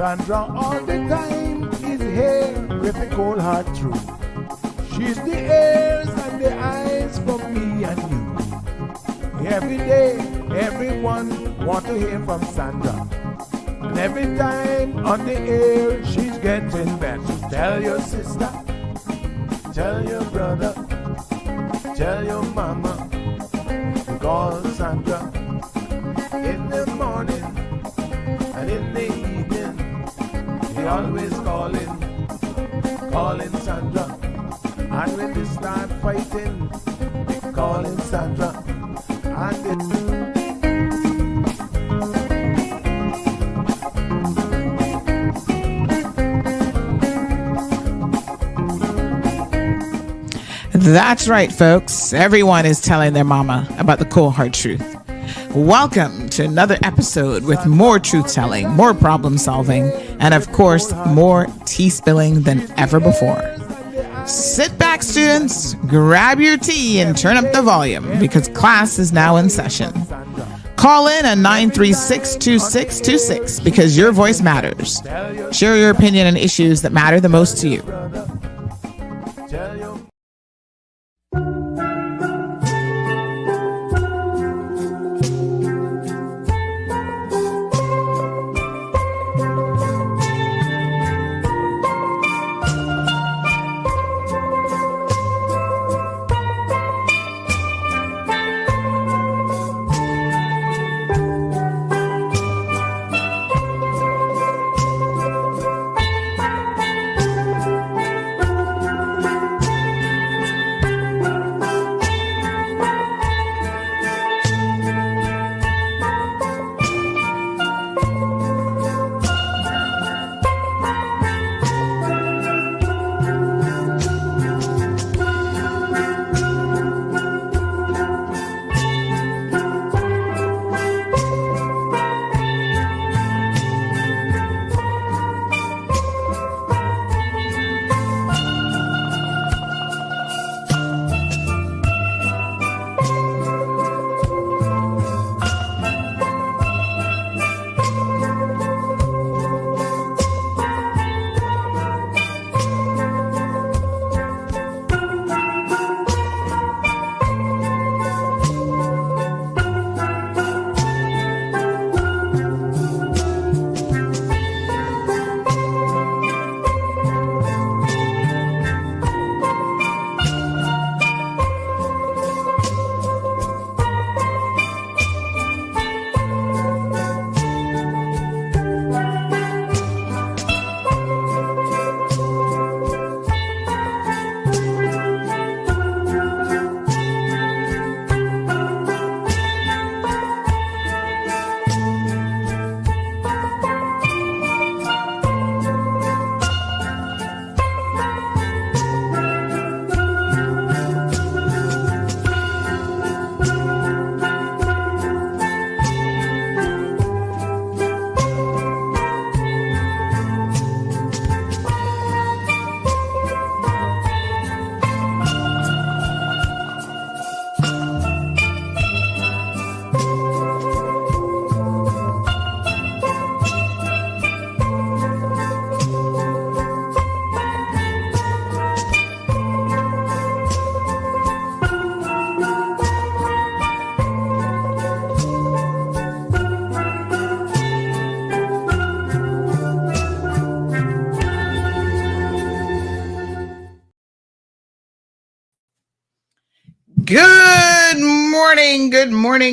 Sandra all the time is here with the cold hard truth. She's the ears and the eyes for me and you. Every day, everyone want to hear from Sandra. And every time on the air, she's getting better. Tell your sister, tell your brother, tell your mama, call Sandra in the morning and in the evening. He always calling Sandra. And when they start fighting, they calling Sandra. That's right, folks. Everyone is telling their mama about the cold hard truth. Welcome to another episode with more truth-telling, more problem-solving, and of course, more tea spilling than ever before. Sit back, students, grab your tea and turn up the volume because class is now in session. Call in at 936-2626 because your voice matters. Share your opinion on issues that matter the most to you.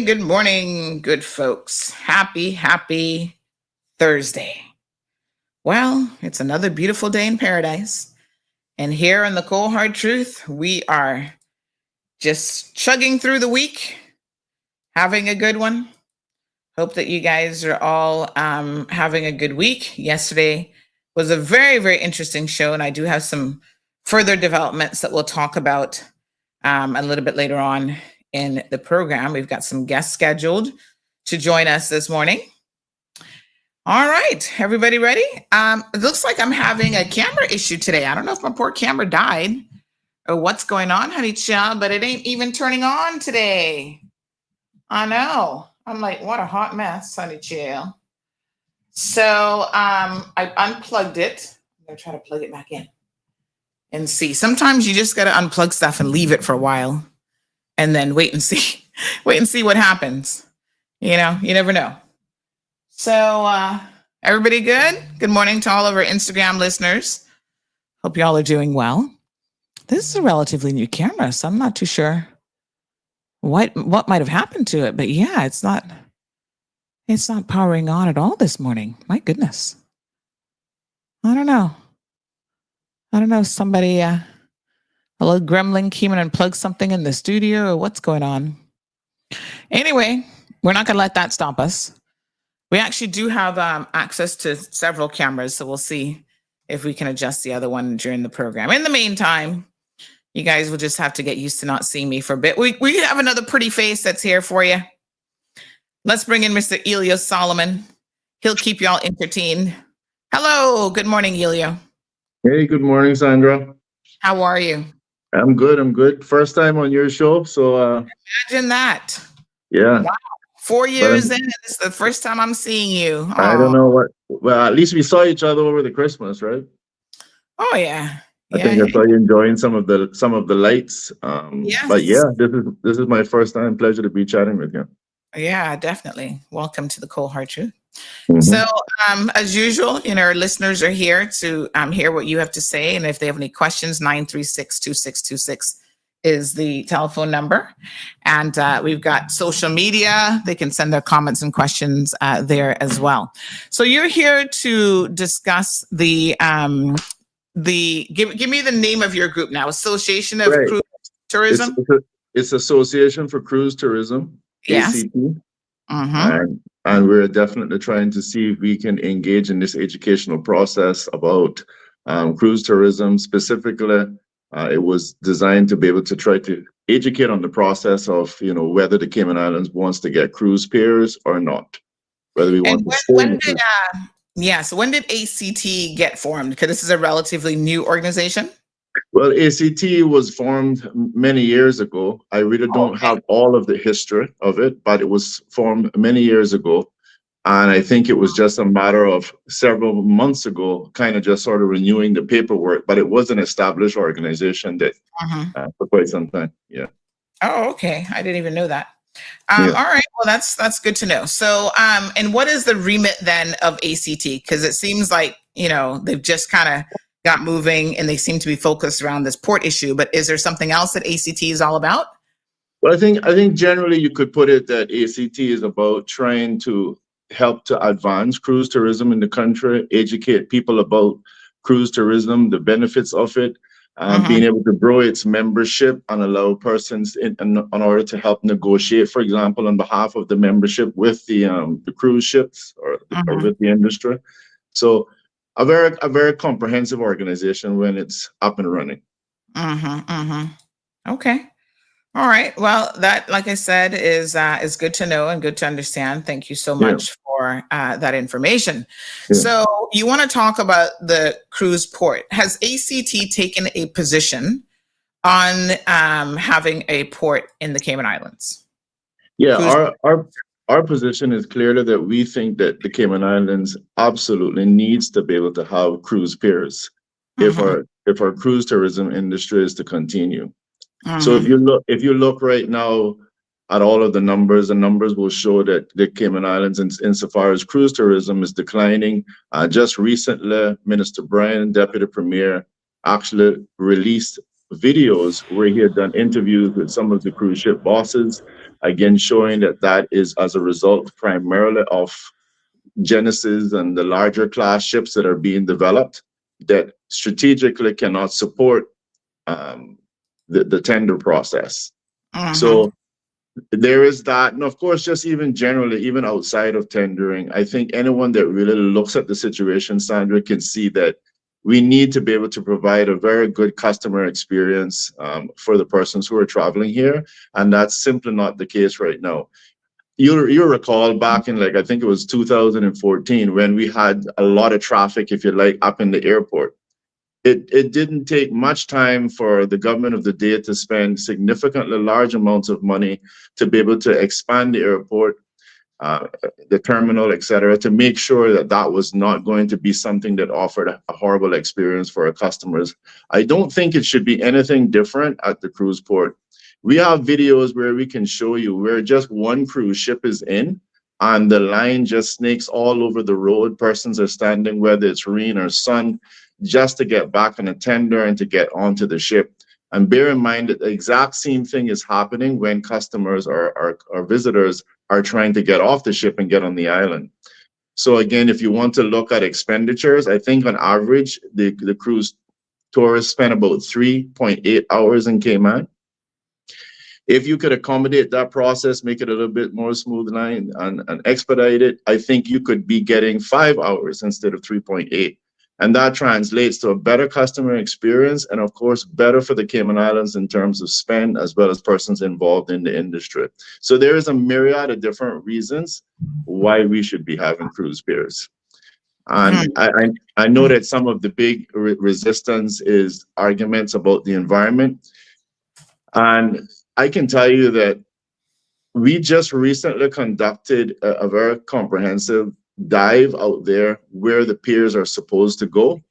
Good morning, good folks. Happy Thursday. Well, it's another beautiful day in paradise. And here on the Cold Hard Truth, we are just chugging through the week, having a good one. Hope that you guys are all having a good week. Yesterday was a very, very interesting show, and I do have some further developments that we'll talk about a little bit later on in the program. We've got some guests scheduled to join us this morning. All right, everybody ready? It looks like I'm having a camera issue today. I don't know if my poor camera died or what's going on, honey child, but it ain't even turning on today. I know. I'm like, what a hot mess, honey child. So I unplugged it. I'm gonna try to plug it back in and see. Sometimes you just gotta unplug stuff and leave it for a while and then wait and see. Wait and see what happens. You know, you never know. So everybody good? Good morning to all of our Instagram listeners. Hope y'all are doing well. This is a relatively new camera, so I'm not too sure what might have happened to it, but yeah, it's not powering on at all this morning. My goodness. I don't know. Somebody a little gremlin came in and plugged something in the studio or what's going on. Anyway, we're not going to let that stop us. We actually do have access to several cameras, so we'll see if we can adjust the other one during the program. In the meantime, you guys will just have to get used to not seeing me for a bit. We have another pretty face that's here for you. Let's bring in Mr. Ellio Solomon. He'll keep y'all entertained. Hello, good morning, Ellio. Hey, good morning, Sandra. How are you? I'm good. First time on your show, so imagine that. Yeah. Wow. 4 years in, it's the first time I'm seeing you. Aww. I don't know what. Well, at least we saw each other over the Christmas, right? Oh yeah. I think I saw you enjoying some of the lights. Yes. But yeah, this is my first time. Pleasure to be chatting with you. Yeah, definitely. Welcome to the Cold Hard Truth. Mm-hmm. So, as usual, our listeners are here to hear what you have to say, and if they have any questions, 936-2626 is the telephone number, and we've got social media. They can send their comments and questions there as well. So, you're here to discuss the give me the name of your group now. Association of Cruise Tourism. It's Association for Cruise Tourism. Yes. ACT. Mm-hmm. And we're definitely trying to see if we can engage in this educational process about cruise tourism. Specifically, it was designed to be able to try to educate on the process of, whether the Cayman Islands wants to get cruise pairs or not. Whether we want to stay. So when did ACT get formed? Because this is a relatively new organization. Well, ACT was formed many years ago. I really don't have all of the history of it, but it was formed many years ago. And I think it was just a matter of several months ago, kind of just sort of renewing the paperwork, but it was an established organization that for quite some time. Yeah. Oh, okay. I didn't even know that. All right. Well, that's good to know. So, and what is the remit then of ACT? Because it seems like, they've just kind of got moving and they seem to be focused around this port issue, but is there something else that ACT is all about? Well, I think generally you could put it that ACT is about trying to help to advance cruise tourism in the country, educate people about cruise tourism, the benefits of it, being able to grow its membership and allow persons in order to help negotiate, for example, on behalf of the membership with the cruise ships or with the industry. So a very comprehensive organization when it's up and running. Okay. All right. Well, that, like I said, is good to know and good to understand. Thank you so much for that information. Yeah. So you want to talk about the cruise port. Has ACT taken a position on having a port in the Cayman Islands? Yeah, our position is clearly that we think that the Cayman Islands absolutely needs to be able to have cruise piers if our cruise tourism industry is to continue. So if you look right now at all of the numbers will show that the Cayman Islands, insofar as cruise tourism, is declining. Just recently, Minister Bryan, Deputy Premier, actually released videos where he had done interviews with some of the cruise ship bosses, again showing that is as a result primarily of Genesis and the larger class ships that are being developed that strategically cannot support the tender process. So there is that. And of course, just even generally, even outside of tendering, I think anyone that really looks at the situation, Sandra, can see that we need to be able to provide a very good customer experience for the persons who are traveling here. And that's simply not the case right now. you recall back in, like, I think it was 2014, when we had a lot of traffic, if you like, up in the airport. It didn't take much time for the government of the day to spend significantly large amounts of money to be able to expand the airport, the terminal, etc., to make sure that that was not going to be something that offered a horrible experience for our customers. I don't think it should be anything different at the cruise port. We have videos where we can show you where just one cruise ship is in and the line just snakes all over the road. Persons are standing, whether it's rain or sun, just to get back on a tender and to get onto the ship. And bear in mind that the exact same thing is happening when customers or visitors are trying to get off the ship and get on the island. So again, if you want to look at expenditures, I think on average, the cruise tourists spend about 3.8 hours in Cayman. If you could accommodate that process, make it a little bit more smooth line and expedite it, I think you could be getting 5 hours instead of 3.8. And that translates to a better customer experience and, of course, better for the Cayman Islands in terms of spend as well as persons involved in the industry. So there is a myriad of different reasons why we should be having cruise piers. And I know that some of the big resistance is arguments about the environment. And I can tell you that we just recently conducted a very comprehensive dive out there where the piers are supposed to go.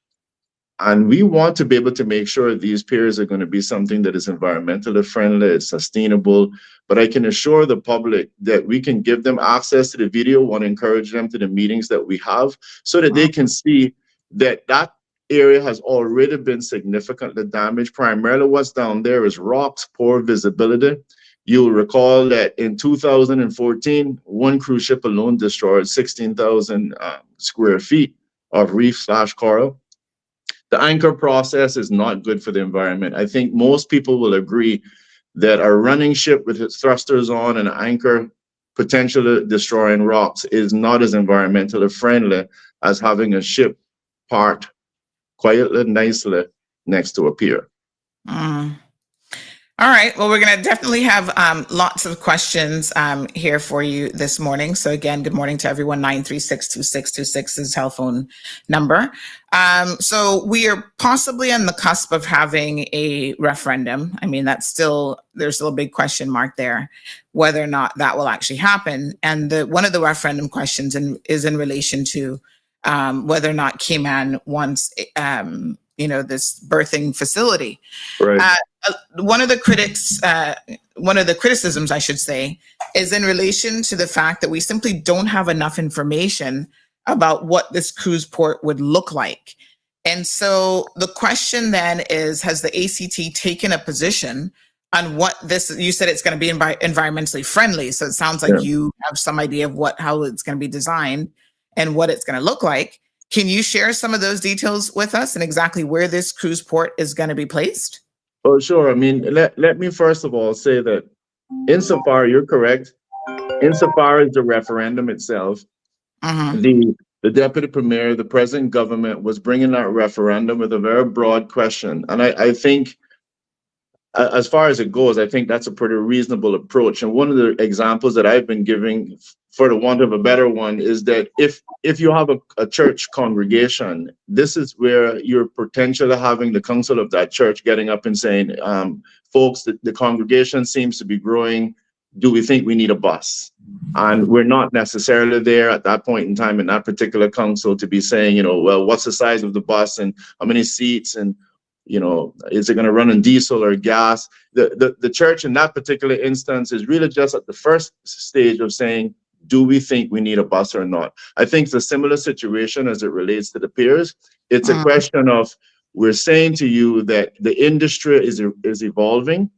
And we want to be able to make sure these piers are going to be something that is environmentally friendly, it's sustainable. But I can assure the public that we can give them access to the video, want to encourage them to the meetings that we have so that they can see that that area has already been significantly damaged. Primarily what's down there is rocks, poor visibility. You'll recall that in 2014, one cruise ship alone destroyed 16,000 square feet of reef/coral. The anchor process is not good for the environment. I think most people will agree that a running ship with its thrusters on and an anchor potentially destroying rocks is not as environmentally friendly as having a ship parked quietly, nicely next to a pier. All right. Well, we're going to definitely have lots of questions here for you this morning. So again, good morning to everyone. 936-2626 is the telephone number. So we are possibly on the cusp of having a referendum. I mean, there's still a big question mark there, whether or not that will actually happen. And one of the referendum questions is in relation to whether or not Cayman wants this birthing facility. Right. One of the criticisms, I should say, is in relation to the fact that we simply don't have enough information about what this cruise port would look like. And so the question then is, has the ACT taken a position on what this, you said it's going to be environmentally friendly. So it sounds like you have some idea of how it's going to be designed and what it's going to look like. Can you share some of those details with us and exactly where this cruise port is going to be placed? Oh, sure. I mean, let me first of all say that insofar, you're correct. Insofar as the referendum itself, the deputy premier, the present government was bringing that referendum with a very broad question. And I think as far as it goes, I think that's a pretty reasonable approach. And one of the examples that I've been giving, for the want of a better one, is that if you have a church congregation, this is where you're potentially having the council of that church getting up and saying, folks, the congregation seems to be growing. Do we think we need a bus? And we're not necessarily there at that point in time in that particular council to be saying, well, what's the size of the bus and how many seats and is it going to run on diesel or gas? The church in that particular instance is really just at the first stage of saying, do we think we need a bus or not? I think it's a similar situation as it relates to the piers. It's a question of, we're saying to you that the industry is evolving,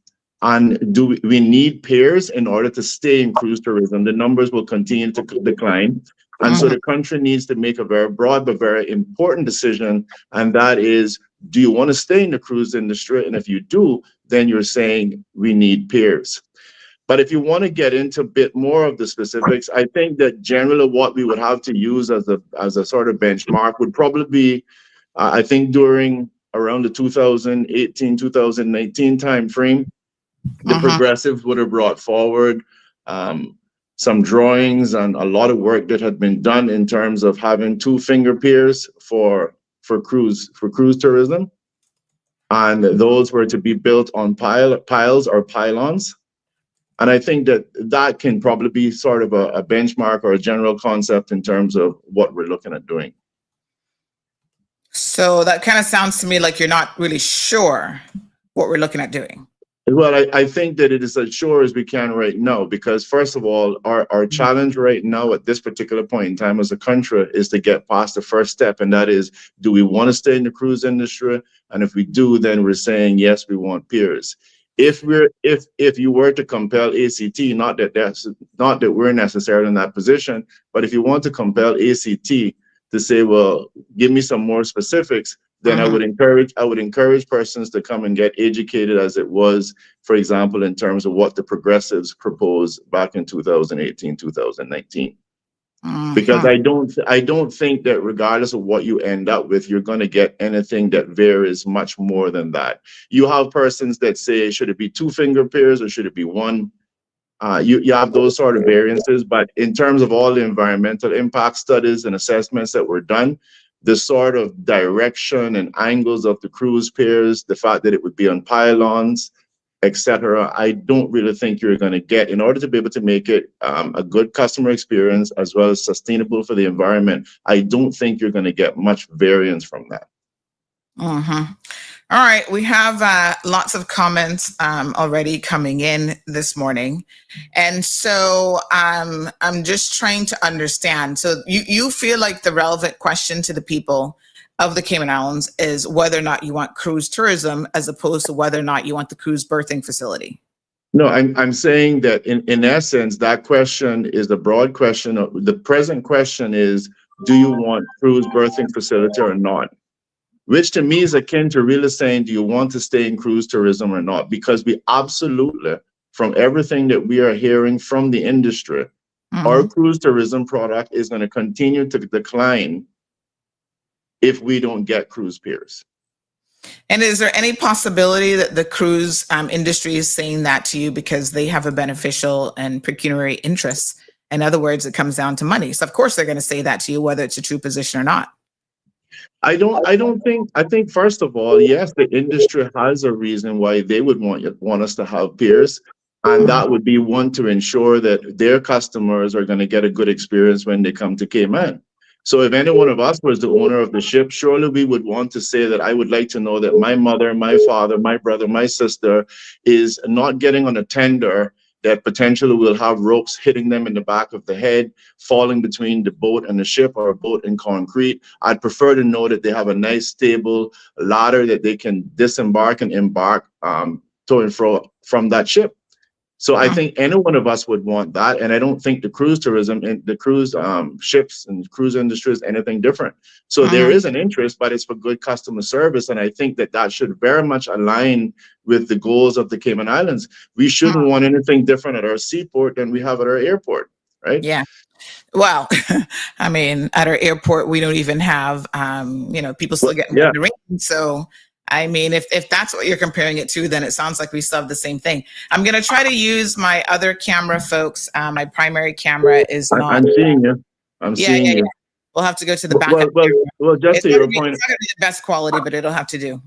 and do we need piers in order to stay in cruise tourism? The numbers will continue to decline. And so the country needs to make a very broad but very important decision, and that is, do you want to stay in the cruise industry? And if you do, then you're saying we need piers. But if you want to get into a bit more of the specifics, I think that generally what we would have to use as a sort of benchmark would probably be, I think during around the 2018, 2019 timeframe, the progressives would have brought forward some drawings and a lot of work that had been done in terms of having two finger piers for cruise tourism, and those were to be built on piles or pylons. And I think that can probably be sort of a benchmark or a general concept in terms of what we're looking at doing. So that kind of sounds to me like you're not really sure what we're looking at doing. Well, I think that it is as sure as we can right now, because first of all, our challenge right now at this particular point in time as a country is to get past the first step. And that is, do we want to stay in the cruise industry? And if we do, then we're saying, yes, we want peers. If you were to compel ACT, not that we're necessarily in that position, but if you want to compel ACT to say, well, give me some more specifics, then I would encourage persons to come and get educated, as it was, for example, in terms of what the progressives proposed back in 2018, 2019. Because I don't think that regardless of what you end up with, you're going to get anything that varies much more than that. You have persons that say, should it be two finger piers or should it be one? You have those sort of variances, but in terms of all the environmental impact studies and assessments that were done, the sort of direction and angles of the cruise piers, the fact that it would be on pylons, etc., I don't really think you're going to get, in order to be able to make it a good customer experience as well as sustainable for the environment, I don't think you're going to get much variance from that. All right, we have lots of comments already coming in this morning. And so I'm just trying to understand. So you feel like the relevant question to the people of the Cayman Islands is whether or not you want cruise tourism as opposed to whether or not you want the cruise berthing facility. No, I'm saying that in essence, that question is the broad question. The present question is, do you want cruise berthing facility or not? Which to me is akin to really saying, do you want to stay in cruise tourism or not? Because we absolutely, from everything that we are hearing from the industry, our cruise tourism product is going to continue to decline if we don't get cruise piers. And is there any possibility that the cruise industry is saying that to you because they have a beneficial and pecuniary interest? In other words, it comes down to money. So of course they're going to say that to you, whether it's a true position or not. I think first of all, yes, the industry has a reason why they would want us to have peers. And that would be one, to ensure that their customers are going to get a good experience when they come to Cayman. So if any one of us was the owner of the ship, surely we would want to say that I would like to know that my mother, my father, my brother, my sister is not getting on a tender that potentially will have ropes hitting them in the back of the head, falling between the boat and the ship, or a boat in concrete. I'd prefer to know that they have a nice stable ladder that they can disembark and embark to and fro from that ship. So I think any one of us would want that. And I don't think the cruise tourism and the cruise ships and cruise industry is anything different. So there is an interest, but it's for good customer service. And I think that should very much align with the goals of the Cayman Islands. We shouldn't want anything different at our seaport than we have at our airport, right? Yeah. Well, I mean, at our airport, we don't even have, people still getting the rain. So I mean, if that's what you're comparing it to, then it sounds like we still have the same thing. I'm going to try to use my other camera, folks. My primary camera is not. I'm seeing you. I'm seeing you. We'll have to go to the backup. Well, just to your point. It's not going to be the best quality, but it'll have to do.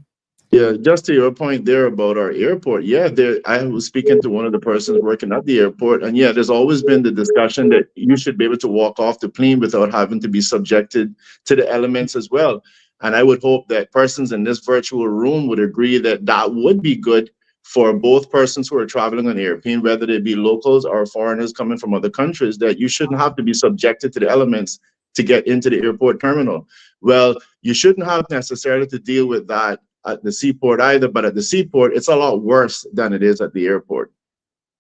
Yeah, just to your point there about our airport. Yeah, I was speaking to one of the persons working at the airport, and yeah, there's always been the discussion that you should be able to walk off the plane without having to be subjected to the elements as well. And I would hope that persons in this virtual room would agree that that would be good for both persons who are traveling on the airplane, whether they be locals or foreigners coming from other countries, that you shouldn't have to be subjected to the elements to get into the airport terminal. Well, you shouldn't have necessarily to deal with that at the seaport either, but at the seaport, it's a lot worse than it is at the airport.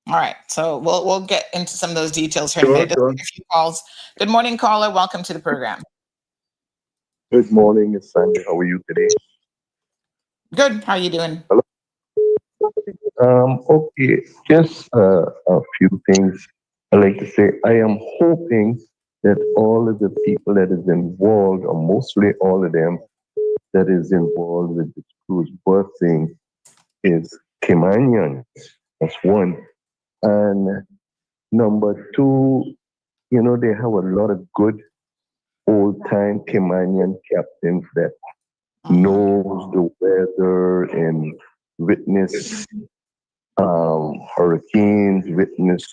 All right, so we'll get into some of those details here in a minute. Just a few calls. Good morning, caller. Welcome to the program. Good morning, it's Sandy. How are you today? Good. How are you doing? Hello. Okay, just a few things I'd like to say. I am hoping that all of the people that is involved, or mostly all of them that is involved with the cruise berthing, is Caymanians. That's one. And Number two, they have a lot of good old-time Caymanian captains that knows the weather and witness hurricanes, witness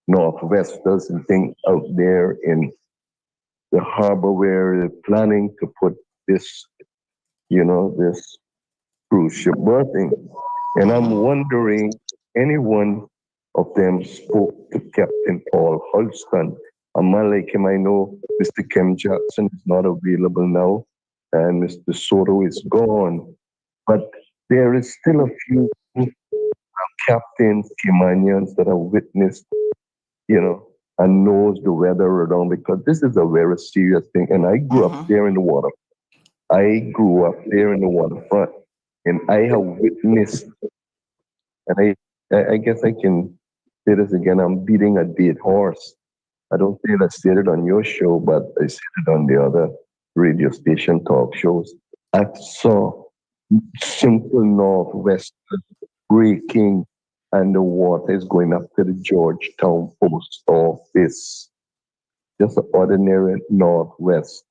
northwesters and things out there in the harbor where they're planning to put this, this cruise ship berthing. And I'm wondering, anyone of them spoke to Captain Paul Holston? A man like him, I know Mr. Kem Jackson is not available now, and Mr. Soto is gone. But there is still a few captains, Caymanians that have witnessed, and knows the weather around, because this is a very serious thing. And I grew up there in the water. I grew up there in the waterfront, and I have witnessed, and I guess I can say this again, I'm beating a dead horse. I don't think I said it on your show, but I said it on the other radio station talk shows. I saw simple northwest breaking, and the water is going up to the Georgetown post office. Just an ordinary northwest.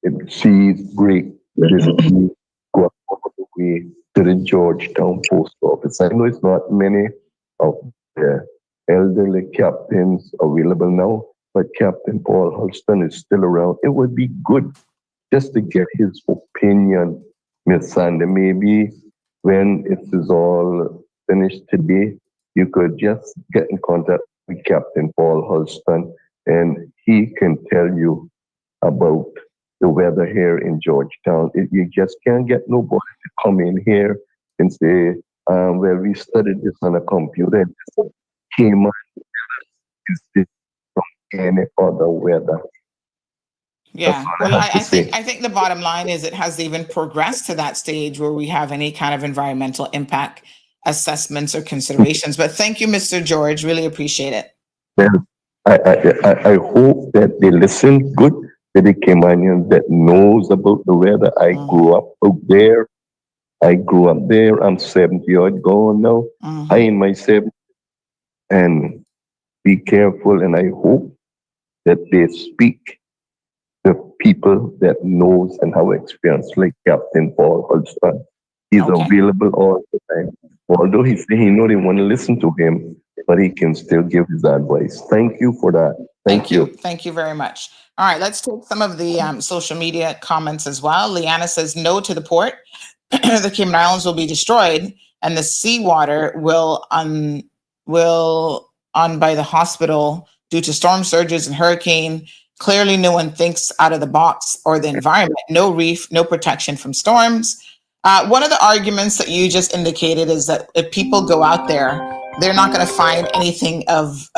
It sees break, this sea go up all the way to the Georgetown post office. I know it's not many of the elderly captains available now, but Captain Paul Holston is still around. It would be good just to get his opinion, Miss Sandy. Maybe when it is all finished today, you could just get in contact with Captain Paul Holston, and he can tell you about the weather here in Georgetown. You just can't get nobody to come in here and say, well, we studied this on a computer, and this Cayman is different from any other weather. Yeah, well, I think the bottom line is it has even progressed to that stage where we have any kind of environmental impact assessments or considerations. But thank you, Mr. George. Really appreciate it. Well, I hope that they listen good to the Caymanians that knows about the weather. I grew up out there. I'm 70 odd gone now. I in my 70s. And be careful, and I hope that they speak to people that knows and have experience, like Captain Paul Holston. He's available all the time. Although he say he know they want to listen to him, but he can still give his advice. Thank you for that. Thank you. Thank you very much. All right, let's take some of the social media comments as well. Liana says no to the port. The Cayman Islands will be destroyed, and the seawater will on by the hospital due to storm surges and hurricane. Clearly, no one thinks out of the box or the environment. No reef, no protection from storms. One of the arguments that you just indicated is that if people go out there, they're not going to find anything of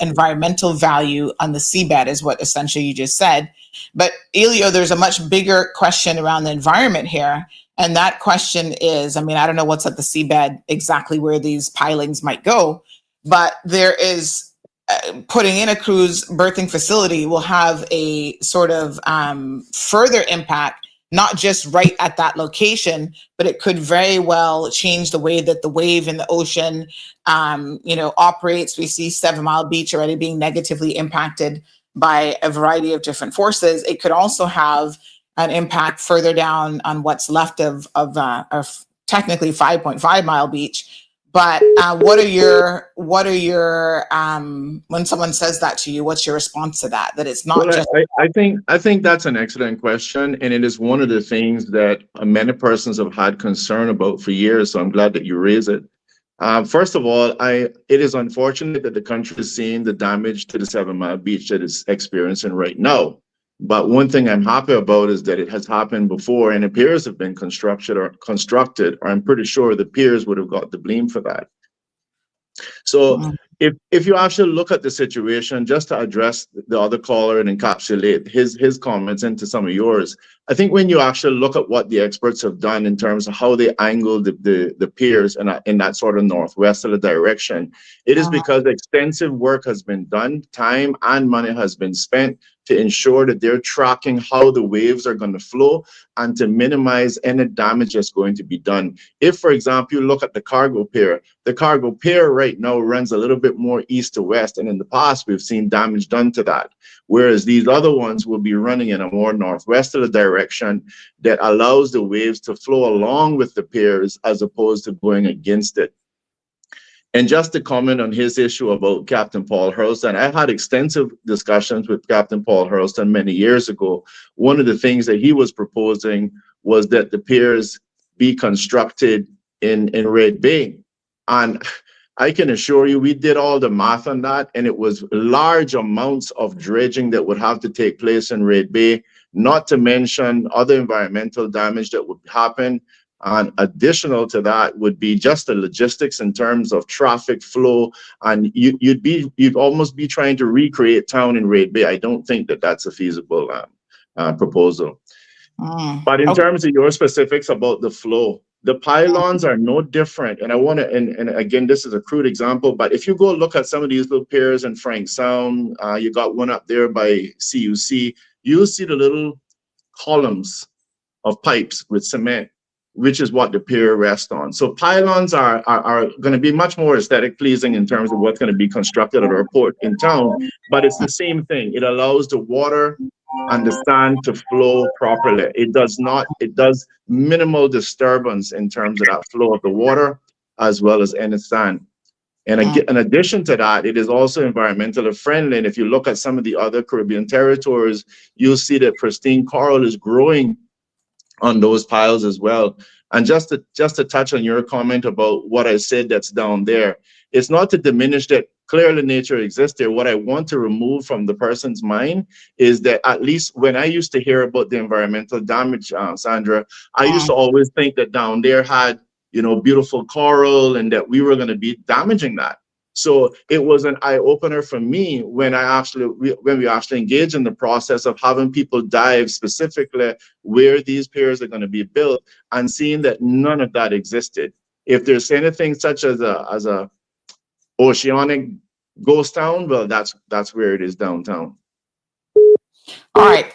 environmental value on the seabed, is what essentially you just said. But Ellio, there's a much bigger question around the environment here. And that question is, I mean, I don't know what's at the seabed exactly where these pilings might go, but there is putting in a cruise berthing facility will have a sort of further impact, not just right at that location, but it could very well change the way that the wave in the ocean, operates. We see 7 Mile Beach already being negatively impacted by a variety of different forces. It could also have an impact further down on what's left of technically 5.5 Mile Beach. But what are your when someone says that to you, what's your response to that? That it's not just. I think that's an excellent question, and it is one of the things that many persons have had concern about for years. So I'm glad that you raise it. First of all, it is unfortunate that the country is seeing the damage to the 7 Mile Beach that it's experiencing right now. But one thing I'm happy about is that it has happened before, and the piers have been constructed, or I'm pretty sure the piers would have got the blame for that. So if you actually look at the situation, just to address the other caller and encapsulate his comments into some of yours, I think when you actually look at what the experts have done in terms of how they angle the piers in that sort of northwesterly direction, it is because extensive work has been done, time and money has been spent to ensure that they're tracking how the waves are going to flow and to minimize any damage that's going to be done. If, for example, you look at the cargo pier right now runs a little bit more east to west, and in the past we've seen damage done to that. Whereas these other ones will be running in a more northwesterly direction that allows the waves to flow along with the piers as opposed to going against it. And just to comment on his issue about Captain Paul Hurlston, I had extensive discussions with Captain Paul Hurlston many years ago. One of the things that he was proposing was that the piers be constructed in Red Bay. And I can assure you, we did all the math on that, and it was large amounts of dredging that would have to take place in Red Bay, not to mention other environmental damage that would happen. And additional to that would be just the logistics in terms of traffic flow, and you'd almost be trying to recreate town in Red Bay. I don't think that that's a feasible proposal. But in terms of your specifics about the flow, the pylons are no different. And I want to, and again, this is a crude example, but if you go look at some of these little piers in Frank Sound, you got one up there by CUC, you'll see the little columns of pipes with cement, which is what the pier rests on. So pylons are going to be much more aesthetic pleasing in terms of what's going to be constructed at our port in town, but it's the same thing. It allows the water and the sand to flow properly. It does minimal disturbance in terms of that flow of the water as well as any sand. And in addition to that, it is also environmentally friendly. And if you look at some of the other Caribbean territories, you'll see that pristine coral is growing on those piles as well. And just to touch on your comment about what I said that's down there, it's not to diminish that clearly nature exists there. What I want to remove from the person's mind is that, at least when I used to hear about the environmental damage, Sandra, I used to always think that down there had, beautiful coral and that we were going to be damaging that. So it was an eye-opener for me when we actually engaged in the process of having people dive specifically where these piers are going to be built and seeing that none of that existed. If there's anything such as a oceanic ghost town, well, that's where it is downtown. All right.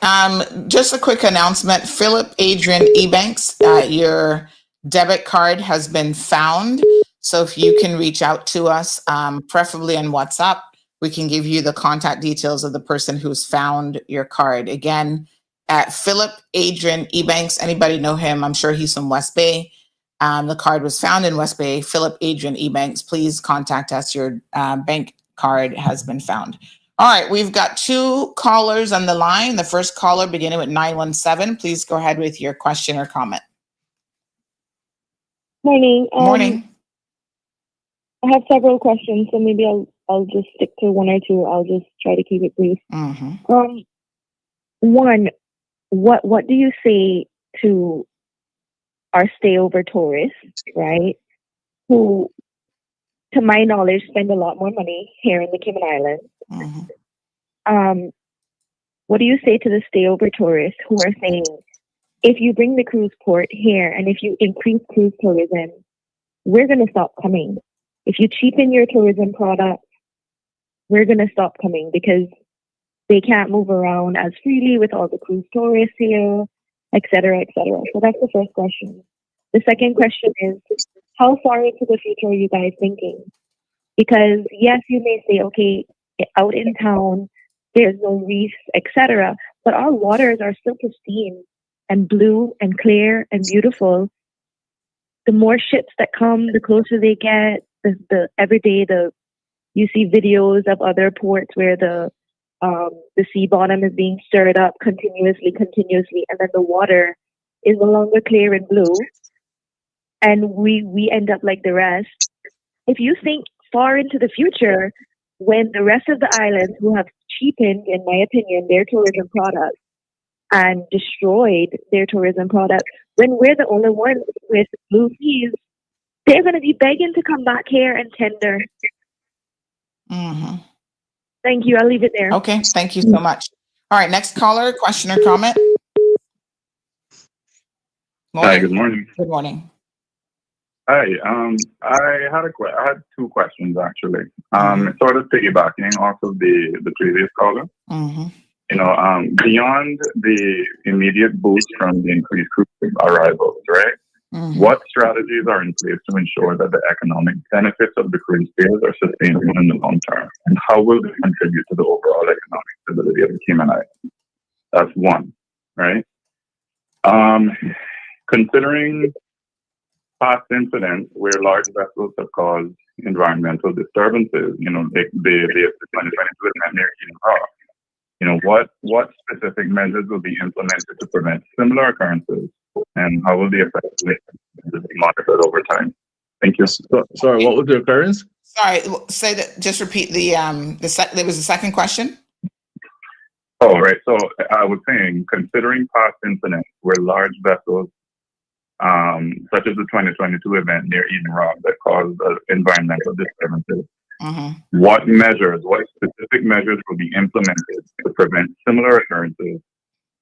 Just a quick announcement. Philip Adrian Ebanks, your debit card has been found. So if you can reach out to us, preferably on WhatsApp, we can give you the contact details of the person who's found your card. Again, at Philip Adrian Ebanks. Anybody know him? I'm sure he's from West Bay. The card was found in West Bay. Philip Adrian Ebanks, please contact us. Your bank card has been found. All right, we've got two callers on the line. The first caller beginning with 917. Please go ahead with your question or comment. Morning. Morning. I have several questions, so maybe I'll just stick to one or two. I'll just try to keep it brief. One, what do you say to our stayover tourists, right? Who, to my knowledge, spend a lot more money here in the Cayman Islands. What do you say to the stayover tourists who are saying, if you bring the cruise port here and if you increase cruise tourism, we're going to stop coming. If you cheapen your tourism products, we're going to stop coming because they can't move around as freely with all the cruise tourists here, et cetera, et cetera. So that's the first question. The second question is, how far into the future are you guys thinking? Because yes, you may say, okay, out in town, there's no reefs, et cetera, but our waters are still pristine and blue and clear and beautiful. The more ships that come, the closer they get. The every day, you see videos of other ports where the sea bottom is being stirred up continuously, and then the water is no longer clear and blue, and we end up like the rest. If you think far into the future, when the rest of the islands who have cheapened, in my opinion, their tourism products and destroyed their tourism products, when we're the only ones with blue seas, they're going to be begging to come back here and tender. Thank you. I'll leave it there. Okay. Thank you so much. All right. Next caller, question or comment? Morning. Hi, good morning. Good morning. Hi, I had two questions actually. Sort of piggybacking off of the previous caller. Mm-hmm. Beyond the immediate boost from the increased cruise arrivals, right? Mm-hmm. What strategies are in place to ensure that the economic benefits of the cruise fares are sustainable in the long term? And how will this contribute to the overall economic stability of the Cayman Islands? That's one, right? Considering past incidents where large vessels have caused environmental disturbances, the 2022 event near Eden Rock, what specific measures will be implemented to prevent similar occurrences, and how will the effects be monitored over time? Thank you. Sorry, what was the occurrence? Sorry, say that. Just repeat there was a second question. Oh, right. So I was saying, considering past incidents where large vessels, such as the 2022 event near Eden Rock that caused environmental disturbances, what specific measures will be implemented to prevent similar occurrences,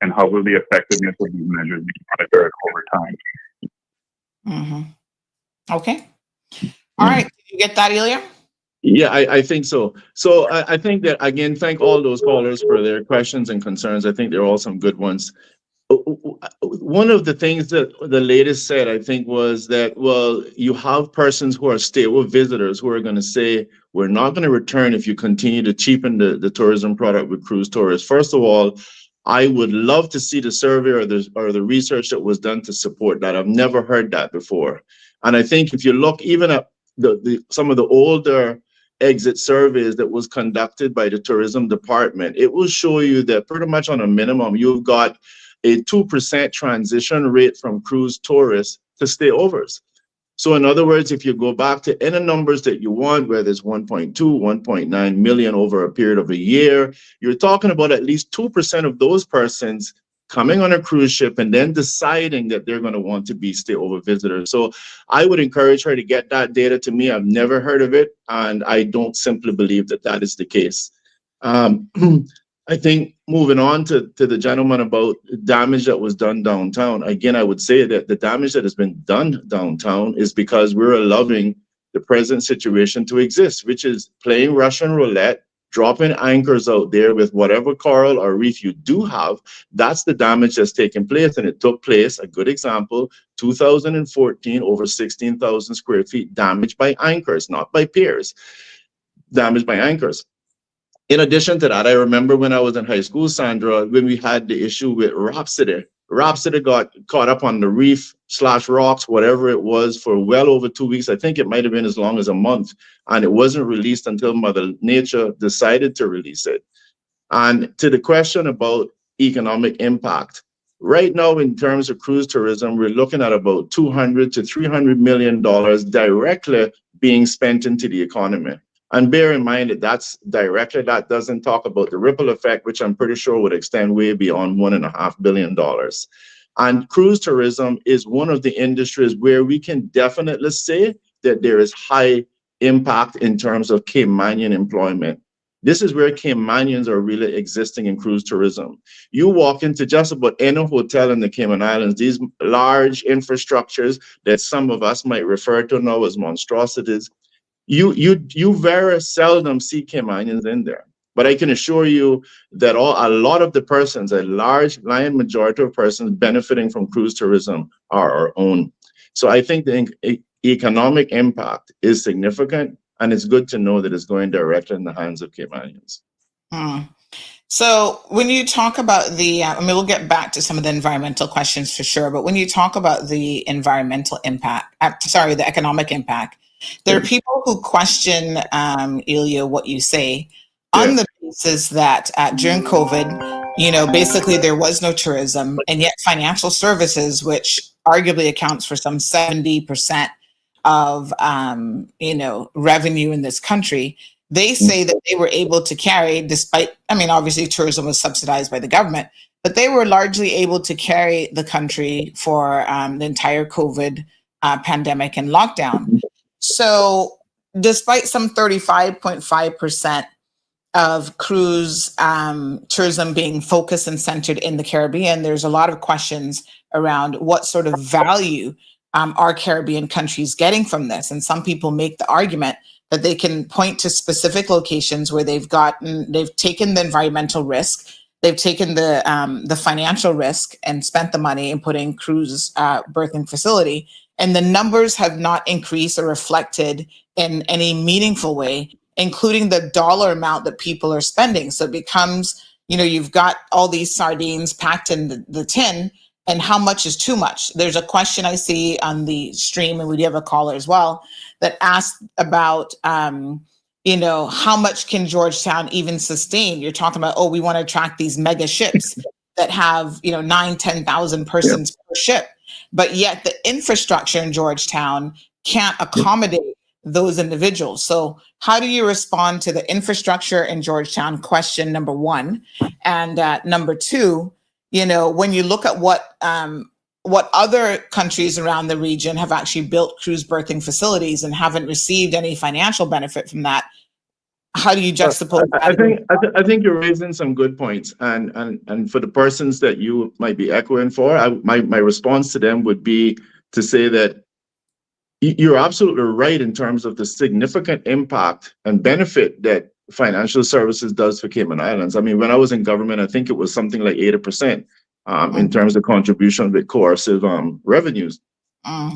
and how will the effectiveness of these measures be monitored over time? Okay. All right. Did you get that, Ellio? Yeah, I think so. So I think that, again, thank all those callers for their questions and concerns. I think they're all some good ones. One of the things that the latest said, I think, was that, well, you have persons who are stay-over visitors who are going to say, we're not going to return if you continue to cheapen the tourism product with cruise tourists. First of all, I would love to see the survey or the research that was done to support that. I've never heard that before. And I think if you look even at some of the older exit surveys that was conducted by the tourism department, it will show you that pretty much on a minimum, you've got a 2% transition rate from cruise tourists to stay-overs. So in other words, if you go back to any numbers that you want, whether it's 1.2, 1.9 million over a period of a year, you're talking about at least 2% of those persons coming on a cruise ship and then deciding that they're going to want to be stay-over visitors. So I would encourage her to get that data to me. I've never heard of it, and I don't simply believe that that is the case. I think moving on to the gentleman about damage that was done downtown, again, I would say that the damage that has been done downtown is because we're allowing the present situation to exist, which is playing Russian roulette, dropping anchors out there with whatever coral or reef you do have. That's the damage that's taken place. And it took place, a good example, 2014, over 16,000 square feet damaged by anchors, not by piers, damaged by anchors. In addition to that, I remember when I was in high school, Sandra, when we had the issue with Rhapsody. Rhapsody got caught up on the reef/rocks, whatever it was, for well over 2 weeks. I think it might have been as long as a month. And it wasn't released until Mother Nature decided to release it. And to the question about economic impact, right now, in terms of cruise tourism, we're looking at about $200 to $300 million directly being spent into the economy. And bear in mind that that's directly, that doesn't talk about the ripple effect, which I'm pretty sure would extend way beyond $1.5 billion. And cruise tourism is one of the industries where we can definitely say that there is high impact in terms of Caymanian employment. This is where Caymanians are really existing in cruise tourism. You walk into just about any hotel in the Cayman Islands, these large infrastructures that some of us might refer to now as monstrosities, you very seldom see Caymanians in there. But I can assure you that a lot of the persons, a large lion majority of persons benefiting from cruise tourism are our own. So I think the economic impact is significant, and it's good to know that it's going directly in the hands of Caymanians. So when you talk about we'll get back to some of the environmental questions for sure, but when you talk about the environmental impact, the economic impact, there are people who question, Ellio, what you say on the basis that during COVID, basically there was no tourism, and yet financial services, which arguably accounts for some 70% of, revenue in this country, they say that they were able to carry, despite, obviously tourism was subsidized by the government, but they were largely able to carry the country for the entire COVID pandemic and lockdown. So despite some 35.5% of cruise tourism being focused and centered in the Caribbean, there's a lot of questions around what sort of value are Caribbean countries getting from this. And some people make the argument that they can point to specific locations where they've taken the environmental risk, they've taken the financial risk and spent the money in putting cruise berthing facility, and the numbers have not increased or reflected in any meaningful way, including the dollar amount that people are spending. So it becomes, you've got all these sardines packed in the tin, and how much is too much? There's a question I see on the stream, and we do have a caller as well, that asked about, how much can Georgetown even sustain? You're talking about, we want to attract these mega ships that have, 9,000, 10,000 persons per ship. But yet the infrastructure in Georgetown can't accommodate those individuals. So how do you respond to the infrastructure in Georgetown? Question number one. And number two, when you look at what other countries around the region have actually built cruise berthing facilities and haven't received any financial benefit from that, how do you juxtapose that? I think you're raising some good points, and for the persons that you might be echoing for, my response to them would be to say that you're absolutely right in terms of the significant impact and benefit that financial services does for Cayman Islands. I mean, when I was in government, I think it was something like 80% in terms of contribution with coercive revenues. And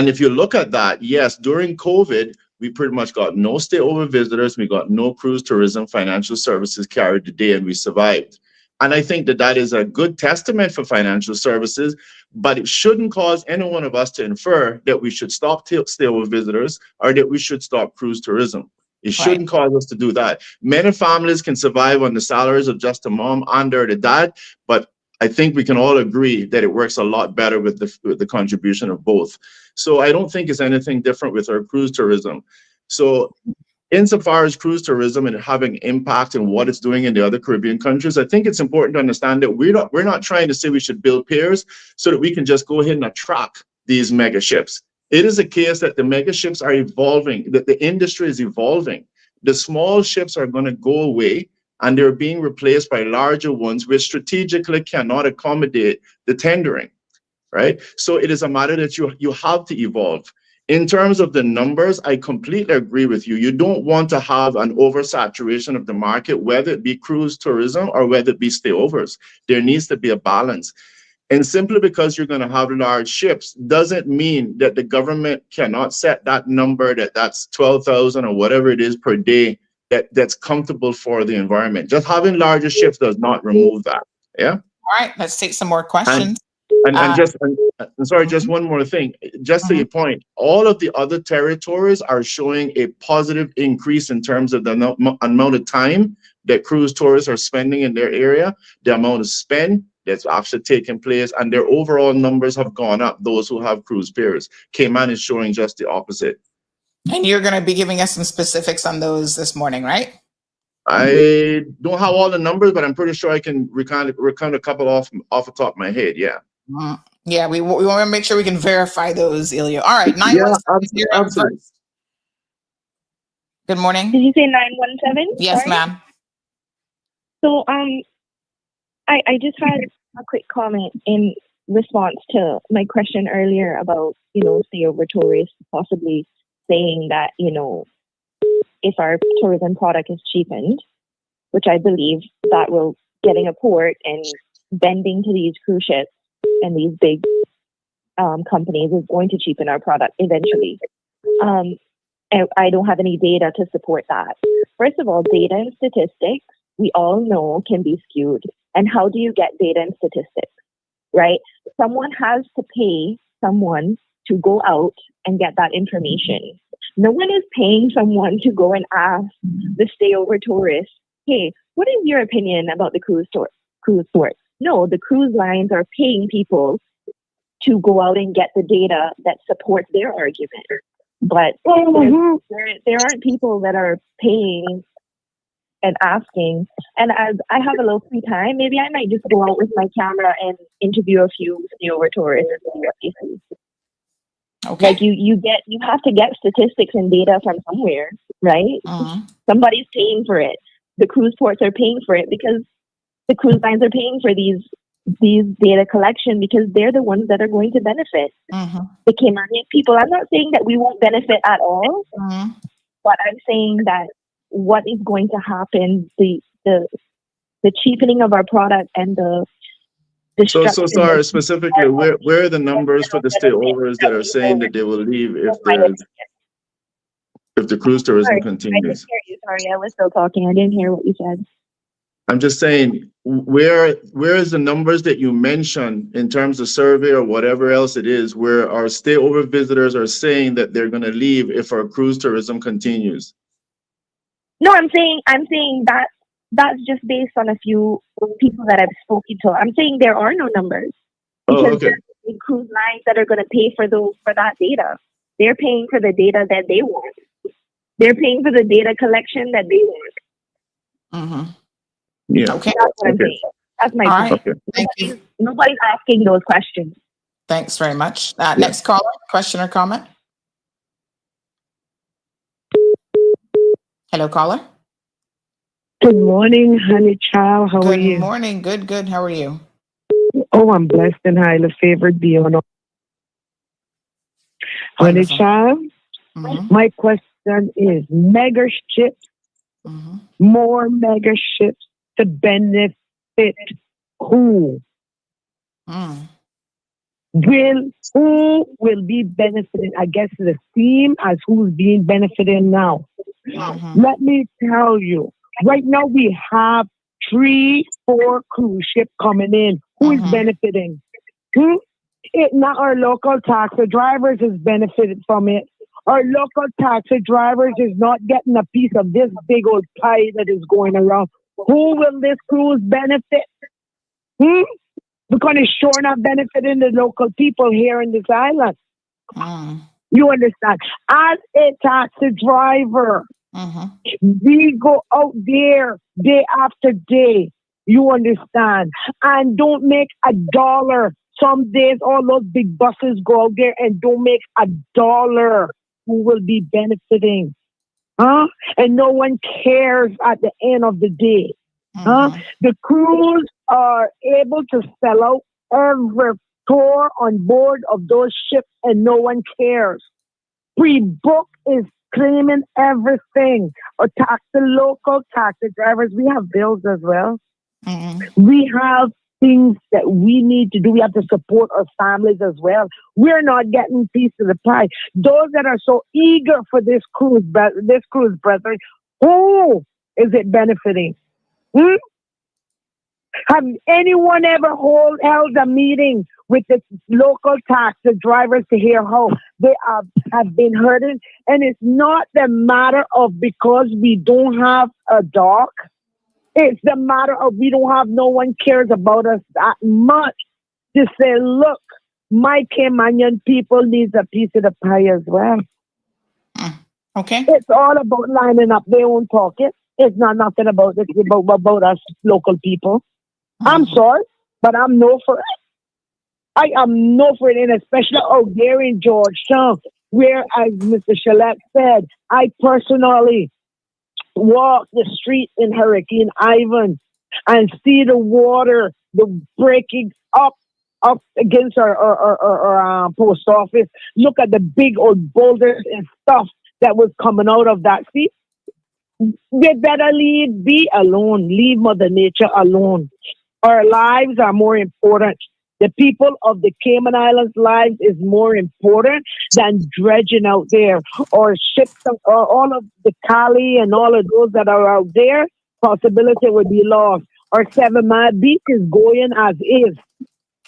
if you look at that, yes, during COVID, we pretty much got no stayover visitors. We got no cruise tourism. Financial services carried the day, and we survived. And I think that is a good testament for financial services, but it shouldn't cause any one of us to infer that we should stop stayover visitors or that we should stop cruise tourism. It shouldn't cause us to do that. Many families can survive on the salaries of just a mom and or the dad, but I think we can all agree that it works a lot better with the contribution of both. So I don't think it's anything different with our cruise tourism. So insofar as cruise tourism and having impact in what it's doing in the other Caribbean countries, I think it's important to understand that we're not trying to say we should build piers so that we can just go ahead and attract these mega ships. It is a case that the mega ships are evolving, that the industry is evolving. The small ships are going to go away, and they're being replaced by larger ones which strategically cannot accommodate the tendering, right? So it is a matter that you have to evolve. In terms of the numbers, I completely agree with you. You don't want to have an oversaturation of the market, whether it be cruise tourism or whether it be stayovers. There needs to be a balance. And simply because you're going to have large ships doesn't mean that the government cannot set that number, that's 12,000 or whatever it is per day, that's comfortable for the environment. Just having larger ships does not remove that. Yeah. All right, let's take some more questions. Sorry, just one more thing. Just to your point, all of the other territories are showing a positive increase in terms of the amount of time that cruise tourists are spending in their area, the amount of spend that's actually taking place, and their overall numbers have gone up, those who have cruise piers. Cayman is showing just the opposite. And you're going to be giving us some specifics on those this morning, right? I don't have all the numbers, but I'm pretty sure I can recount a couple off the top of my head. Yeah. Yeah, we want to make sure we can verify those, Ellio. All right, 917. Yeah, absolutely. Good morning. Did you say 917? Yes, ma'am. So I just had a quick comment in response to my question earlier about, stayover tourists possibly saying that, if our tourism product is cheapened, which I believe that will getting a port and bending to these cruise ships and these big companies is going to cheapen our product eventually. And I don't have any data to support that. First of all, data and statistics, we all know can be skewed. And how do you get data and statistics, right? Someone has to pay someone to go out and get that information. No one is paying someone to go and ask the stayover tourists, hey, what is your opinion about the cruise port? No, the cruise lines are paying people to go out and get the data that supports their argument. But there aren't people that are paying and asking. And as I have a little free time, maybe I might just go out with my camera and interview a few stayover tourists and see what they see. Okay. Like you have to get statistics and data from somewhere, right? Somebody's paying for it. the cruise ports are paying for it because the cruise lines are paying for these data collection because they're the ones that are going to benefit the Caymanian people. I'm not saying that we won't benefit at all, but I'm saying that what is going to happen, the cheapening of our product and the So sorry, specifically, where are the numbers for the stayovers that are saying that they will leave if the cruise tourism continues? I didn't hear you. Sorry, I was still talking. I didn't hear what you said. I'm just saying, where is the numbers that you mentioned in terms of survey or whatever else it is, where our stayover visitors are saying that they're going to leave if our cruise tourism continues? No, I'm saying that that's just based on a few people that I've spoken to. I'm saying there are no numbers because there's cruise lines that are going to pay for that data. They're paying for the data that they want. They're paying for the data collection that they want. Yeah. Okay. That's what I'm saying. That's my point. Okay. Thank you. Nobody's asking those questions. Thanks very much. Next caller, question or comment? Hello, caller. Good morning, honey child. How are you? Good morning. Good. How are you? Oh, I'm blessed and highly favored beyond all. Honey child, my question is mega ships, more mega ships to benefit who? Who will be benefiting? I guess the theme as who's being benefited now. Let me tell you, right now we have 3-4 cruise ships coming in. Who is benefiting? It not our local taxi drivers is benefited from it. Our local taxi drivers is not getting a piece of this big old pie that is going around. Who will this cruise benefit? Because it's sure not benefiting the local people here in this island. You understand? As a taxi driver, we go out there day after day. You understand? And don't make $1. Some days all those big buses go out there and don't make $1. Who will be benefiting? And no one cares at the end of the day. The crews are able to sell out every tour on board of those ships and no one cares. Pre-book is claiming everything. Or the local taxi drivers, we have bills as well. We have things that we need to do. We have to support our families as well. We're not getting piece of the pie. Those that are so eager for this cruise, brethren, who is it benefiting? Have anyone ever held a meeting with the local taxi drivers to hear how they have been hurting? And it's not the matter of because we don't have a dock. It's the matter of we don't have no one cares about us that much to say, look, my Caymanian people needs a piece of the pie as well. Okay. It's all about lining up their own pocket. It's not nothing about it, about us local people. I'm sorry, but I'm no for it. I am no for it, and especially out there in Georgetown, where, as Mr. Shalet said, I personally walk the street in Hurricane Ivan and see the water, the breaking up against our post office. Look at the big old boulders and stuff that was coming out of that sea. They better be alone. Leave Mother Nature alone. Our lives are more important. The people of the Cayman Islands' lives is more important than dredging out there or ships or all of the Cali and all of those that are out there. Possibility would be lost. Our 7 Mile Beach is going as is.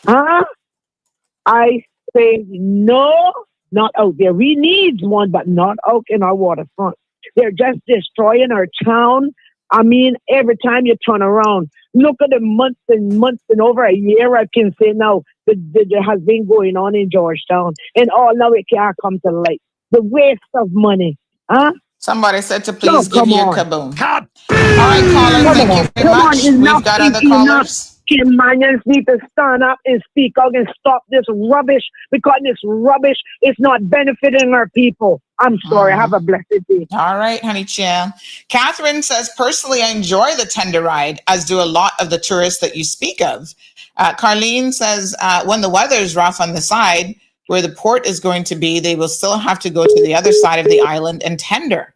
I say no, not out there. We need one, but not out in our waterfront. They're just destroying our town. I mean, every time you turn around, look at the months and over a year, I can say now, that has been going on in Georgetown. And all now it can't come to light. The waste of money. Somebody said to please give you a kaboom. Cut! All right, callers, thank you very much. We've got other callers. Caymanians need to stand up and speak out and stop this rubbish, because this rubbish is not benefiting our people. I'm sorry. Have a blessed day. All right, honey chill. Catherine says, personally, I enjoy the tender ride, as do a lot of the tourists that you speak of. Carlene says, when the weather is rough on the side where the port is going to be, they will still have to go to the other side of the island and tender.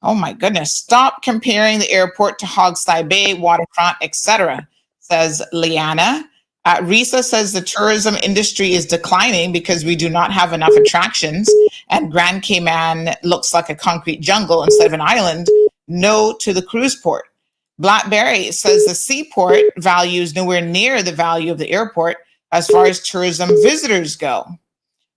Oh my goodness. Stop comparing the airport to Hogseye Bay, waterfront, etc., says Liana. Risa says the tourism industry is declining because we do not have enough attractions and Grand Cayman looks like a concrete jungle instead of an island. No to the cruise port. Blackberry says the seaport value is nowhere near the value of the airport as far as tourism visitors go.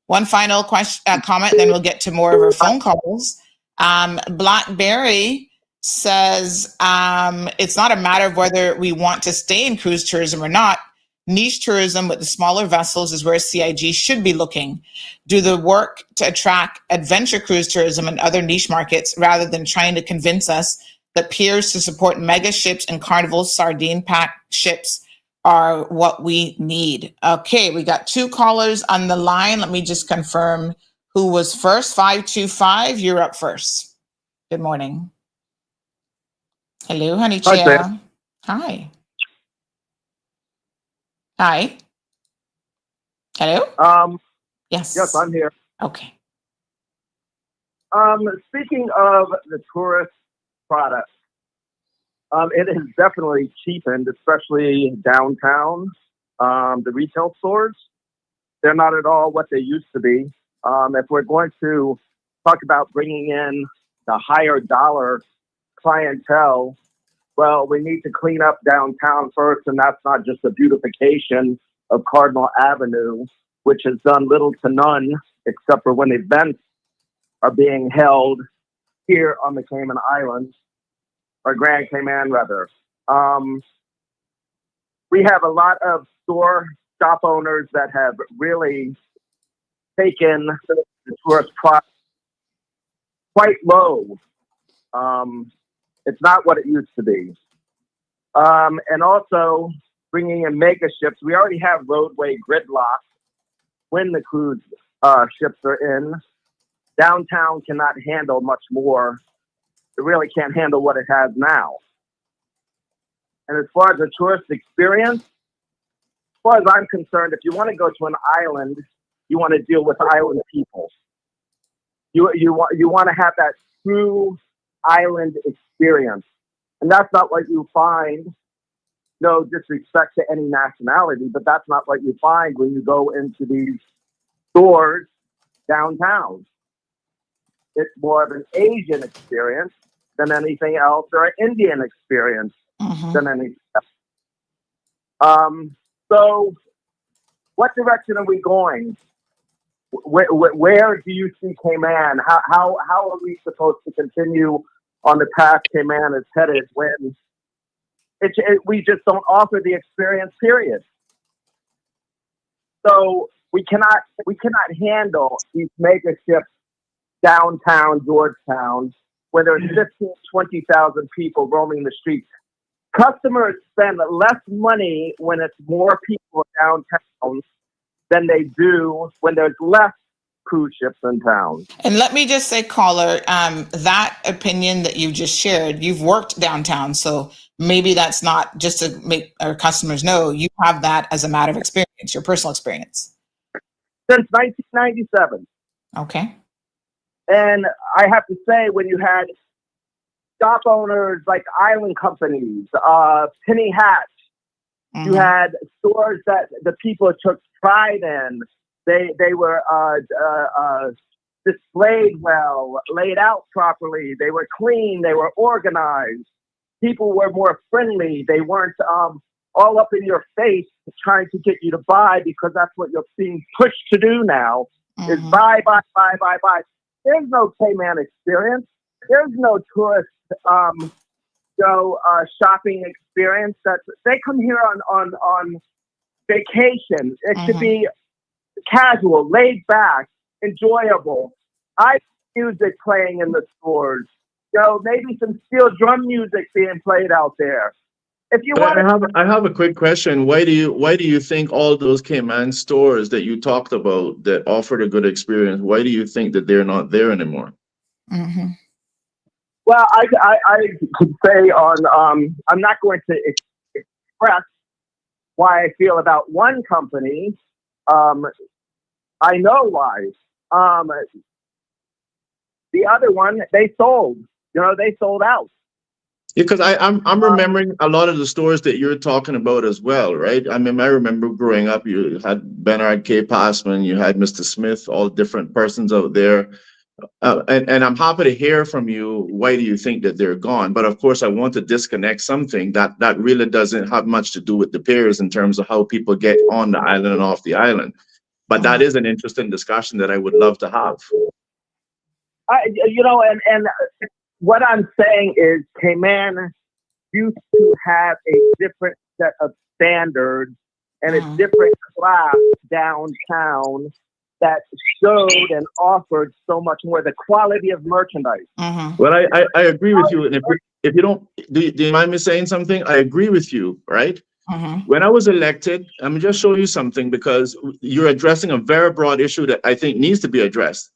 One final comment, then we'll get to more of our phone calls. Blackberry says it's not a matter of whether we want to stay in cruise tourism or not. Niche tourism with the smaller vessels is where CIG should be looking. Do the work to attract adventure cruise tourism and other niche markets rather than trying to convince us that piers to support mega ships and Carnival sardine pack ships are what we need. Okay, we got 2 callers on the line. Let me just confirm who was first. 525, you're up first. Good morning. Hello, honey chill. Hi. Hi. Hello? Yes. Yes, I'm here. Okay. Speaking of the tourist product, it has definitely cheapened, especially downtown. The retail stores, they're not at all what they used to be. If we're going to talk about bringing in the higher dollar clientele, well, we need to clean up downtown first, and that's not just the beautification of Cardinal Avenue, which has done little to none, except for when events are being held here on the Cayman Islands, or Grand Cayman, rather. We have a lot of shop owners that have really taken the tourist product quite low. It's not what it used to be. And also bringing in mega ships. We already have roadway gridlock when the cruise ships are in. Downtown cannot handle much more. It really can't handle what it has now. And as far as the tourist experience, as far as I'm concerned, if you want to go to an island, you want to deal with island people. You want to have that true island experience. And that's not what you find, no disrespect to any nationality, but that's not what you find when you go into these stores downtown. It's more of an Asian experience than anything else, or an Indian experience than anything else. So what direction are we going? Where do you see Cayman? How are we supposed to continue on the path Cayman is headed when we just don't offer the experience, period? So we cannot handle these mega ships downtown Georgetown where there's 15,000, 20,000 people roaming the streets. Customers spend less money when it's more people downtown than they do when there's less cruise ships in town. And let me just say, caller, that opinion that you just shared, you've worked downtown, so maybe that's not just to make our customers know, you have that as a matter of experience, your personal experience. Since 1997. Okay. And I have to say, when you had shop owners like island companies, Penny Hatch, you had stores that the people took pride in. They were displayed well, laid out properly. They were clean. They were organized. People were more friendly. They weren't all up in your face trying to get you to buy, because that's what you're being pushed to do now, is buy. There's no Cayman experience. There's no tourist shopping experience. They come here on vacation. It should be casual, laid back, enjoyable. I have music playing in the stores. Maybe some steel drum music being played out there. if you But want to, I have a quick question. Why do you think all those Cayman stores that you talked about that offered a good experience, why do you think that they're not there anymore? Mm-hmm. well, I could say I'm not going to express why I feel about one company. I know why. The other one, they sold. They sold out. Because I'm remembering a lot of the stores that you're talking about as well, right? I mean, I remember growing up, you had Bernard K. Passman, you had Mr. Smith, all different persons out there. And I'm happy to hear from you. Why do you think that they're gone? But of course, I want to disconnect something that really doesn't have much to do with the peers in terms of how people get on the island and off the island. But that is an interesting discussion that I would love to have. And what I'm saying is Cayman used to have a different set of standards and a different class downtown that showed and offered so much more, the quality of merchandise. Well, I agree with you. And if you don't, do you mind me saying something? I agree with you, right? When I was elected, let me just show you something because you're addressing a very broad issue that I think needs to be addressed.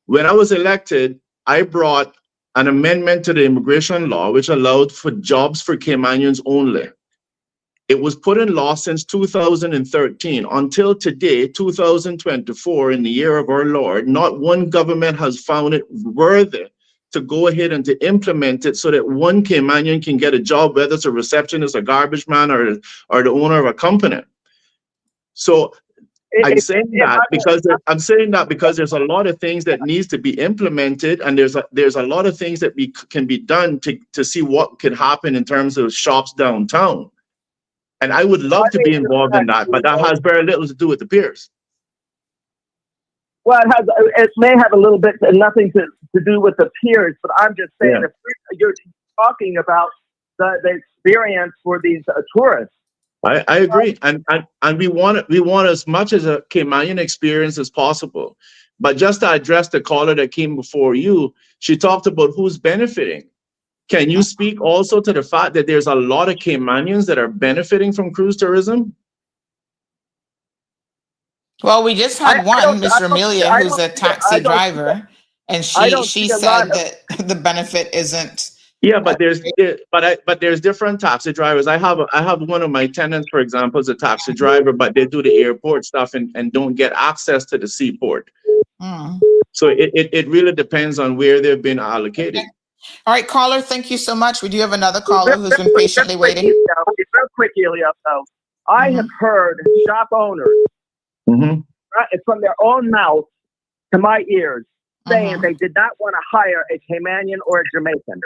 When I was elected, I brought an amendment to the immigration law, which allowed for jobs for Caymanians only. It was put in law since 2013 until today, 2024, in the year of our Lord. Not one government has found it worthy to go ahead and to implement it so that one Caymanian can get a job, whether it's a receptionist, a garbage man, or the owner of a company. So I'm saying that because there's a lot of things that needs to be implemented, and there's a lot of things that can be done to see what could happen in terms of shops downtown. And I would love to be involved in that, but that has very little to do with the peers. Well, it may have a little bit, nothing to do with the peers, but I'm just saying if you're talking about the experience for these tourists. I agree, and we want as much as a Caymanian experience as possible. But just to address the caller that came before you, she talked about who's benefiting. Can you speak also to the fact that there's a lot of Caymanians that are benefiting from cruise tourism? Well, we just had one, Mr. Amelia, who's a taxi driver, and she said that the benefit isn't. Yeah, but there's different taxi drivers. I have one of my tenants, for example, is a taxi driver, but they do the airport stuff and don't get access to the seaport. So it really depends on where they've been allocated. Okay. All right, caller, thank you so much. We do have another caller who's been patiently waiting. Real quick, Ellio. I have heard shop owners from their own mouth to my ears saying they did not want to hire a Caymanian or a Jamaican.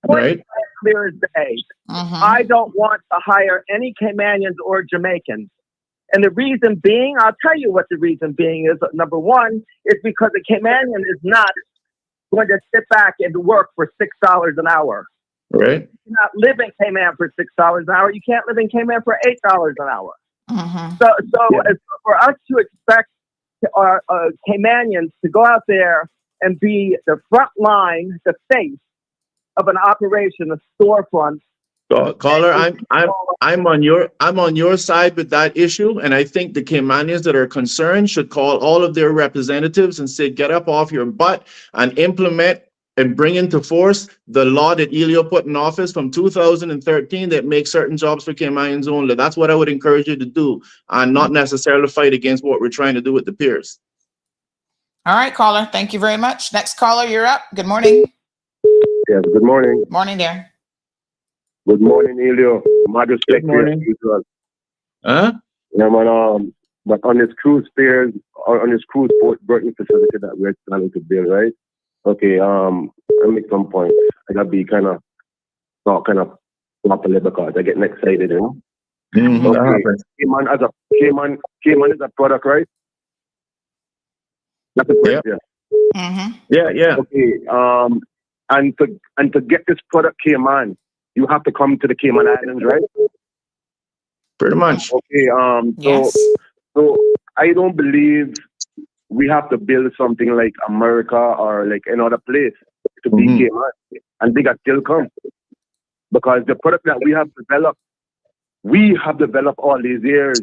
Right. Clear as day. I don't want to hire any Caymanians or Jamaicans. And the reason being, I'll tell you what the reason being is. Number one, is because a Caymanian is not going to sit back and work for $6 an hour. Right. You cannot live in Cayman for $6 an hour. You can't live in Cayman for $8 an hour. So for us to expect our Caymanians to go out there and be the front line, the face of an operation, a storefront. Caller, I'm on your side with that issue, and I think the Caymanians that are concerned should call all of their representatives and say, get up off your butt and implement and bring into force the law that Ellio put in office from 2013 that makes certain jobs for Caymanians only. That's what I would encourage you to do, and not necessarily fight against what we're trying to do with the peers. All right, caller, thank you very much. Next caller, you're up. Good morning. Yes, good morning. Morning there. Good morning, Ellio. Good morning. Yeah, man, but on this cruise piers, on this cruise port berthing facility that we're planning to build, right? Okay, I'll make some points. I gotta be kind of properly because I get excited, you know. Okay. Cayman is a product, right? That's a product, Yeah. Okay, and to get this product Cayman, you have to come to the Cayman Islands, right? Pretty much. Okay, so I don't believe we have to build something like America or like another place to be Cayman, and they got still come. because the product that we have developed all these years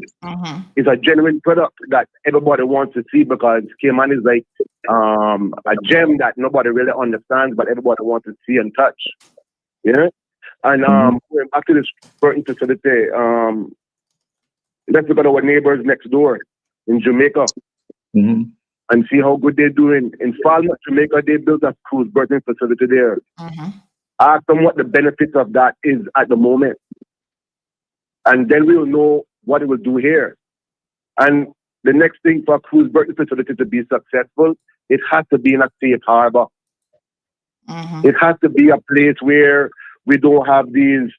is a genuine product that everybody wants to see, because Cayman is like a gem that nobody really understands, but everybody wants to see and touch. Yeah. And going back to this certain facility, let's look at our neighbors next door in Jamaica and see how good they're doing. In Falmouth, Jamaica, they built a cruise berthing facility there. Ask them what the benefits of that is at the moment. And then we'll know what it will do here. And the next thing for a cruise berthing facility to be successful, it has to be in a safe harbor. It has to be a place where we don't have these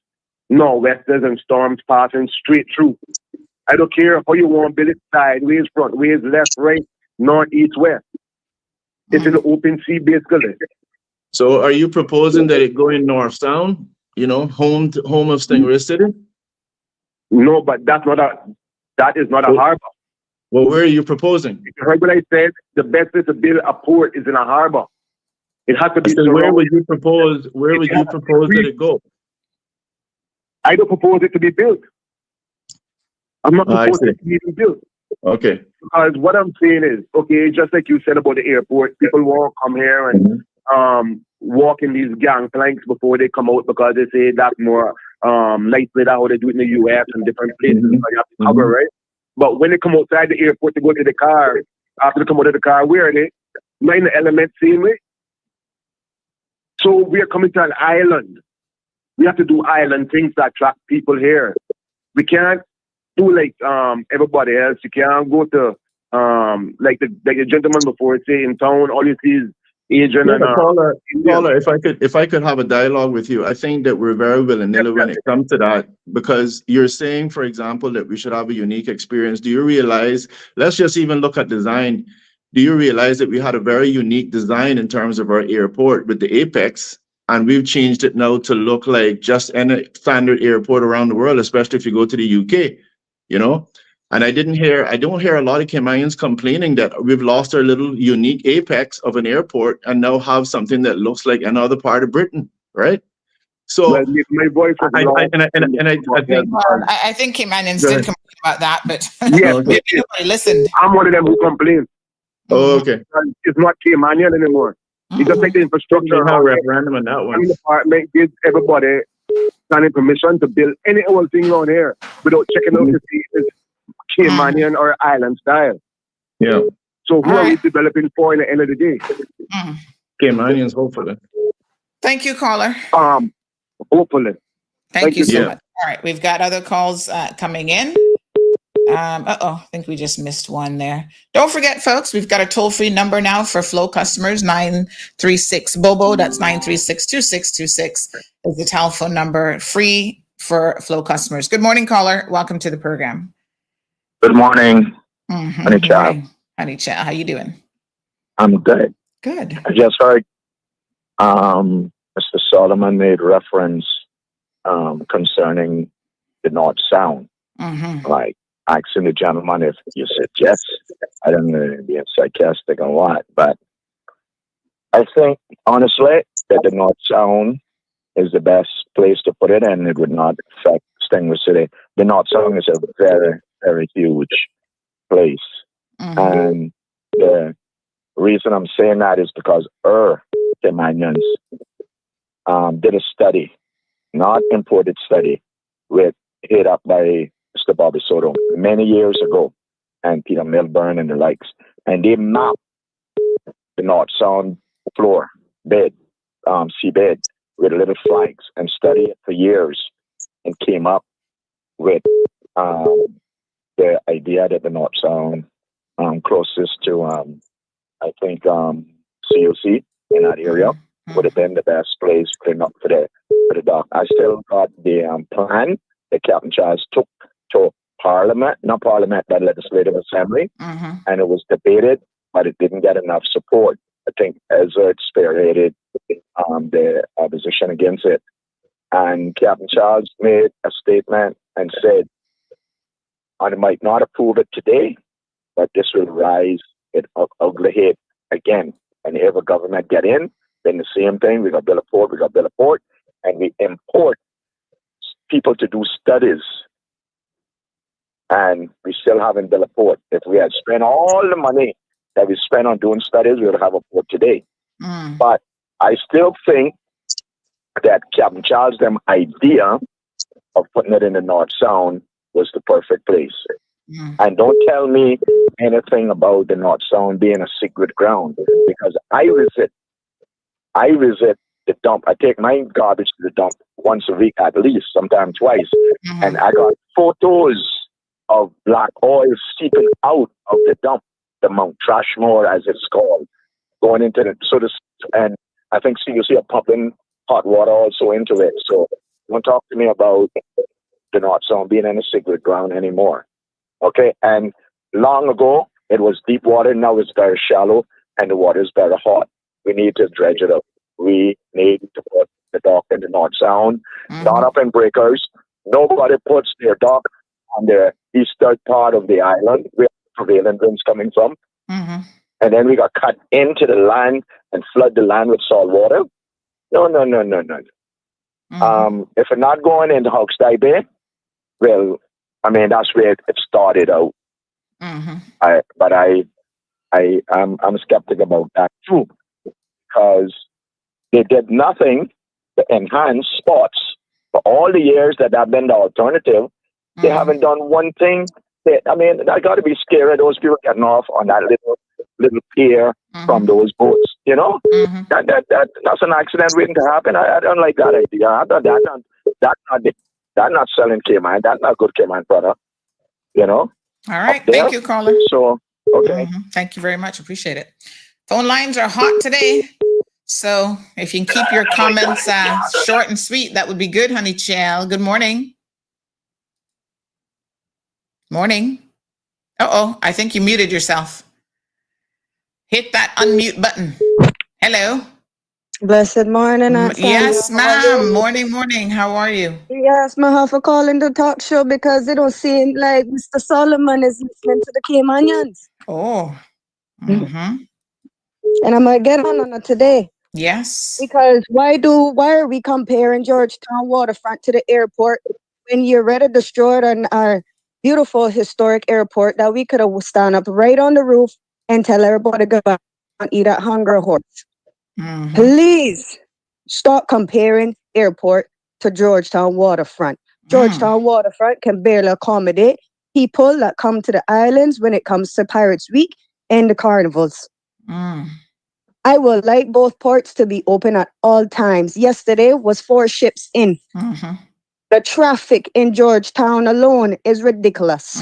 nor'westers and storms passing straight through. I don't care how you want to build it, sideways, frontways, left, right, north, east, west. It's an open sea, basically. So are you proposing that it go in Northtown, home of Stingray City? No, but that is not a harbor. Well, where are you proposing? You heard what I said? The best place to build a port is in a harbor. It has to be. Where would you propose that it go? I don't propose it to be built. I'm not proposing it to be built. Okay. Because what I'm saying is, okay, just like you said about the airport, people won't come here and walk in these gangplanks before they come out, because they say that's more likely than how they do it in the US and different places. So you have to cover, right? But when they come outside the airport to go to the car, after they come out of the car, where are they? Not in the element same way. So we are coming to an island. We have to do island things that attract people here. We can't do like everybody else. You can't go to like the gentleman before, say in town, all you see is Asian and Paula, if I could have a dialogue with you, I think that we're very willy-nilly when it comes to that, because you're saying, for example, that we should have a unique experience. Do you realize, let's just even look at design. Do you realize that we had a very unique design in terms of our airport with the apex, and we've changed it now to look like just any standard airport around the world, especially if you go to the UK, And I don't hear a lot of Caymanians complaining that we've lost our little unique apex of an airport and now have something that looks like another part of Britain, right? So my voice I think Caymanians did complain about that, but maybe nobody listened. I'm one of them who complains. Oh, okay. It's not Caymanian anymore. It's just like the infrastructure. How referendum on that one. The department gives everybody planning permission to build any old thing on here without checking out to see if it's Caymanian or island style. Yeah. So who are we developing for in the end of the day? Caymanians, hopefully. Thank you, caller. Hopefully. Thank you so much. All right, we've got other calls coming in. I think we just missed one there. Don't forget, folks, we've got a toll-free number now for Flow customers, 936-BOBO. That's 936-2626 is the telephone number, free for Flow customers. Good morning, caller. Welcome to the program. Good morning, Honey Child. Honey Child, how you doing? I'm good. Good. I just heard Mr. Solomon made reference concerning the North Sound. Like asking the gentleman if you said yes. I don't know, being sarcastic or what, but I think honestly that the North Sound is the best place to put it, and it would not affect Stingray City. The North Sound is a very, very huge place, and the reason I'm saying that is because Caymanians did a study, not imported study, head up by Mr. Bobby Soto many years ago, and Peter Milburn and the likes, and they mapped the North Sound floor bed, seabed, with little flags, and studied it for years, and came up with the idea that the North Sound closest to I think COC in that area would have been the best place for the dock. I still got the plan that Captain Charles took to Parliament, not Parliament, but Legislative Assembly, and it was debated, but it didn't get enough support. I think Ezra spearheaded the opposition against it, and Captain Charles made a statement and said, "I might not approve it today, but this will rise it ugly head again. And if a government get in, then the same thing. We got to build a port, and we import people to do studies, and we still haven't built a port. If we had spent all the money that we spent on doing studies, we would have a port today. But I still think that Captain Charles' idea of putting it in the North Sound was the perfect place. And don't tell me anything about the North Sound being a secret ground, because I visit the dump. I take my garbage to the dump once a week at least, sometimes twice. And I got photos of black oil seeping out of the dump, the Mount Trashmore as it's called, going into the, and I think CUC are pumping hot water also into it. So don't talk to me about the North Sound being in a secret ground anymore. Okay, and long ago it was deep water. Now it's very shallow, and the water is very hot. We need to dredge it up. We need to put the dock in the North Sound, not up in breakers. Nobody puts their dock on the eastern part of the island where the prevailing winds coming from, and then we got cut into the land and flood the land with salt water. No. If we're not going into Hawkesbury Bay, well, I mean, that's where it started out. But I'm skeptic about that too, because they did nothing to enhance spots for all the years that have been the alternative. They haven't done one thing. I mean, I got to be scared of those people getting off on that little pier from those boats. You know, that's an accident waiting to happen. I don't like that idea. That's not selling Cayman. That's not good Cayman product. You know. All right. Thank you, caller. So okay. Thank you very much. Appreciate it. Phone lines are hot today, so if you can keep your comments short and sweet, that would be good, honey child. Good morning. Morning. I think you muted yourself. Hit that unmute button. Hello. Blessed morning. Yes, ma'am. Morning. How are you? Yes, I have to call in the talk show because it don't seem like Mr. Solomon is listening to the Caymanians. Oh. And I'm gonna get on it today. Yes. Because why are we comparing Georgetown waterfront to the airport when you already destroyed our beautiful historic airport that we could have stand up right on the roof and tell everybody to go and eat at Hunger Horse? Please stop comparing airport to Georgetown waterfront. Georgetown waterfront can barely accommodate people that come to the islands when it comes to Pirates Week and the carnivals. I would like both ports to be open at all times. Yesterday was 4 ships in. The traffic in Georgetown alone is ridiculous.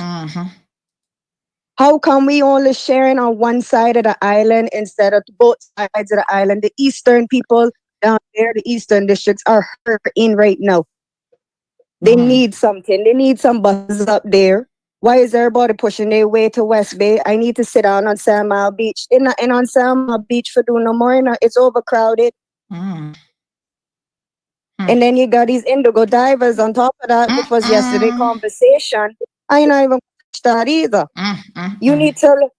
How come we only sharing on one side of the island instead of both sides of the island? The eastern people down there, the eastern districts are hurting right now. They need something. They need some buses up there. Why is everybody pushing their way to West Bay? I need to sit down on Sand Mile Beach. And on Sand Mile Beach for doing no more. It's overcrowded. And then you got these indigo divers on top of that, which was yesterday's conversation. I not even that either. You need to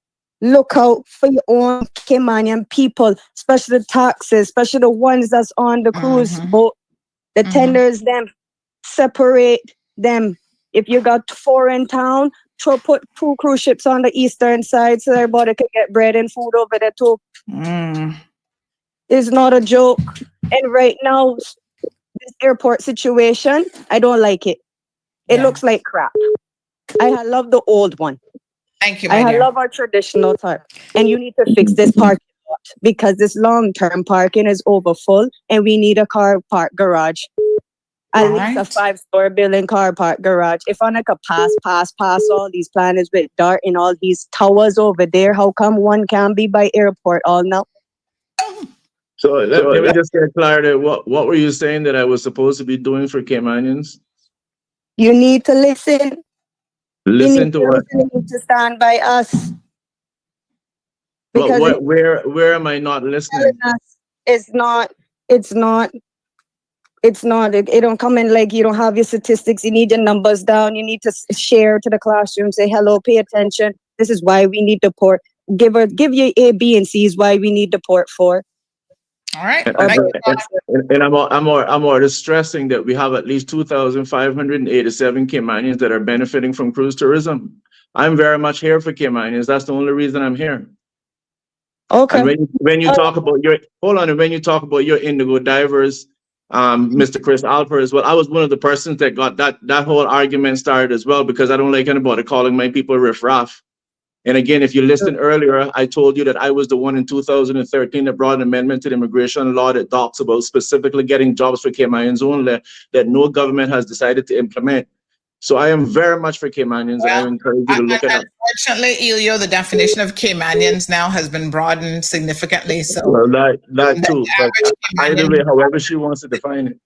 look out for your own Caymanian people, especially the taxis, especially the ones that's on the cruise boat. The tenders, them, separate them. If you got 4 in town, put 2 cruise ships on the eastern side so everybody can get bread and food over there too. It's not a joke. And right now, this airport situation, I don't like it. It looks like crap. I love the old one. Thank you, my dear. I love our traditional type. And you need to fix this parking lot because this long-term parking is overfull and we need a car park garage. At least a 5-story building car park garage. If I could pass all these planets with Dart and all these towers over there, how come one can't be by airport all now? So let me just get clarity. What were you saying that I was supposed to be doing for Caymanians? You need to listen. Listen to what? You need to stand by us. Because where am I not listening? It's not. It don't come in like you don't have your statistics. You need your numbers down. You need to share to the classroom. Say hello. Pay attention. This is why we need the port. Give you A, B, and C's why we need the port for. All right. And I'm more stressing that we have at least 2,587 Caymanians that are benefiting from cruise tourism. I'm very much here for Caymanians. That's the only reason I'm here. Okay. And when you talk about when you talk about your indigo divers, Mr. Chris Alper as well, I was one of the persons that got that whole argument started as well, because I don't like anybody calling my people riffraff. And again, if you listened earlier, I told you that I was the one in 2013 that brought an amendment to the immigration law that talks about specifically getting jobs for Caymanians only, that no government has decided to implement. So I am very much for Caymanians, and I encourage you to look it up. Unfortunately, Ellio, the definition of Caymanians now has been broadened significantly. So well, that too, but either way, however she wants to define it.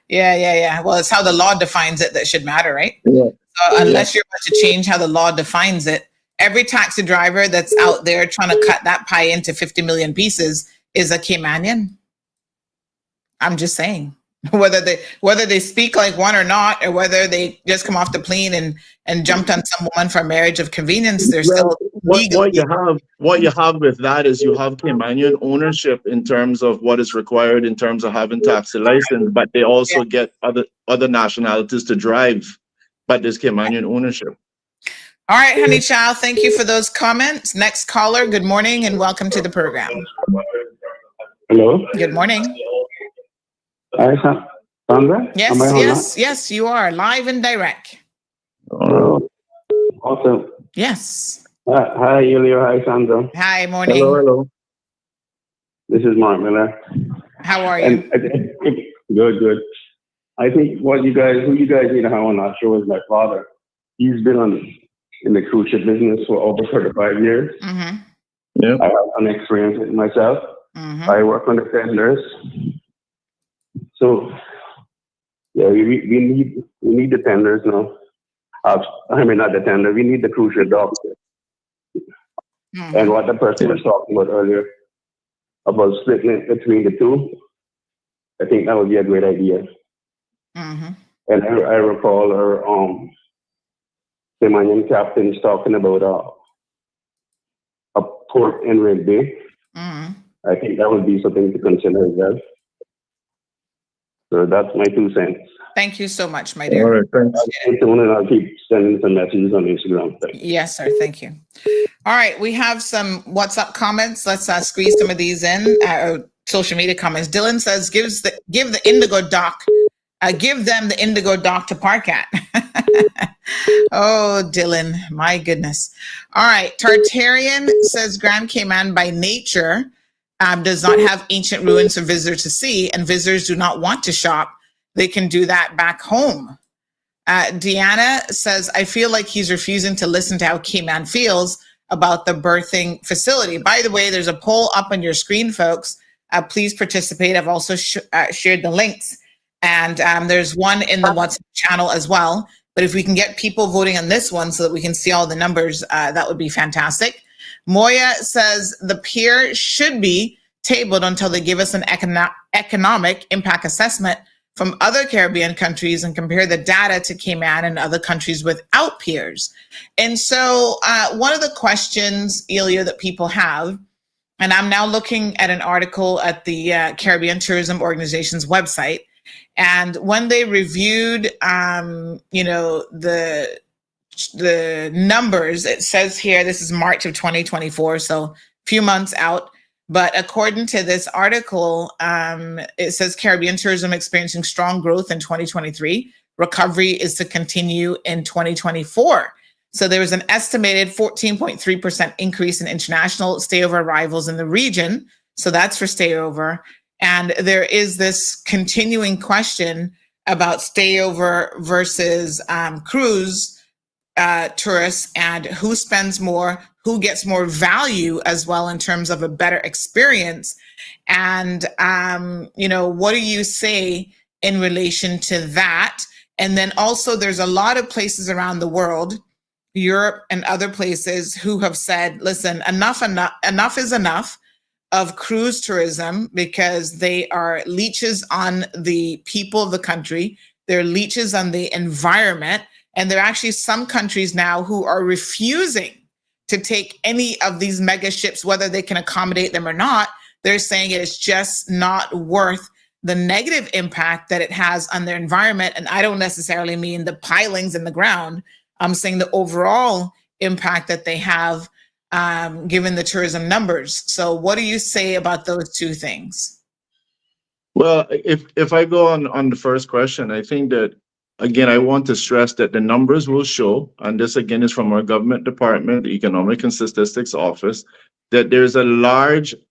Yeah. Well, it's how the law defines it that should matter, right? Yeah. So unless you're about to change how the law defines it, every taxi driver that's out there trying to cut that pie into 50 million pieces is a Caymanian. I'm just saying. Whether they speak like one or not, or whether they just come off the plane and jumped on some woman for marriage of convenience, they're still legal. What you have with that is you have Caymanian ownership in terms of what is required in terms of having taxi license, but they also get other nationalities to drive, but there's Caymanian ownership. All right, honey child, thank you for those comments. Next caller, good morning and welcome to the program. Hello. Good morning. Hi, Sandra? Yes, you are live and direct. Oh, awesome. Yes. Hi, Ellio. Hi, Sandra. Hi, morning. Hello. This is Mark Miller. How are you? Good. I think who you guys need to have on our show is my father. He's been in the cruise ship business for over 35 years. Mm-hmm. Yeah. I have an experience with it myself. Mm-hmm. I work on the tenders. So, yeah, we need the tenders now. Not the tender. We need the cruise ship doctor. Mm-hmm. And what the person was talking about earlier about splitting it between the two, I think that would be a great idea. Mm-hmm. And I recall our Caymanian captains talking about a port in Red Bay. Mm-hmm. I think that would be something to consider as well. So that's my 2 cents. Thank you so much, my dear. All right, thanks. I'll keep sending some messages on Instagram. Thanks. Yes, sir. Thank you. All right, we have some WhatsApp comments. Let's squeeze some of these in. Social media comments. Dylan says, give the Indigo doc. Give them the Indigo dock to park at. Oh, Dylan, my goodness. All right. Tartarian says Grand Cayman by nature does not have ancient ruins for visitors to see, and visitors do not want to shop. They can do that back home. Deanna says, I feel like he's refusing to listen to how Cayman feels about the birthing facility. By the way, there's a poll up on your screen, folks. Please participate. I've also shared the links. And there's one in the WhatsApp channel as well. But if we can get people voting on this one so that we can see all the numbers, that would be fantastic. Moya says the pier should be tabled until they give us an economic impact assessment from other Caribbean countries and compare the data to Cayman and other countries without piers. And so one of the questions, Ellio, that people have, and I'm now looking at an article at the Caribbean Tourism Organization's website. And when they reviewed, the numbers, it says here, this is March of 2024, so a few months out. But according to this article, it says Caribbean tourism experiencing strong growth in 2023. Recovery is to continue in 2024. So there was an estimated 14.3% increase in international stayover arrivals in the region. So that's for stayover. And there is this continuing question about stayover versus cruise tourists and who spends more, who gets more value as well in terms of a better experience. And, what do you say in relation to that? And then also there's a lot of places around the world, Europe and other places, who have said, listen, enough is enough of cruise tourism, because they are leeches on the people of the country. They're leeches on the environment. And there are actually some countries now who are refusing to take any of these mega ships, whether they can accommodate them or not, they're saying it is just not worth the negative impact that it has on their environment. And I don't necessarily mean the pilings in the ground. I'm saying the overall impact that they have given the tourism numbers. So what do you say about those two things? Well, if I go on the first question, I think that, again, I want to stress that the numbers will show, and this again is from our government department, the Economic and Statistics Office, that there's a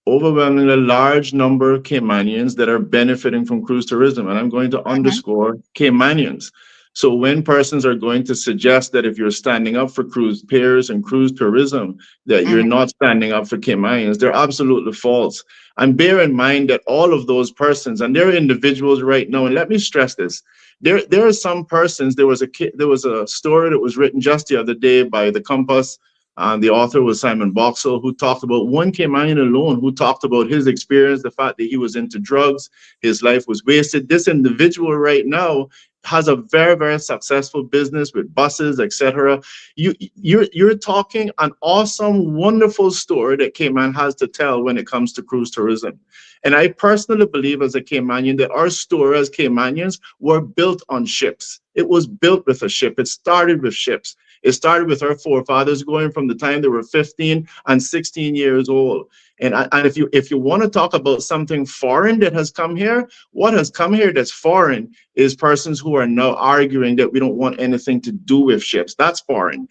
overwhelmingly large number of Caymanians that are benefiting from cruise tourism. And I'm going to underscore Caymanians. So when persons are going to suggest that if you're standing up for cruise pairs and cruise tourism, that you're not standing up for Caymanians, they're absolutely false. And bear in mind that all of those persons, and they're individuals right now, and let me stress this, there are some persons, there was a story that was written just the other day by The Compass, and the author was Simon Boxall, who talked about one Caymanian alone, who talked about his experience, the fact that he was into drugs, his life was wasted. This individual right now has a very, very successful business with buses, etc. You're talking an awesome, wonderful story that Cayman has to tell when it comes to cruise tourism. And I personally believe as a Caymanian that our story as Caymanians were built on ships. It was built with a ship. It started with ships. It started with our forefathers going from the time they were 15 and 16 years old. And if you want to talk about something foreign that has come here, what has come here that's foreign is persons who are now arguing that we don't want anything to do with ships. That's foreign.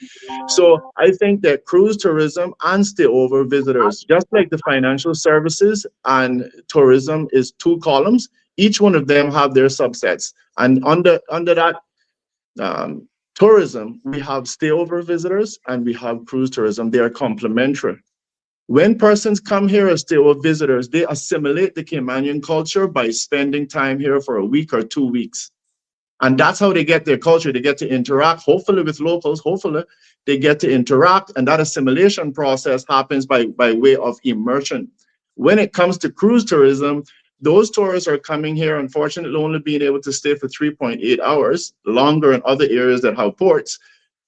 So I think that cruise tourism and stayover visitors, just like the financial services and tourism is two columns, each one of them have their subsets. And under that tourism, we have stayover visitors and we have cruise tourism. They are complementary. When persons come here as stayover visitors, they assimilate the Caymanian culture by spending time here for a week or 2 weeks. And that's how they get their culture. They get to interact, hopefully with locals, hopefully they get to interact, and that assimilation process happens by way of immersion. When it comes to cruise tourism, those tourists are coming here, unfortunately, only being able to stay for 3.8 hours, longer in other areas that have ports.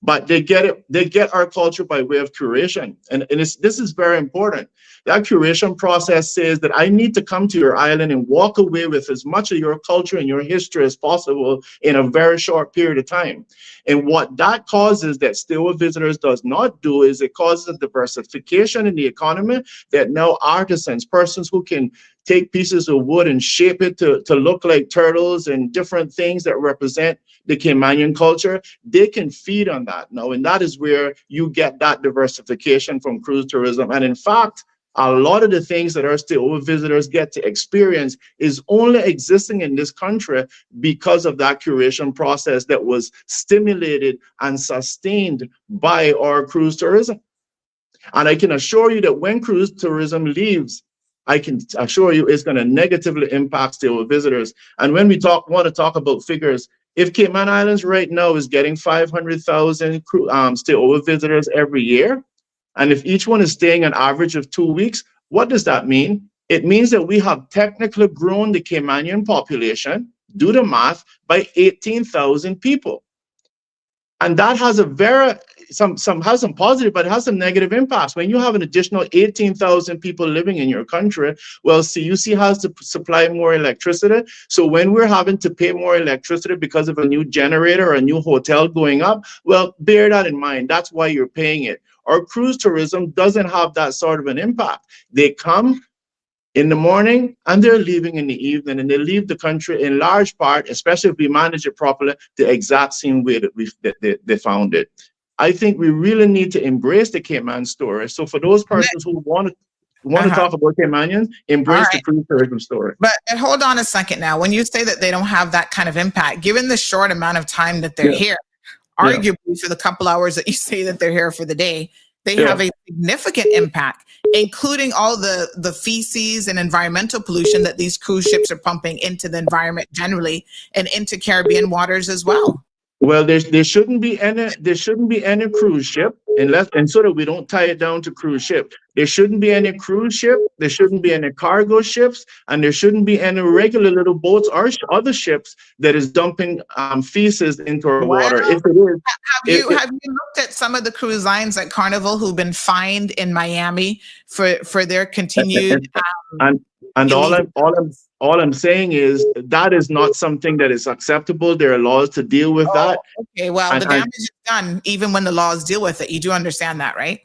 But they get our culture by way of curation. And this is very important. That curation process says that I need to come to your island and walk away with as much of your culture and your history as possible in a very short period of time. And what that causes that stayover visitors does not do is it causes a diversification in the economy that now artisans, persons who can take pieces of wood and shape it to look like turtles and different things that represent the Caymanian culture, they can feed on that now. And that is where you get that diversification from cruise tourism. And in fact, a lot of the things that our stayover visitors get to experience is only existing in this country because of that curation process that was stimulated and sustained by our cruise tourism. And I can assure you that when cruise tourism leaves, I can assure you it's going to negatively impact stayover visitors. And when we want to talk about figures, if Cayman Islands right now is getting 500,000 stayover visitors every year, and if each one is staying an average of 2 weeks, what does that mean? It means that we have technically grown the Caymanian population, do the math, by 18,000 people. And that has some positive, but it has some negative impacts. When you have an additional 18,000 people living in your country, well, CUC has to supply more electricity. So when we're having to pay more electricity because of a new generator or a new hotel going up, well, bear that in mind. That's why you're paying it. Our cruise tourism doesn't have that sort of an impact. They come in the morning and they're leaving in the evening, and they leave the country in large part, especially if we manage it properly, the exact same way that they found it. I think we really need to embrace the Cayman story. So for those persons who want to talk about Caymanians, embrace the cruise tourism story. But hold on a second now. When you say that they don't have that kind of impact, given the short amount of time that they're here, arguably for the couple hours that you say that they're here for the day, they have a significant impact, including all the feces and environmental pollution that these cruise ships are pumping into the environment generally and into Caribbean waters as well. Well, there shouldn't be any cruise ship and so that we don't tie it down to cruise ship. There shouldn't be any cruise ship, there shouldn't be any cargo ships, and there shouldn't be any regular little boats or other ships that is dumping feces into our water. If it is, have you looked at some of the cruise lines at Carnival who've been fined in Miami for their continued and all I'm saying is that is not something that is acceptable. There are laws to deal with that. Okay, well, the damage is done even when the laws deal with it. You do understand that, right?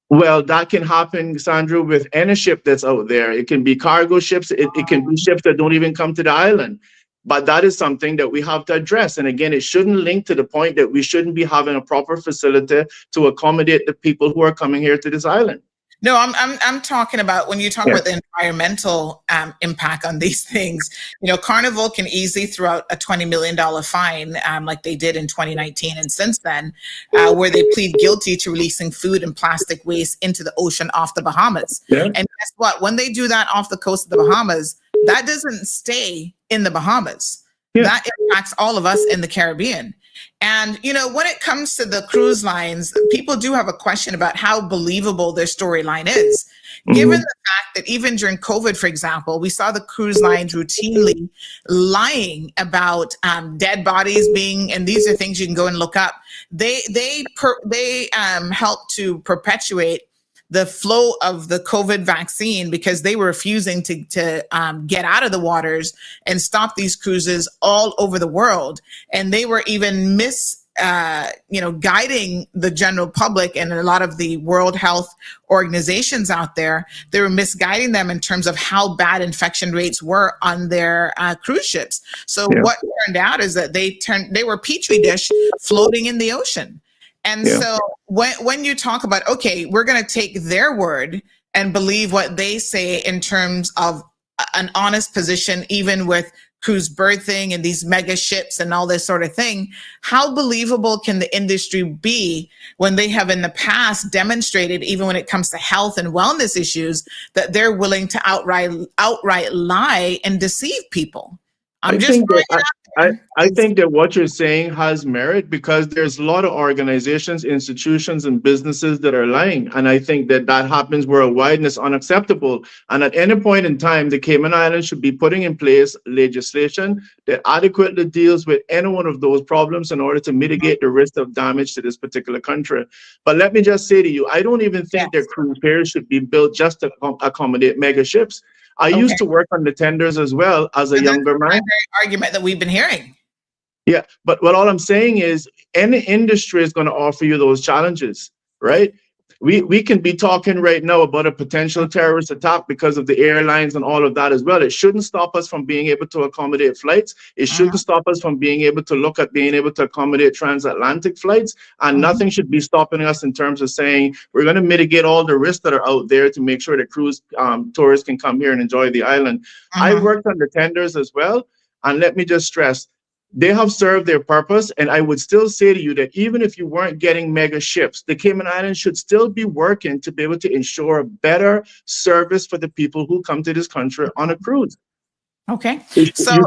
Well, that can happen, Sandra, with any ship that's out there. It can be cargo ships. It can be ships that don't even come to the island. But that is something that we have to address. And again, it shouldn't link to the point that we shouldn't be having a proper facility to accommodate the people who are coming here to this island. No, I'm talking about when you talk about the environmental impact on these things. You know, Carnival can easily throw out a $20 million fine, like they did in 2019, and since then, where they plead guilty to releasing food and plastic waste into the ocean off the Bahamas. Yeah. And guess what? When they do that off the coast of the Bahamas, that doesn't stay in the Bahamas. Yeah. That impacts all of us in the Caribbean. And, you know, when it comes to the cruise lines, people do have a question about how believable their storyline is. Given the fact that even during COVID, for example, we saw the cruise lines routinely lying about dead bodies being, and these are things you can go and look up. They help to perpetuate the flow of the COVID vaccine because they were refusing to get out of the waters and stop these cruises all over the world. And they were even guiding the general public and a lot of the World Health organizations out there. They were misguiding them in terms of how bad infection rates were on their cruise ships. So what turned out is that they were petri dish floating in the ocean. And so when you talk about, okay, we're going to take their word and believe what they say in terms of an honest position, even with cruise berthing and these mega ships and all this sort of thing, how believable can the industry be when they have in the past demonstrated, even when it comes to health and wellness issues, that they're willing to outright lie and deceive people? I think that what you're saying has merit because there's a lot of organizations, institutions, and businesses that are lying. And I think that happens worldwide and it's unacceptable. And at any point in time, the Cayman Islands should be putting in place legislation that adequately deals with any one of those problems in order to mitigate the risk of damage to this particular country. But let me just say to you, I don't even think that cruise piers should be built just to accommodate mega ships. I used to work on the tenders as well as a younger man. Argument that we've been hearing. Yeah, but all I'm saying is any industry is going to offer you those challenges, right? We can be talking right now about a potential terrorist attack because of the airlines and all of that as well. It shouldn't stop us from being able to accommodate flights. It shouldn't stop us from being able to look at being able to accommodate transatlantic flights. And nothing should be stopping us in terms of saying we're going to mitigate all the risks that are out there to make sure that cruise tourists can come here and enjoy the island. I worked on the tenders as well. And let me just stress, they have served their purpose. And I would still say to you that even if you weren't getting mega ships, the Cayman Islands should still be working to be able to ensure a better service for the people who come to this country on a cruise. Okay. So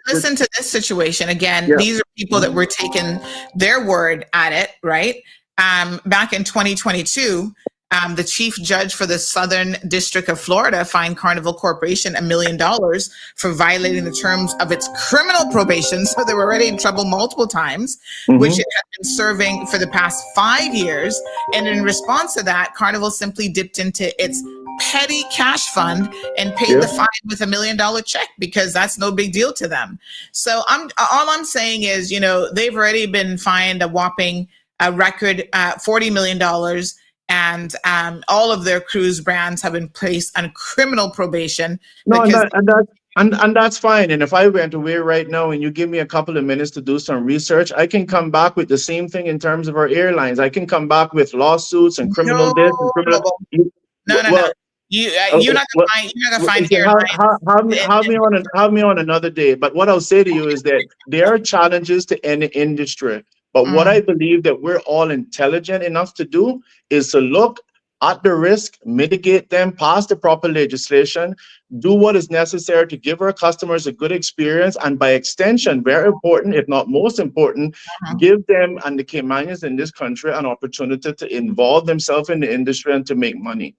listen to this situation. Again, these are people that were taking their word at it, right? Back in 2022, the chief judge for the Southern District of Florida fined Carnival Corporation $1 million for violating the terms of its criminal probation. So they were already in trouble multiple times, which it had been serving for the past 5 years. And in response to that, Carnival simply dipped into its petty cash fund and paid the fine with $1 million check because that's no big deal to them. So all I'm saying is, you know, they've already been fined a whopping record $40 million. And all of their cruise brands have been placed on criminal probation. And that's fine. And if I went away right now and you give me a couple of minutes to do some research, I can come back with the same thing in terms of our airlines. I can come back with lawsuits and criminal death and criminal. No. You're not gonna find airlines. Have me on another day. But what I'll say to you is that there are challenges to any industry. But what I believe that we're all intelligent enough to do is to look at the risk, mitigate them, pass the proper legislation, do what is necessary to give our customers a good experience, and by extension, very important, if not most important, give them and the Caymanians in this country an opportunity to involve themselves in the industry and to make money.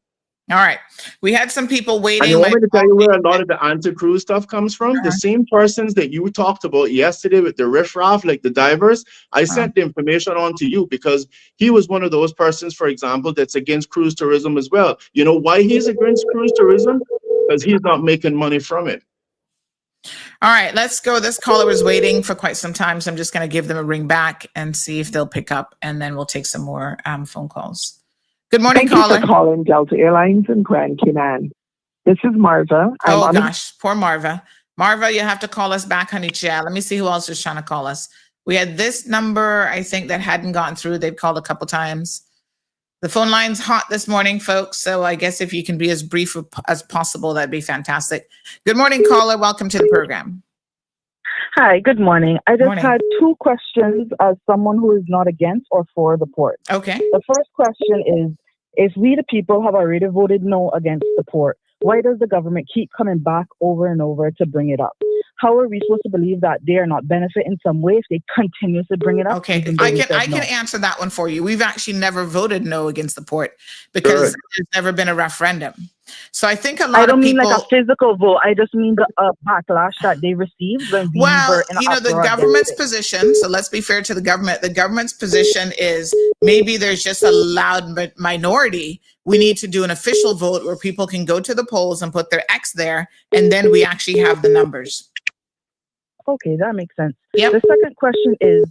All right. We had some people waiting. And you want me to tell you where a lot of the anti-cruise stuff comes from? The same persons that you talked about yesterday with the riffraff, like the divers, I sent the information on to you because he was one of those persons, for example, that's against cruise tourism as well. You know why he's against cruise tourism? Because he's not making money from it. All right, let's go. This caller was waiting for quite some time, so I'm just going to give them a ring back and see if they'll pick up, and then we'll take some more phone calls. Good morning, caller. Thank you for calling Delta Airlines in Grand Cayman. This is Marva. Oh, gosh. Poor Marva. Marva, you have to call us back, honey. Let me see who else is trying to call us. We had this number, I think, that hadn't gotten through. They've called a couple times. The phone line's hot this morning, folks. So I guess if you can be as brief as possible, that'd be fantastic. Good morning, caller. Welcome to the program. Hi, good morning. I just had two questions as someone who is not against or for the port. Okay. The first question is, if we the people have already voted no against the port, why does the government keep coming back over and over to bring it up? How are we supposed to believe that they are not benefiting in some way if they continuously bring it up? Okay, I can answer that one for you. We've actually never voted no against the port because there's never been a referendum. So I think a lot of people... I don't mean like a physical vote. I just mean the backlash that they received when we were in the government's position, so let's be fair to the government. The government's position is maybe there's just a loud minority. We need to do an official vote where people can go to the polls and put their X there, and then we actually have the numbers. Okay, that makes sense. Yep. The second question is,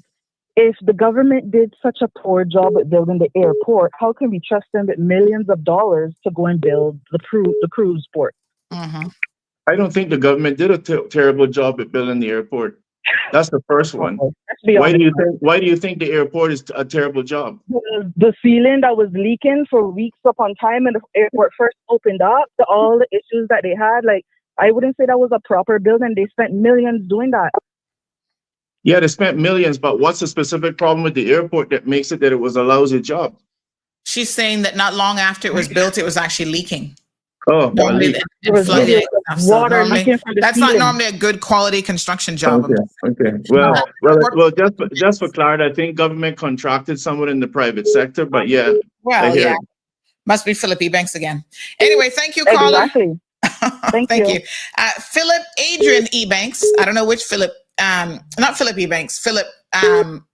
if the government did such a poor job at building the airport, how can we trust them with millions of dollars to go and build the cruise port? I don't think the government did a terrible job at building the airport. That's the first one. Why do you think the airport is a terrible job? The ceiling that was leaking for weeks upon time when the airport first opened up, all the issues that they had, like, I wouldn't say that was a proper building. They spent millions doing that. Yeah, they spent millions, but what's the specific problem with the airport that makes it that it was a lousy job? She's saying that not long after it was built, it was actually leaking. Oh, water leaking from the ceiling. That's not normally a good quality construction job. Okay. Well, just for clarity, I think government contracted someone in the private sector, but yeah. Well, yeah. Must be Philip Ebanks again. Anyway, thank you, caller. Exactly. Thank you. Philip Adrian Ebanks. I don't know which Philip. Not Philip Ebanks. Philip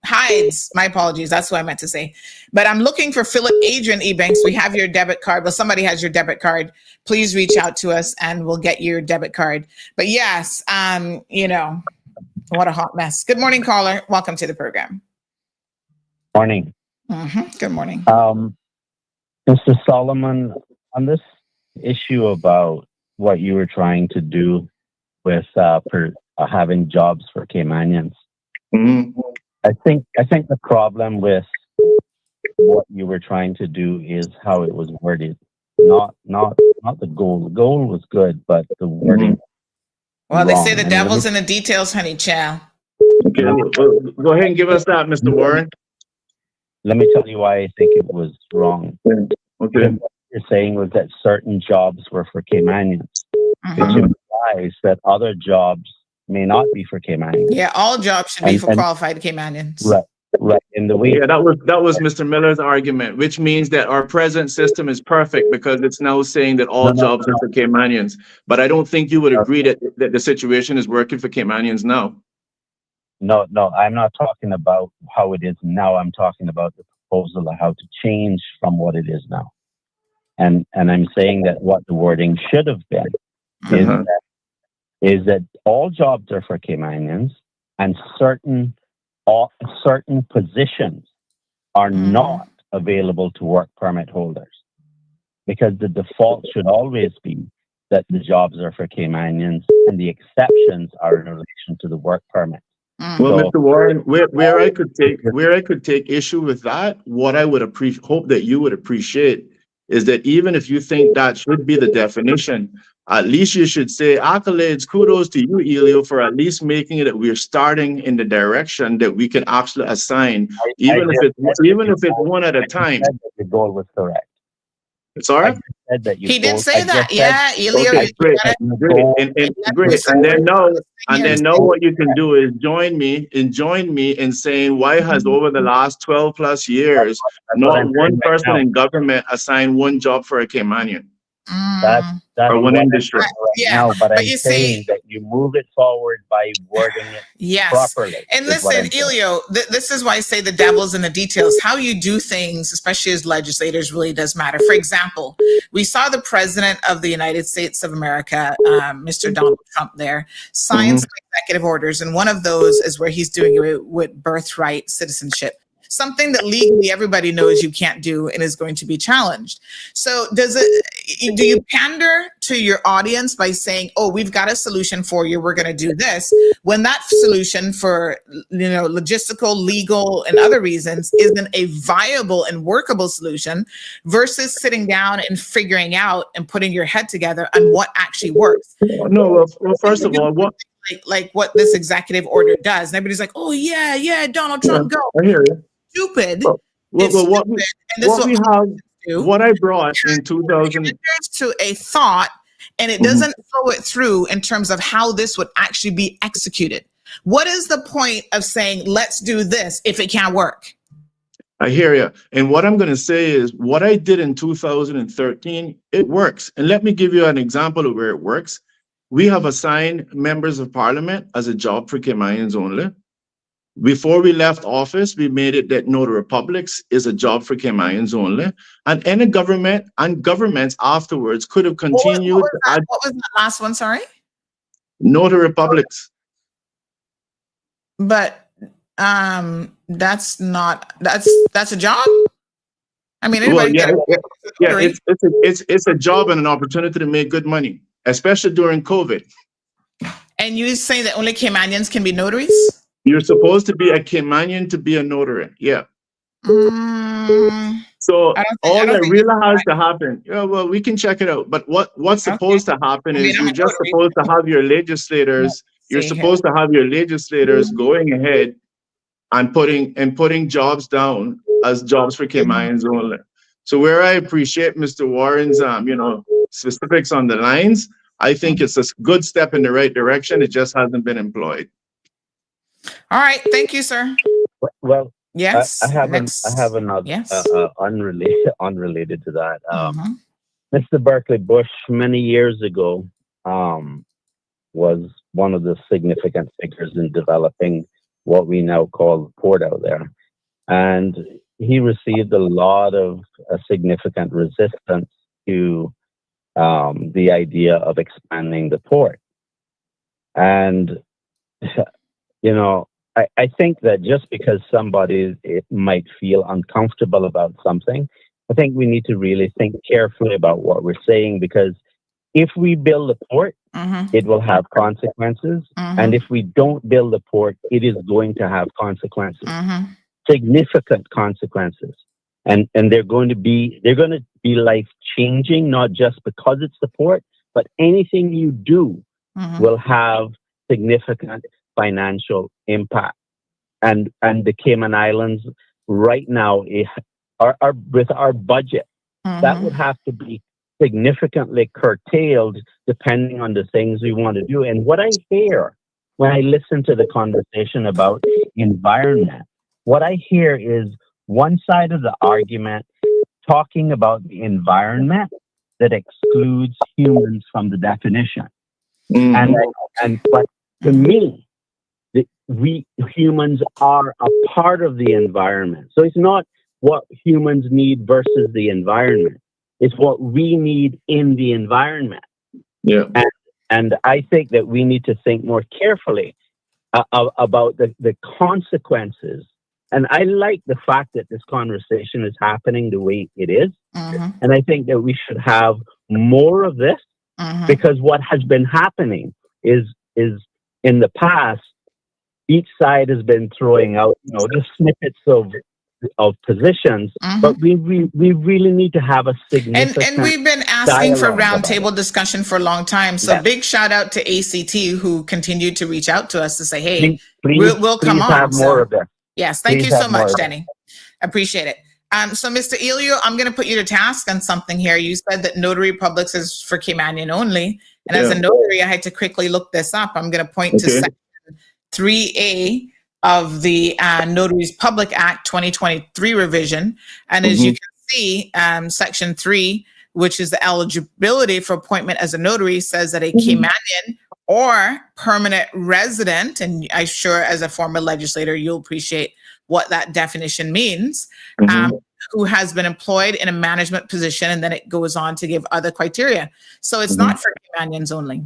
Hides. My apologies. That's what I meant to say. But I'm looking for Philip Adrian Ebanks. We have your debit card. Well, somebody has your debit card. Please reach out to us and we'll get your debit card. But yes, what a hot mess. Good morning, caller. Welcome to the program. Morning. Good morning. Mr. Solomon, on this issue about what you were trying to do with having jobs for Caymanians, I think the problem with what you were trying to do is how it was worded, not the goal. The goal was good, but the wording. Well, they say the devil's in the details, honey child. Okay, go ahead and give us that, Mr. Warren. Let me tell you why I think it was wrong. Okay. What you're saying was that certain jobs were for Caymanians, which implies that other jobs may not be for Caymanians. Yeah, all jobs should be for qualified Caymanians. Right. In the way. Yeah, that was Mr. Miller's argument, which means that our present system is perfect because it's now saying that all jobs are for Caymanians. But I don't think you would agree that the situation is working for Caymanians now. No, I'm not talking about how it is now. I'm talking about the proposal of how to change from what it is now. And I'm saying that what the wording should have been is that all jobs are for Caymanians and certain positions are not available to work permit holders, because the default should always be that the jobs are for Caymanians and the exceptions are in relation to the work permit. Well, Mr. Warren, where I could take issue with that, what I would hope that you would appreciate is that even if you think that should be the definition, at least you should say accolades, kudos to you, Ellio, for at least making it that we're starting in the direction that we can actually assign, even if it's one at a time. The goal was correct. Sorry? Said that you He did told- say I that. just Yeah, said- Ellio, Okay, you great, gotta- great, and great. And then now what you can do is join me in saying, why has over the last 12 plus years, That's what not I'm one saying right person now. in government assigned one job for a Caymanian That's or one what I'm industry? saying right Yeah, now, but but I'm you saying see- that you move it forward by wording it Yes. properly. And is what listen, I'm saying. Ellio, this is why I say the devil's in the details. How you do things, especially as legislators, really does matter. For example, we saw the president of the United States of America, Mr. Donald Trump there, sign some executive orders. And one of those is where he's doing it with birthright citizenship. Something that legally everybody knows you can't do and is going to be challenged. So do you pander to your audience by saying, oh, we've got a solution for you, we're going to do this, when that solution for, logistical, legal, and other reasons isn't a viable and workable solution, versus sitting down and figuring out and putting your head together on what actually works? No, well first of all, what like what this executive order does, and everybody's like, oh yeah, Donald Trump, go. I hear you. Stupid. Well, It's what stupid. And this is we have, what I brought in 2000 to a thought, and it doesn't flow it through in terms of how this would actually be executed. What is the point of saying, let's do this if it can't work? I hear you. And what I'm going to say is what I did in 2013, it works. And let me give you an example of where it works. We have assigned members of parliament as a job for Caymanians only. Before we left office, we made it that notary publics is a job for Caymanians only. And any government and governments afterwards could have continued. What was that last one? Sorry? Notary publics. But that's a job? I mean, Well, anybody it's a job and an opportunity to make good money, especially during COVID. And you say that only Caymanians can be notaries? You're supposed to be a Caymanian to be a notary. Yeah. So all that really has to happen, well, we can check it out. But what's supposed to happen is you're just supposed to have your legislators. You're supposed to have your legislators going ahead and putting jobs down as jobs for Caymanians only. So where I appreciate Mr. Warren's specifics on the lines, I think it's a good step in the right direction. It just hasn't been employed. All right, thank you, sir. Well, yes, I have another unrelated to that. Mr. Berkeley Bush many years ago was one of the significant figures in developing what we now call the port out there, and he received a lot of significant resistance to the idea of expanding the port. And I think that just because somebody might feel uncomfortable about something, I think we need to really think carefully about what we're saying, because if we build a port, it will have consequences. And if we don't build a port, it is going to have consequences, significant consequences. And they're going to be life changing, not just because it's the port, but anything you do will have significant financial impact. And the Cayman Islands right now are with our budget, that would have to be significantly curtailed depending on the things we want to do. And what I hear when I listen to the conversation about environment, what I hear is one side of the argument talking about the environment that excludes humans from the definition. But to me, we humans are a part of the environment. So it's not what humans need versus the environment. It's what we need in the environment. Yeah. And I think that we need to think more carefully about the consequences. And I like the fact that this conversation is happening the way it is. And I think that we should have more of this, because what has been happening is in the past, each side has been throwing out, just snippets of positions, but we really need to have a significant and we've been asking for dialogue roundtable discussion for a long time. So big shout out to ACT who continued to reach out to us to say, hey, we'll come on. Have more of that. Yes, thank you so much, Denny. Appreciate it. So, Mr. Ellio, I'm going to put you to task on something here. You said that notary publics is for Caymanian only. And as a notary, I had to quickly look this up. I'm going to point to section 3A of the Notaries Public Act 2023 revision. And as you can see, section 3, which is the eligibility for appointment as a notary, says that a Caymanian or permanent resident, and I'm sure as a former legislator, you'll appreciate what that definition means, who has been employed in a management position, and then it goes on to give other criteria. So it's not for Caymanians only.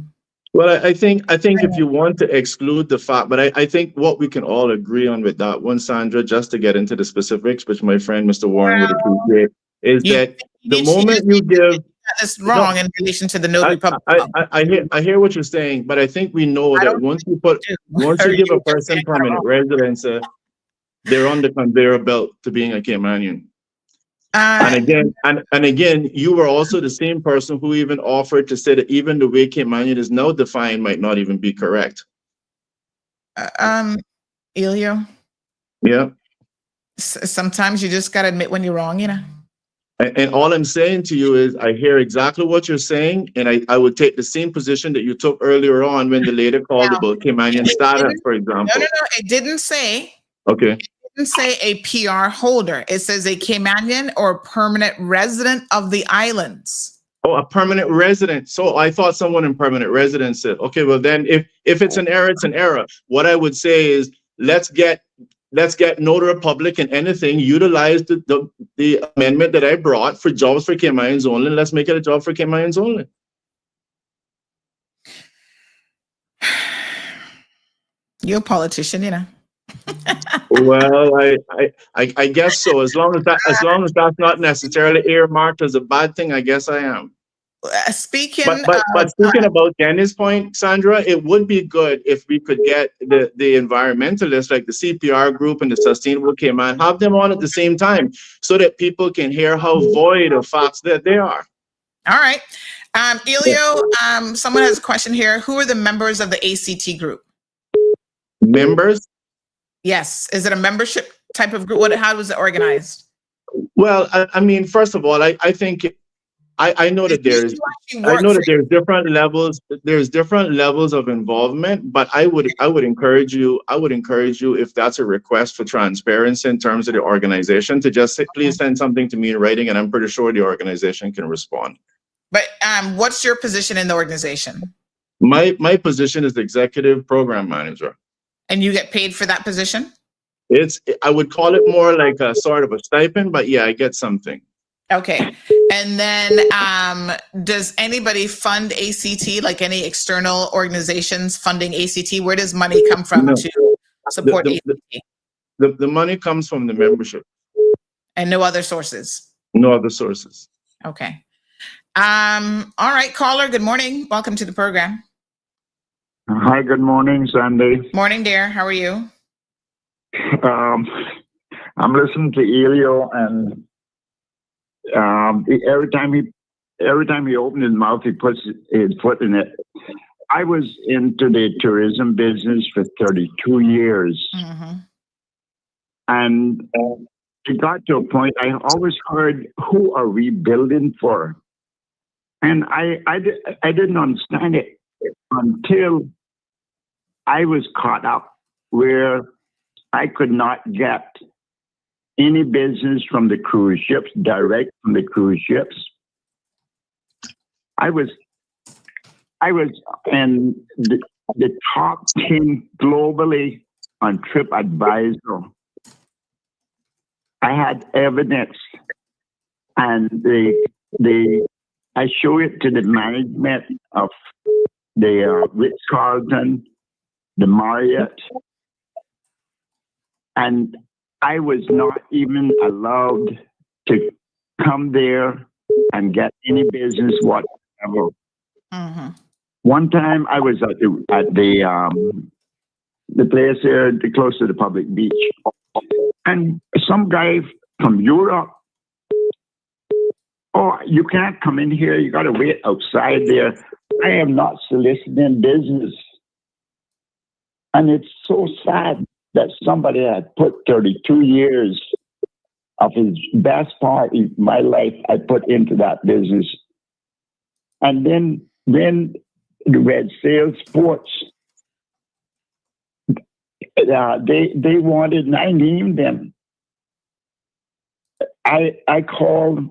Well, I think if you want to exclude the fact, but I think what we can all agree on with that one, Sandra, just to get into the specifics, which my friend Mr. Warren would appreciate, is that the moment you give that's wrong in relation to the notary public. I hear what you're saying, but I think we know that once you give a person permanent residence, they're on the conveyor belt to being a Caymanian. And again, you were also the same person who even offered to say that even the way Caymanian is now defined might not even be correct. Ellio? Yeah. Sometimes you just got to admit when you're wrong, you know? And all I'm saying to you is I hear exactly what you're saying, and I would take the same position that you took earlier on when the lady called about Caymanian status, for example. No, it didn't say. Okay. It didn't say a PR holder. It says a Caymanian or permanent resident of the islands. Oh, a permanent resident. So I thought someone in permanent residence said, okay, well then if it's an error, it's an error. What I would say is let's get notary public and anything, utilize the amendment that I brought for jobs for Caymanians only. Let's make it a job for Caymanians only. You're a politician, you know. Well, I guess so. As long as that's not necessarily earmarked as a bad thing, I guess I am. But speaking about Dennis' point, Sandra, it would be good if we could get the environmentalists like the CPR group and the Sustainable Cayman, have them on at the same time so that people can hear how void of facts that they are. All right. Ellio, someone has a question here. Who are the members of the ACT group? Members? Yes. Is it a membership type of group? How was it organized? Well, I mean, first of all, I think I know that there's different levels. There's different levels of involvement, but I would encourage you if that's a request for transparency in terms of the organization to just say, please send something to me in writing, and I'm pretty sure the organization can respond. But what's your position in the organization? My position is executive program manager. And you get paid for that position? I would call it more like a sort of a stipend, but yeah, I get something. Okay. And then does anybody fund ACT, like any external organizations funding ACT? Where does money come from to support ACT? The money comes from the membership. And no other sources? No other sources. Okay. All right, caller, good morning. Welcome to the program. Hi, good morning, Sandy. Morning, dear. How are you? I'm listening to Ellio, and every time he opens his mouth, he puts his foot in it. I was into the tourism business for 32 years. Mm-hmm. And it got to a point, I always heard, who are we building for? And I didn't understand it until I was caught up where I could not get any business from the cruise ships, direct from the cruise ships. I was in the top 10 globally on TripAdvisor. I had evidence, and I show it to the management of the Ritz-Carlton, the Marriott, and I was not even allowed to come there and get any business whatsoever. Mm-hmm. One time I was at the place there close to the public beach, and some guy from Europe, oh, you can't come in here, you got to wait outside there. I am not soliciting business. And it's so sad that somebody had put 32 years of his best part of my life I put into that business. And then the Red Sail Sports, they wanted, and I named them. I called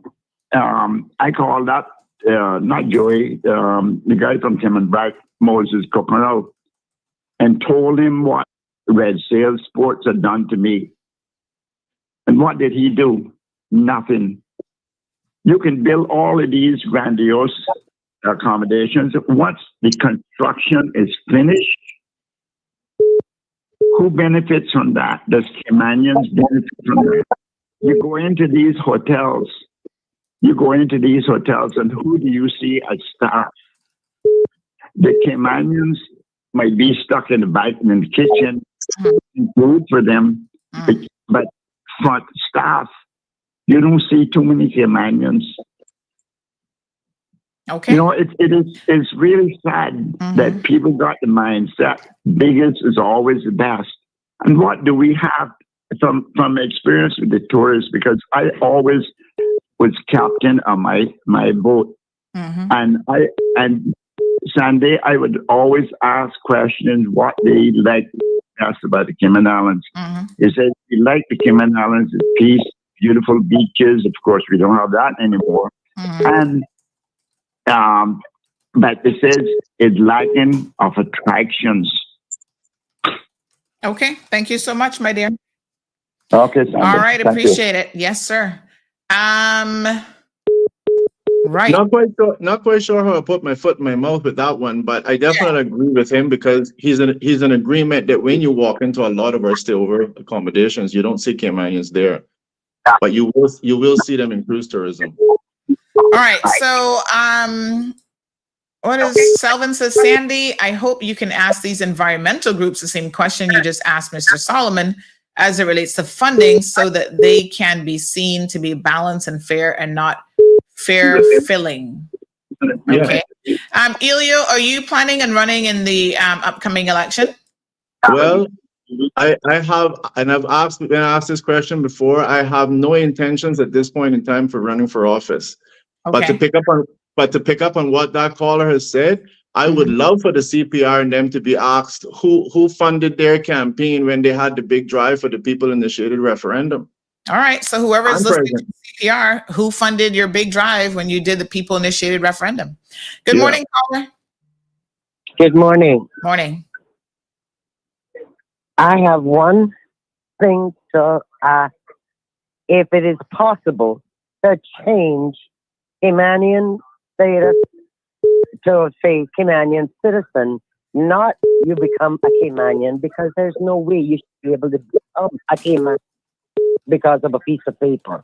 up, not Joey, the guy from Tim and Bright, Moses Coconut, and told him what Red Sail Sports had done to me. And what did he do? Nothing. You can build all of these grandiose accommodations. Once the construction is finished, who benefits from that? Does Caymanians benefit from that? You go into these hotels, and who do you see as staff? The Caymanians might be stuck in the back in the kitchen, food for them, but front staff, you don't see too many Caymanians. Okay. You know, it's really sad that people got the mindset biggest is always the best. And what do we have from experience with the tourists? Because I always was captain on my boat, and Sunday I would always ask questions what they like. Asked about the Cayman Islands. They said we like the Cayman Islands, it's peace, beautiful beaches. Of course, we don't have that anymore. And but it says it's lacking of attractions. Okay, thank you so much, my dear. Okay, Sandra. All right, Thank appreciate it. Yes, sir. Right. Not quite sure how I put my foot in my mouth with that one, but I definitely agree with him because he's an agreement that when you walk into a lot of our stayover accommodations, you don't see Caymanians there, but you will see them in cruise tourism. All right. So, what is Selvin says, Sandy? I hope you can ask these environmental groups the same question you just asked Mr. Solomon as it relates to funding, so that they can be seen to be balanced and fair and not fair filling. Okay. Ellio, are you planning on running in the upcoming election? Well, I have, and I've been asked this question before. I have no intentions at this point in time for running for office. Okay. But to pick up on what that caller has said, I would love for the CPR and them to be asked who funded their campaign when they had the big drive for the people initiated referendum. All right. So whoever is listening to CPR, who funded your big drive when you did the people initiated referendum? Good morning, caller. Good morning. Morning. I have one thing to ask. If it is possible to change Caymanian status to say Caymanian citizen, not you become a Caymanian, because there's no way you should be able to become a Cayman because of a piece of paper.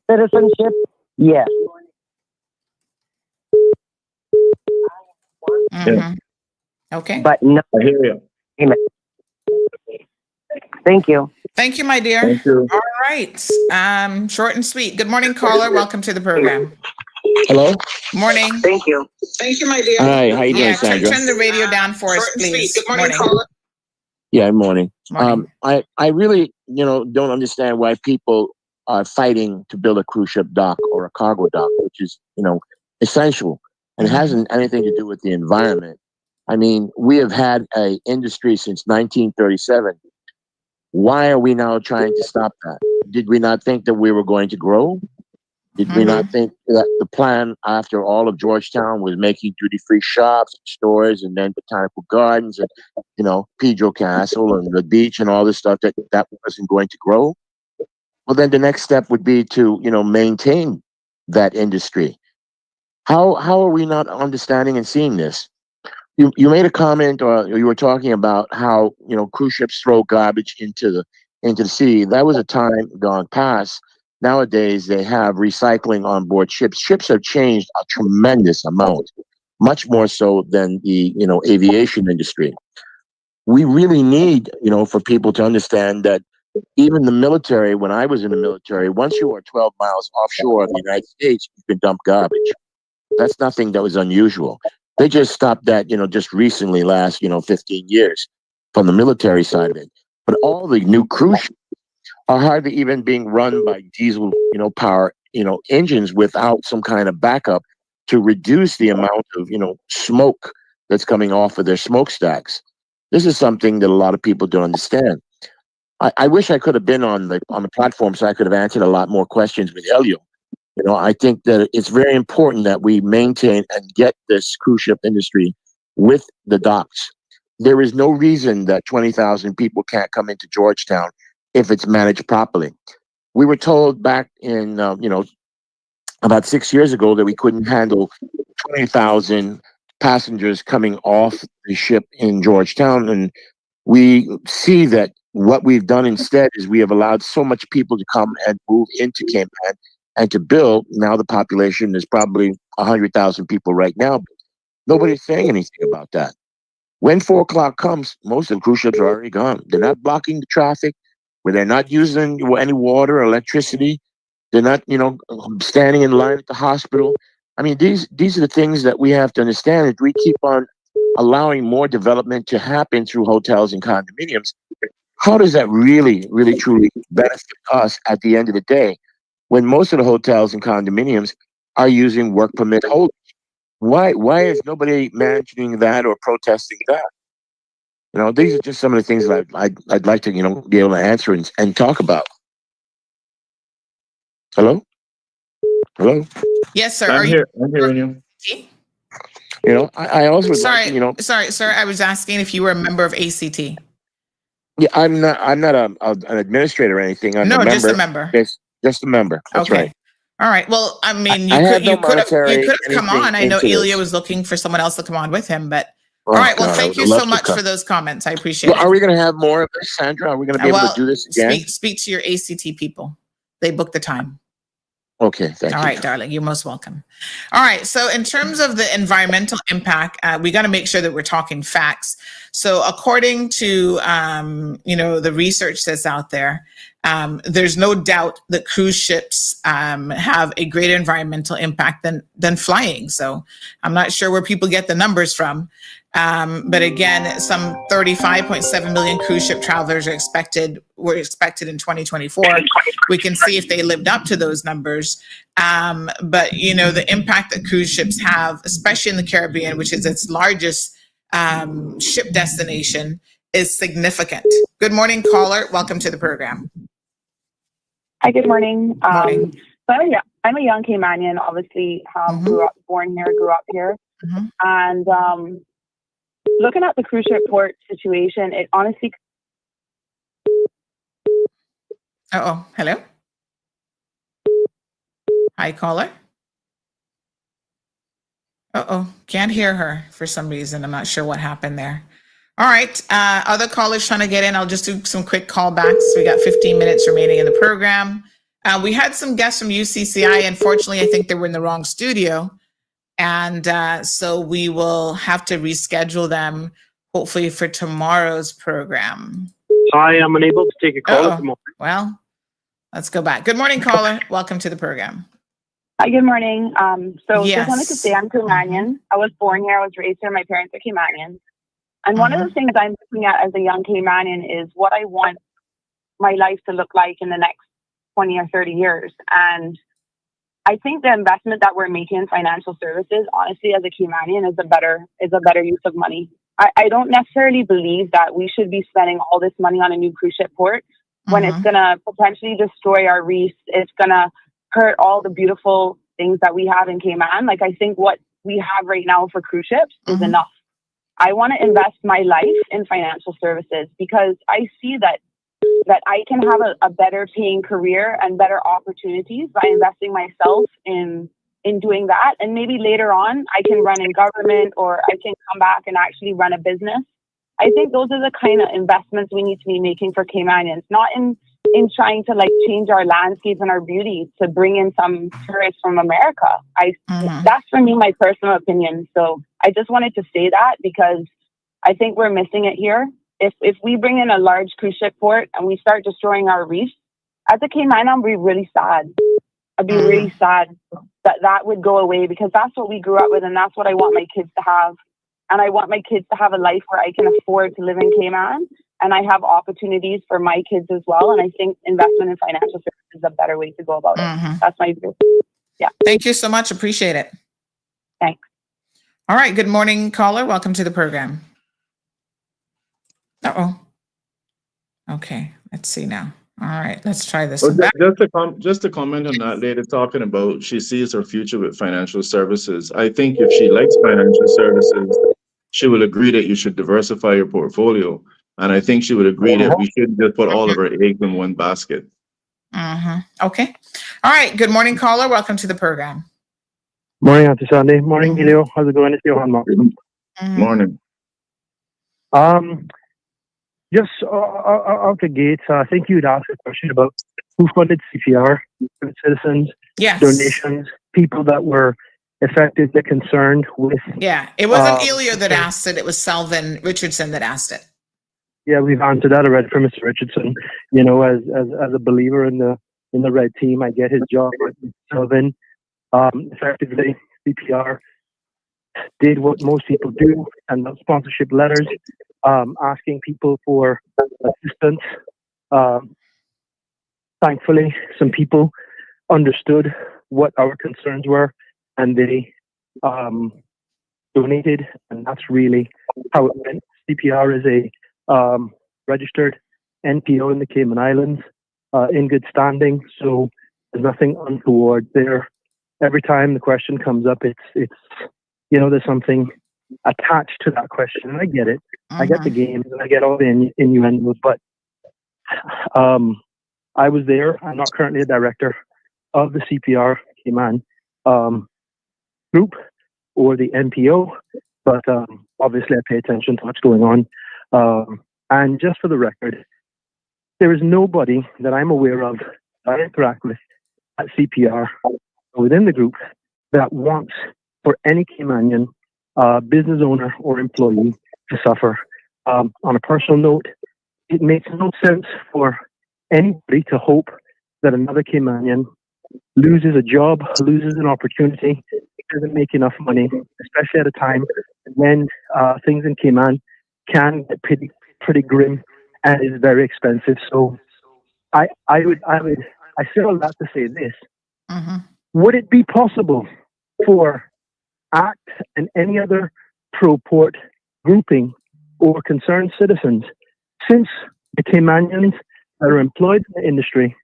Citizenship, yes. Okay. But no. I hear you. Amen. Thank you. Thank you, my dear. Thank you. All right. Short and sweet. Good morning, caller. Welcome to the program. Hello. Morning. Thank you. Thank you, my dear. Hi, how you doing, Sandra? Turn the radio down for us, please. Good morning, caller. Yeah, morning. Morning. I really, don't understand why people are fighting to build a cruise ship dock or a cargo dock, which is, essential and hasn't anything to do with the environment. I mean, we have had an industry since 1937. Why are we now trying to stop that? Did we not think that we were going to grow? Did we not think that the plan after all of Georgetown was making duty-free shops, stores, and then botanical gardens, and Pedro Castle and the beach and all this stuff that wasn't going to grow? Well, then the next step would be to maintain that industry. How are we not understanding and seeing this? You made a comment, or you were talking about how cruise ships throw garbage into the sea. That was a time gone past. Nowadays, they have recycling on board ships. Ships have changed a tremendous amount, much more so than the aviation industry. We really need for people to understand that even the military. When I was in the military, once you are 12 miles offshore of the United States, you can dump garbage. That's nothing that was unusual. They just stopped that, just recently, last, 15 years from the military side of it. But all the new cruise ships are hardly even being run by diesel, power, engines without some kind of backup to reduce the amount of, smoke that's coming off of their smokestacks. This is something that a lot of people don't understand. I wish I could have been on the platform so I could have answered a lot more questions with Ellio. I think that it's very important that we maintain and get this cruise ship industry with the docks. There is no reason that 20,000 people can't come into Georgetown if it's managed properly. We were told back in, about 6 years ago that we couldn't handle 20,000 passengers coming off the ship in Georgetown. And we see that what we've done instead is we have allowed so much people to come and move into Cayman and to build. Now the population is probably 100,000 people right now. But nobody's saying anything about that. When 4 o'clock comes, most of the cruise ships are already gone. They're not blocking the traffic, where they're not using any water or electricity. They're not, standing in line at the hospital. I mean, these are the things that we have to understand. If we keep on allowing more development to happen through hotels and condominiums, how does that really, really, truly benefit us at the end of the day, when most of the hotels and condominiums are using work permit holders? Why is nobody mentioning that or protesting that? These are just some of the things that I'd like to, be able to answer and talk about. Hello? Yes, sir. I'm hearing you. I also would like to, Sorry, sir. I was asking if you were a member of ACT. Yeah, I'm not an administrator or anything. I'm just a member. Just a member. That's right. All right. Well, I mean, I you could have come anything on. I know into Ellio this. was looking for someone else to come on with him, but all right. Well, thank you so much for those comments. I appreciate it. Are we going to have more of this, Sandra? Are we going to be able to do this again? Speak to your ACT people. They booked the time. Okay, thank you. All right, darling, you're most welcome. All right, so in terms of the environmental impact, we got to make sure that we're talking facts. So according to, the research that's out there, there's no doubt that cruise ships have a greater environmental impact than flying. So I'm not sure where people get the numbers from. But again, some 35.7 million cruise ship travelers were expected in 2024. We can see if they lived up to those numbers. But the impact that cruise ships have, especially in the Caribbean, which is its largest ship destination, is significant. Good morning, caller. Welcome to the program. Hi, good morning. So I'm a young Caymanian, obviously, born here, grew up here. And looking at the cruise ship port situation, it honestly... Hello? Hi, caller. Can't hear her for some reason. I'm not sure what happened there. All right, other callers trying to get in. I'll just do some quick callbacks. We got 15 minutes remaining in the program. We had some guests from UCCI. Unfortunately, I think they were in the wrong studio. And so we will have to reschedule them, hopefully for tomorrow's program. I am unable to take a call at the moment. Well, let's go back. Good morning, caller. Welcome to the program. Hi, good morning. Just wanted to say I'm Caymanian. I was born here. I was raised here. My parents are Caymanians. And one of the things I'm looking at as a young Caymanian is what I want my life to look like in the next 20 or 30 years. And I think the investment that we're making in financial services, honestly, as a Caymanian, is a better use of money. I don't necessarily believe that we should be spending all this money on a new cruise ship port when it's going to potentially destroy our reefs. It's going to hurt all the beautiful things that we have in Cayman. Like, I think what we have right now for cruise ships is enough. I want to invest my life in financial services because I see that I can have a better paying career and better opportunities by investing myself in doing that. And maybe later on I can run in government, or I can come back and actually run a business. I think those are the kind of investments we need to be making for Caymanians, not in trying to change our landscape and our beauty to bring in some tourists from America. That's for me, my personal opinion. So I just wanted to say that because I think we're missing it here. If we bring in a large cruise ship port and we start destroying our reefs, as a Cayman, I'll be really sad. I'd be really sad that would go away, because that's what we grew up with and that's what I want my kids to have. And I want my kids to have a life where I can afford to live in Cayman. and I have opportunities for my kids as well. And I think investment in financial services is a better way to go about it. That's my view. Yeah. Thank you so much. Appreciate it. Thanks. All right. Good morning, caller. Welcome to the program. Okay. Let's see now. All right. Let's try this one back. Just to comment on that, lady talking about she sees her future with financial services. I think if she likes financial services, she will agree that you should diversify your portfolio. And I think she would agree that we shouldn't just put all of our eggs in one basket. Okay. All right. Good morning, caller. Welcome to the program. Morning, Auntie Sandy. Morning, Ellio. How's it going? It's Johan. Morning. Just out the gates, I think you'd asked a question about who funded CPR, citizens, donations, people that were affected, that concerned with. Yeah, it wasn't Ellio that asked it. It was Selvin Richardson that asked it. Yeah, we've answered that already for Mr. Richardson. You know, as a believer in the red team, I get his job with Selvin. Effectively, CPR did what most people do, and sponsorship letters, asking people for assistance. Thankfully, some people understood what our concerns were, and they donated, and that's really how it went. CPR is a registered NPO in the Cayman Islands, in good standing, so there's nothing untoward there. Every time the question comes up, it's you know, there's something attached to that question, and I get it. I get the games, and I get all the innuendos, but I was there. I'm not currently a director of the CPR Cayman group or the NPO, but obviously I pay attention to what's going on. And just for the record, there is nobody that I'm aware of that I interact with at CPR within the group that wants for any Caymanian business owner or employee to suffer. On a personal note, it makes no sense for anybody to hope that another Caymanian loses a job, loses an opportunity, doesn't make enough money, especially at a time when things in Cayman can get pretty grim and is very expensive. So I say all that to say this. Would it be possible for ACT and any other pro-port grouping or concerned citizens, since the Caymanians that are employed in the industry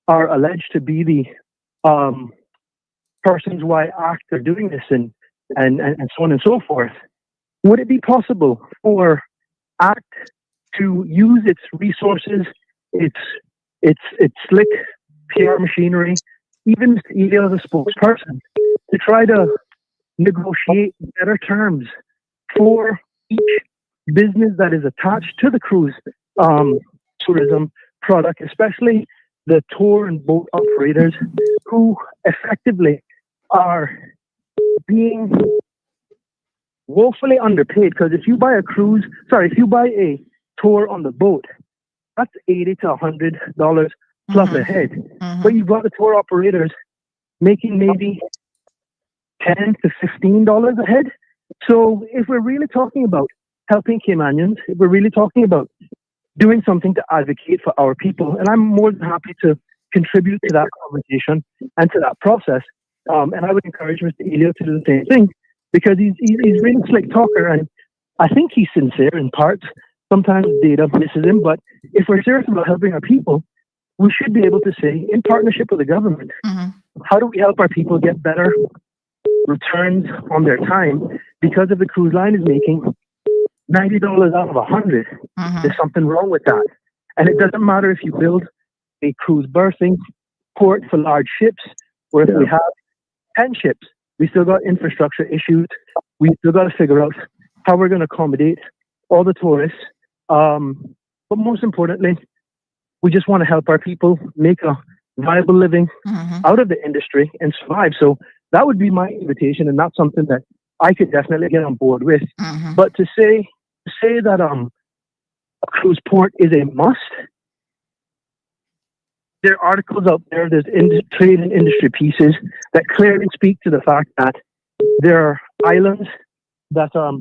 are alleged to be the persons why ACT are doing this and so on and so forth, would it be possible for ACT to use its resources, its slick PR machinery, even Mr. Ellio as a spokesperson, to try to negotiate better terms for each business that is attached to the cruise tourism product, especially the tour and boat operators who effectively are being woefully underpaid? Because if you buy a tour on the boat, that's $80 to $100 plus a head. But you've got the tour operators making maybe $10 to $15 a head. So if we're really talking about helping Caymanians, if we're really talking about doing something to advocate for our people, and I'm more than happy to contribute to that conversation and to that process, and I would encourage Mr. Ellio to do the same thing, because he's really slick talker, and I think he's sincere in parts. Sometimes data misses him, but if we're serious about helping our people, we should be able to say, in partnership with the government, how do we help our people get better returns on their time? Because if the cruise line is making $90 out of $100, there's something wrong with that. And it doesn't matter if you build a cruise berthing port for large ships, or if we have 10 ships, we still got infrastructure issues. We still got to figure out how we're going to accommodate all the tourists. But most importantly, we just want to help our people make a viable living out of the industry and survive. So that would be my invitation, and that's something that I could definitely get on board with. But to say that a cruise port is a must, there are articles out there, there's trade and industry pieces that clearly speak to the fact that there are islands that are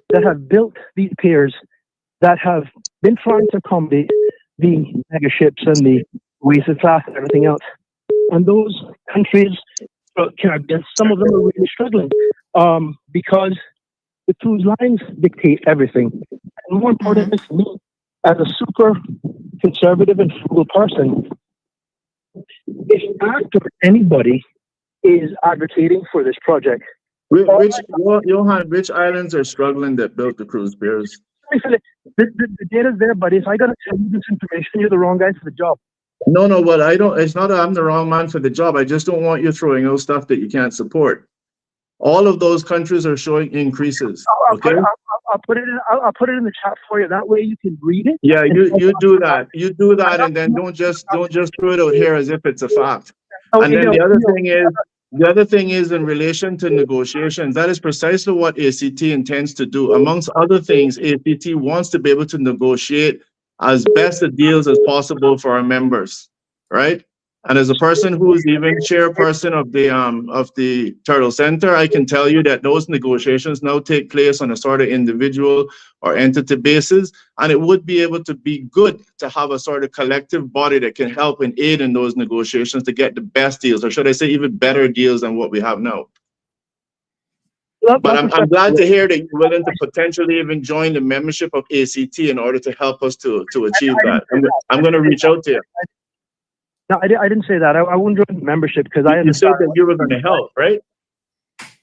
that have built these piers that have been trying to accommodate the mega ships and the waste class and everything else. And those countries, Caribbean, some of them are really struggling because the cruise lines dictate everything. And more importantly for me, as a super conservative and frugal person, if after anybody is advocating for this project, Johan, which islands are struggling that built the cruise piers? The data's there, but if I gotta tell you this information, you're the wrong guy for the job. No, but I don't. It's not that I'm the wrong man for the job. I just don't want you throwing out stuff that you can't support. All of those countries are showing increases. Okay. I'll put it in the chat for you. That way you can read it. Yeah, you do that. You do that, and then don't just throw it out here as if it's a fact. And then the other thing is in relation to negotiations. That is precisely what ACT intends to do. Amongst other things, ACT wants to be able to negotiate as best a deals as possible for our members, right? And as a person who is even chairperson of the Turtle Center, I can tell you that those negotiations now take place on a sort of individual or entity basis, and it would be able to be good to have a sort of collective body that can help and aid in those negotiations to get the best deals, or should I say even better deals than what we have now. But I'm glad to hear that you're willing to potentially even join the membership of ACT in order to help us to achieve that. I'm going to reach out to you. No, I didn't say that. I wouldn't join the membership because I understand. You said that you were going to help, right?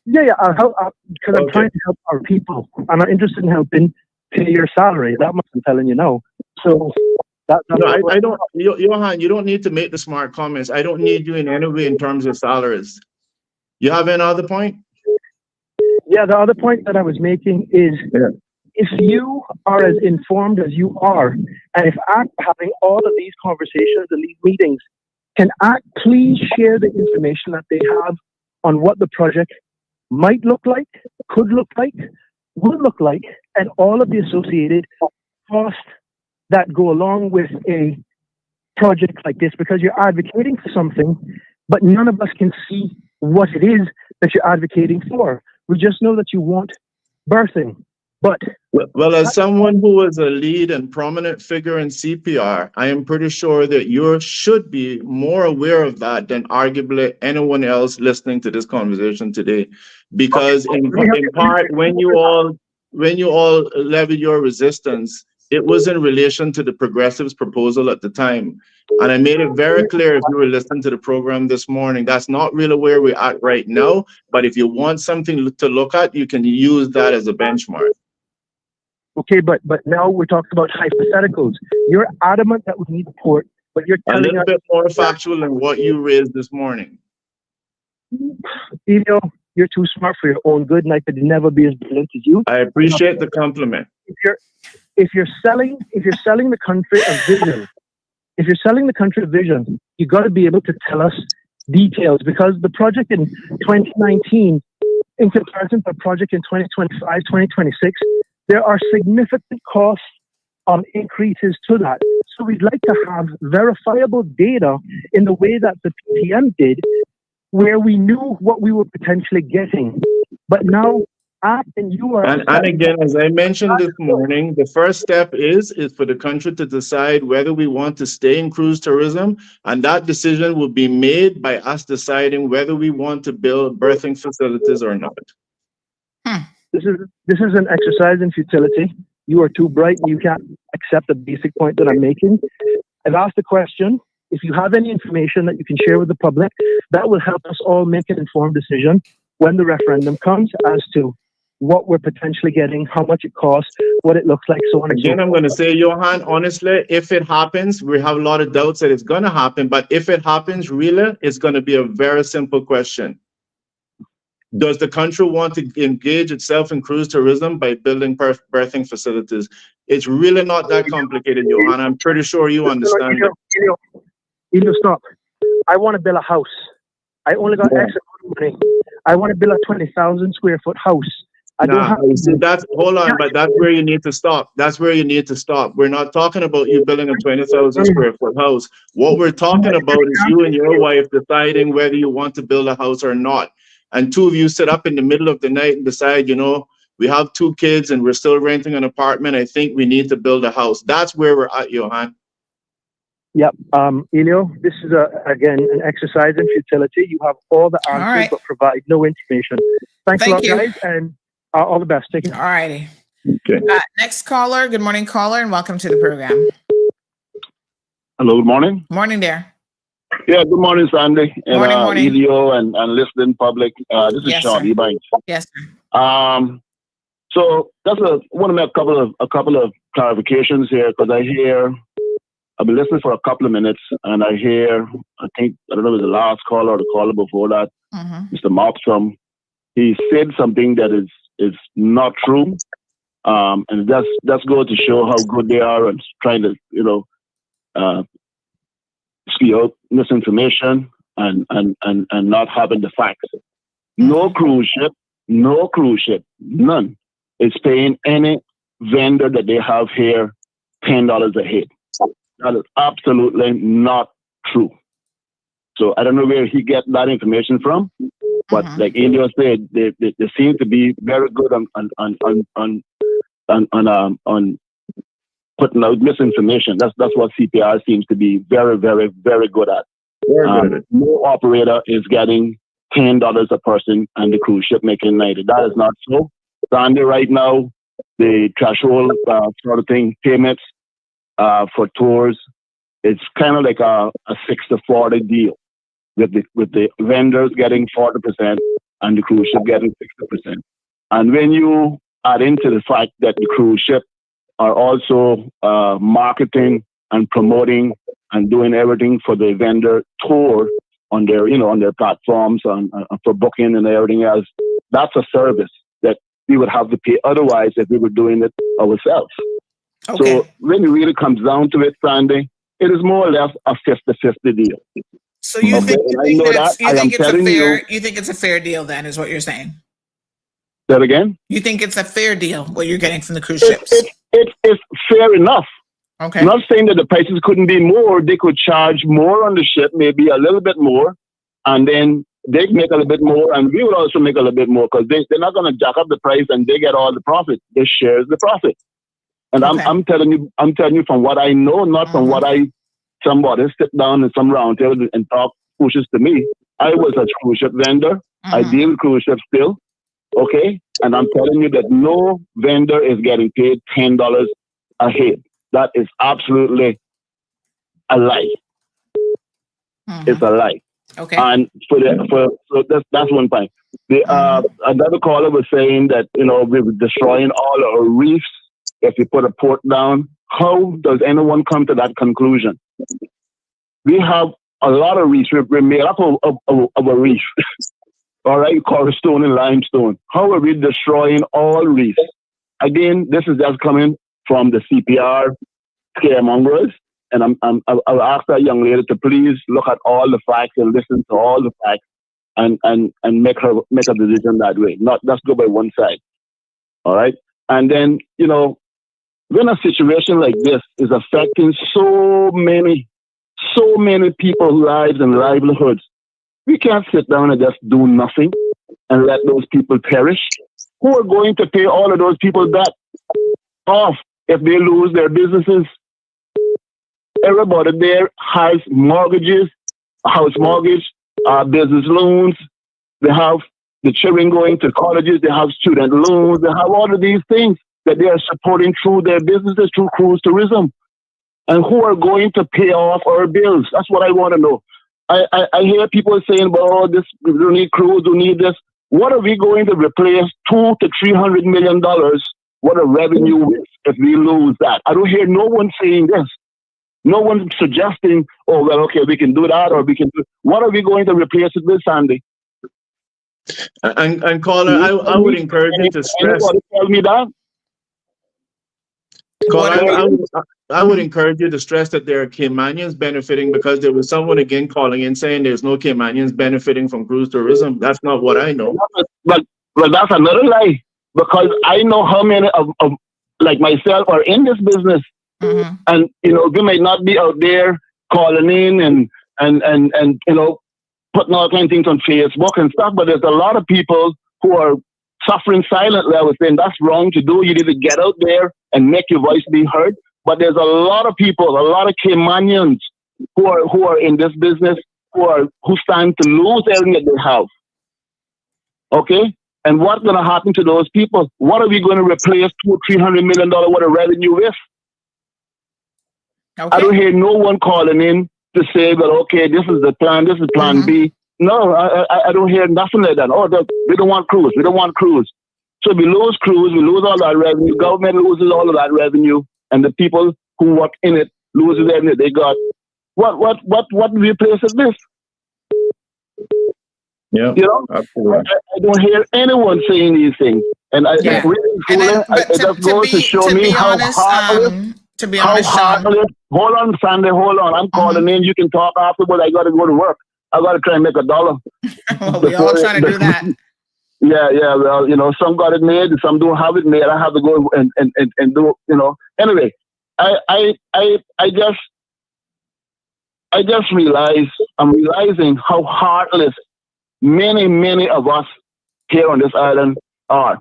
Yeah, I'll help because I'm trying to help our people. I'm not interested in helping pay your salary. That much I'm telling you now. So I don't, Johan, you don't need to make the smart comments. I don't need you in any way in terms of salaries. You have any other point? Yeah, the other point that I was making is if you are as informed as you are, and if ACT having all of these conversations and these meetings, can ACT please share the information that they have on what the project might look like, could look like, would look like, and all of the associated costs that go along with a project like this, because you're advocating for something, but none of us can see what it is that you're advocating for. We just know that you want birthing. But well, as someone who was a lead and prominent figure in CPR, I am pretty sure that you should be more aware of that than arguably anyone else listening to this conversation today. Because in part, when you all levied your resistance, it was in relation to the progressives' proposal at the time. And I made it very clear, if you were listening to the program this morning, that's not really where we're at right now. But if you want something to look at, you can use that as a benchmark. Okay, but now we're talking about hypotheticals. You're adamant that we need the port, but you're telling us a little bit more factual than what you raised this morning. You know, you're too smart for your own good, and I could never be as brilliant as you. I appreciate the compliment. If you're selling the country a vision, you got to be able to tell us details, because the project in 2019, in comparison to the project in 2025, 2026, there are significant cost increases to that. So we'd like to have verifiable data in the way that the PPM did, where we knew what we were potentially getting. But now, and you are... And again, as I mentioned this morning, the first step is for the country to decide whether we want to stay in cruise tourism, and that decision will be made by us deciding whether we want to build birthing facilities or not. This is an exercise in futility. You are too bright and you can't accept the basic point that I'm making. I've asked the question. If you have any information that you can share with the public, that will help us all make an informed decision when the referendum comes as to what we're potentially getting, how much it costs, what it looks like, so on and so forth. Again, I'm going to say, Johan, honestly, if it happens, we have a lot of doubts that it's going to happen, but if it happens, really, it's going to be a very simple question. Does the country want to engage itself in cruise tourism by building birthing facilities? It's really not that complicated, Johan. I'm pretty sure you understand it. Ellio, stop. I want to build a house. I only got X amount of money. I want to build a 20,000 square foot house. Hold on, but that's where you need to stop. That's where you need to stop. We're not talking about you building a 20,000 square foot house. What we're talking about is you and your wife deciding whether you want to build a house or not. And two of you sit up in the middle of the night and decide, you know, We have 2 kids and we're still renting an apartment. I think we need to build a house. That's where we're at, Johan. Yep. Ellio, this is again an exercise in futility. You have all the answers, but provide no information. Thanks a lot, guys, and all the best. Take care. All righty. Okay. Next caller. Good morning, caller, and welcome to the program. Hello, good morning. Morning there. Yeah, good morning, Sandy. And morning. Ellio and listening public. This is Sean Ebanks. Yes, sir. So that's want to make a couple of clarifications here, because I've been listening for a couple of minutes, and I hear, I don't know if it was the last caller or the caller before that, Mr. Mopsom. He said something that is not true, and that's going to show how good they are and trying to spew out misinformation and not having the facts. No cruise ship, none, is paying any vendor that they have here $10 a head. That is absolutely not true. So I don't know where he get that information from, but like Ellio said, they seem to be very good on putting out misinformation. That's what CPR seems to be very, very, very good at. No operator is getting $10 a person and the cruise ship making 90. That is not so. Sandy, right now, the threshold sort of thing, payments for tours, it's kind of like a 60-40 deal with the vendors getting 40% and the cruise ship getting 60%. And when you add into the fact that the cruise ship are also marketing and promoting and doing everything for the vendor tour on their platforms and for booking and everything else, that's a service that we would have to pay otherwise if we were doing it ourselves. Okay. So when it really comes down to it, Sandy, it is more or less a 50-50 deal. So you think it's a fair deal then, is what you're saying? Say that again? You think it's a fair deal, what you're getting from the cruise ships? It's fair enough. Okay. I'm not saying that the prices couldn't be more. They could charge more on the ship, maybe a little bit more, and then they make a little bit more, and we would also make a little bit more, because they're not going to jack up the price and they get all the profit. They share the profit. And okay. I'm telling you from what I know, not from what somebody sit down in some round table and talk pushes to me. I was a cruise ship vendor. I deal with cruise ships still. Okay? And I'm telling you that no vendor is getting paid $10 a head. That is absolutely a lie. It's a lie. Okay. And so that's one point. Another caller was saying that, we were destroying all our reefs if we put a port down. How does anyone come to that conclusion? We have a lot of reefs. We're made up of a reef. All right, cornerstone and limestone. How are we destroying all reefs? Again, this is just coming from the CPR scaremongers. And I'll ask that young lady to please look at all the facts and listen to all the facts and make a decision that way. Not just go by one side. All right? And then, when a situation like this is affecting so many people's lives and livelihoods, we can't sit down and just do nothing and let those people perish. Who are going to pay all of those people that off if they lose their businesses? Everybody there has mortgages, a house mortgage, business loans. They have the children going to colleges. They have student loans. They have all of these things that they are supporting through their businesses, through cruise tourism. And who are going to pay off our bills? That's what I want to know. I hear people saying, "Oh, this we don't need cruise, we need this." What are we going to replace $200 to $300 million? What a revenue if we lose that? I don't hear no one saying this. No one suggesting, "Oh, well, okay, we can do that, or we can do." What are we going to replace it with, Sandy? And caller, I would encourage you to stress. Anybody tell me that? Caller, I would encourage you to stress that there are Caymanians benefiting, because there was someone again calling in saying there's no Caymanians benefiting from cruise tourism. That's not what I know. But that's another lie, because I know how many of like myself are in this business. And we might not be out there calling in and putting all kinds of things on Facebook and stuff, but there's a lot of people who are suffering silently. I was saying that's wrong to do. You need to get out there and make your voice be heard. But there's a lot of people, a lot of Caymanians who are in this business who stand to lose everything that they have. Okay? And what's going to happen to those people? What are we going to replace $200-300 million worth of revenue with? Okay. I don't hear no one calling in to say that, okay, this is the plan, this is plan B. No, I don't hear nothing like that. Oh, we don't want cruise. We don't want cruise. So we lose cruise, we lose all that revenue. Government loses all of that revenue, and the people who work in it loses everything they got. What replaces this? Yeah, you know, I don't hear anyone saying these things, and I Yeah. really, it just goes to show to me be how honest, heartless. to be How honest, Sean, heartless. Hold on, Sandy. Hold on. I'm calling in. You can talk afterwards. I got to go to work. I got to try and make $1. well, we all trying to do that. Yeah. Well, you know, some got it made, some don't have it made. I have to go and do. You know. Anyway, I just realized. I'm realizing how heartless many of us here on this island are,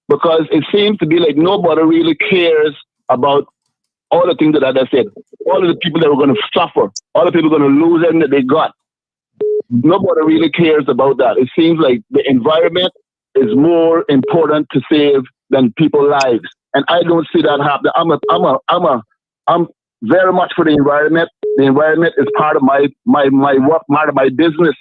because it seems to be like nobody really cares about all the things that I said, all of the people that are going to suffer, all the people going to lose everything that they got. Nobody really cares about that. It seems like the environment is more important to save than people's lives, and I don't see that happening. I'm very much for the environment. The environment is part of my work, part of my business.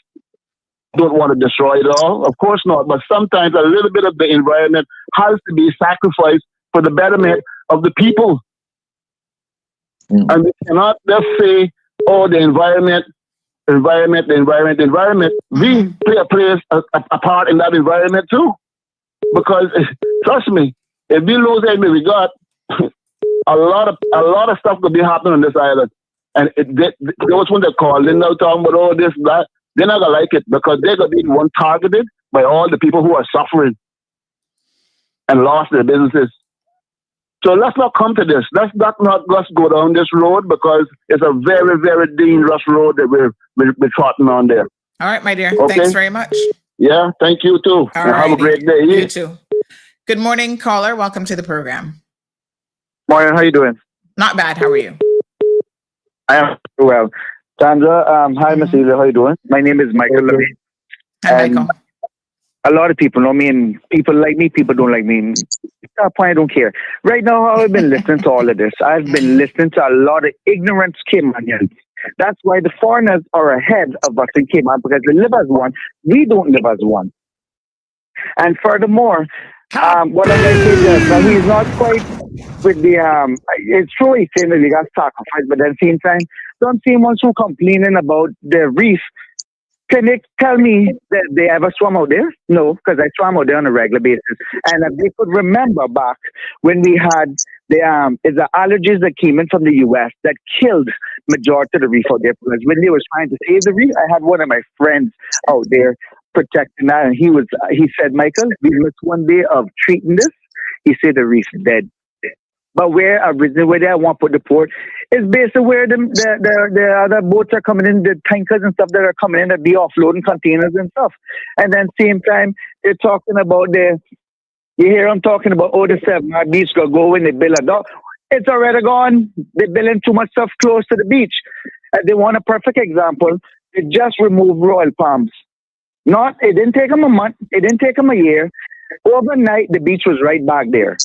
Don't want to destroy it all, of course not. But sometimes a little bit of the environment has to be sacrificed for the betterment of the people. And we cannot just say, "Oh, the environment." We play a part in that environment too, because trust me, if we lose everything we got, a lot of stuff could be happening on this island. And those ones that call in now talking about all this, that, they're not gonna like it, because they're gonna be the one targeted by all the people who are suffering and lost their businesses. So let's not come to this. Let's not just go down this road, because it's a very, very dangerous road that we're trotting on there. All right, my dear. Okay? Thanks very much. Yeah, thank you too. And have a great day. You too. Good morning, caller. Welcome to the program. Morning, how you doing? Not bad. How are you? I am well. Sandra, hi, Miss Ellio, how you doing? My name is Michael Levine. Hi, Michael. A lot of people know me, and people like me, people don't like me. At that point, I don't care. Right now, I've been listening to all of this. I've been listening to a lot of ignorant Caymanians. That's why the foreigners are ahead of us in Cayman, because they live as one. We don't live as one. And furthermore, what I'm going to say is, now he's not quite with the, it's true he's saying that he got sacrificed, but at the same time, don't see ones who complaining about the reef. Can they tell me that they ever swam out there? No, because I swam out there on a regular basis. And if they could remember back when we had the allergies that came in from the U.S. that killed majority of the reef out there, because when they were trying to save the reef, I had one of my friends out there protecting that, and he said, "Michael, we missed one day of treating this." He said the reef's dead. But where I want to put the port is basically where the other boats are coming in, the tankers and stuff that are coming in that be offloading containers and stuff. And then same time, they're talking about you hear them talking about, the 7 Mile beach going to go in, they build a dock. It's already gone. They're building too much stuff close to the beach. And they want a perfect example. They just removed Royal Palms. It didn't take them a month. It didn't take them a year. Overnight, the beach was right back there.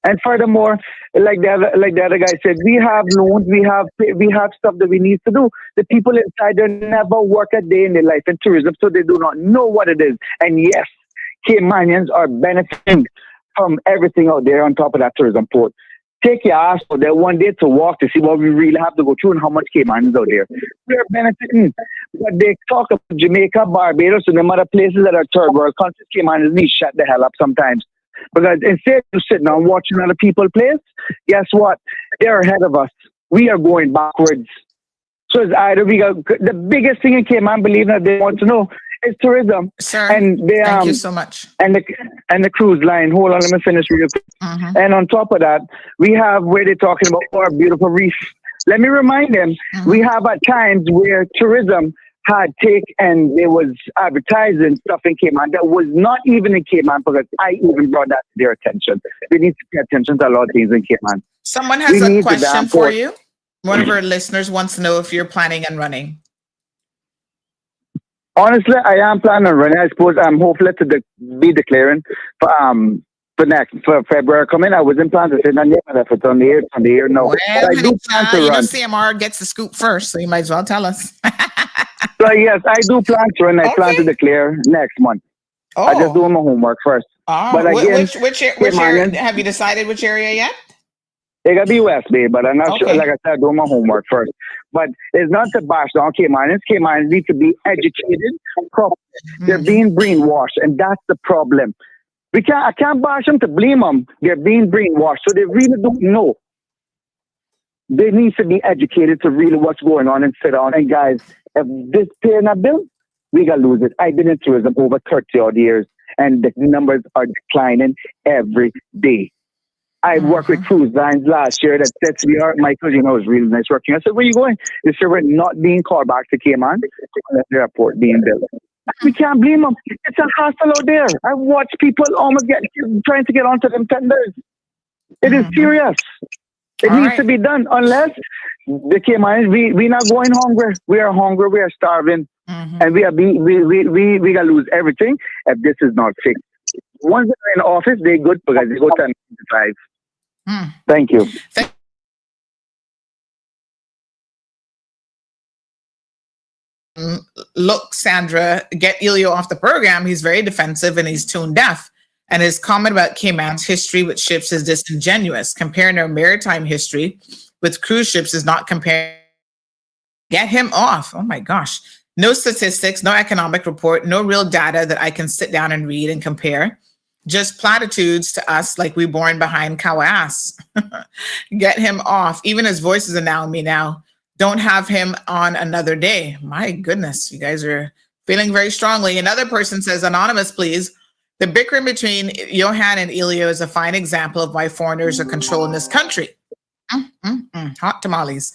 And furthermore, like the other guy said, we have loans, we have stuff that we need to do. The people inside there never work a day in their life in tourism, so they do not know what it is. And yes, Caymanians are benefiting from everything out there on top of that tourism port. Take your ass out there one day to walk to see what we really have to go through and how much Caymanians out there. We're benefiting. But they talk about Jamaica, Barbados, and them other places that are third world countries. Caymanians need to shut the hell up sometimes. Because instead of sitting down watching other people play, guess what? They're ahead of us. We are going backwards. So it's either the biggest thing in Cayman, believe that they want to know, is tourism. Sir, and thank you so much. And the cruise line. Hold on, let me finish real quick. And on top of that, we have where they're talking about our beautiful reef. Let me remind them, we have at times where tourism had take and there was advertising stuff in Cayman that was not even in Cayman because I even brought that to their attention. They need to pay attention to a lot of things in Cayman. Someone has a question for you. One of our listeners wants to know if you're planning on running. Honestly, I am planning on running. I suppose I'm hopefully to be declaring for February coming. I wasn't planning to say nothing yet, but it's on the air now. Well, I do plan to run. CMR gets the scoop first, so you might as well tell us. So yes, I do plan to run. I plan to declare next month. Oh. I just doing my homework first. Oh, but again, which area? Have you decided which area yet? It gotta be West Bay, but I'm not sure. Like I said, doing my homework first. But it's not to bash down Caymanians. Caymanians need to be educated. They're being brainwashed, and that's the problem. I can't bash them to blame them. They're being brainwashed, so they really don't know. They need to be educated to really what's going on and sit down. And guys, if this paying a bill, we gotta lose it. I've been in tourism over 30 odd years, and the numbers are declining every day. I worked with cruise lines last year that said to me, Michael, you know, it was really nice working. I said, where are you going? They said, we're not being called back to Cayman unless the airport being built. We can't blame them. It's a hassle out there. I watch people almost trying to get onto them tenders. It is serious. It needs to be done. Unless the Caymanians, we not going hungry. We are hungry. We are starving. And we gotta lose everything if this is not fixed. Once they're in office, they're good because they go to 95. Thank you. Look, Sandra, get Ellio off the program. He's very defensive and he's tone deaf. And his comment about Cayman's history with ships is disingenuous. Comparing our maritime history with cruise ships is not comparing. Get him off. Oh my gosh. No statistics, no economic report, no real data that I can sit down and read and compare. Just platitudes to us like we born behind cow ass. Get him off. Even his voice is announcing me now. Don't have him on another day. My goodness, you guys are feeling very strongly. Another person says, anonymous, please. The bickering between Johan and Ellio is a fine example of why foreigners are controlling this country. Hot tamales.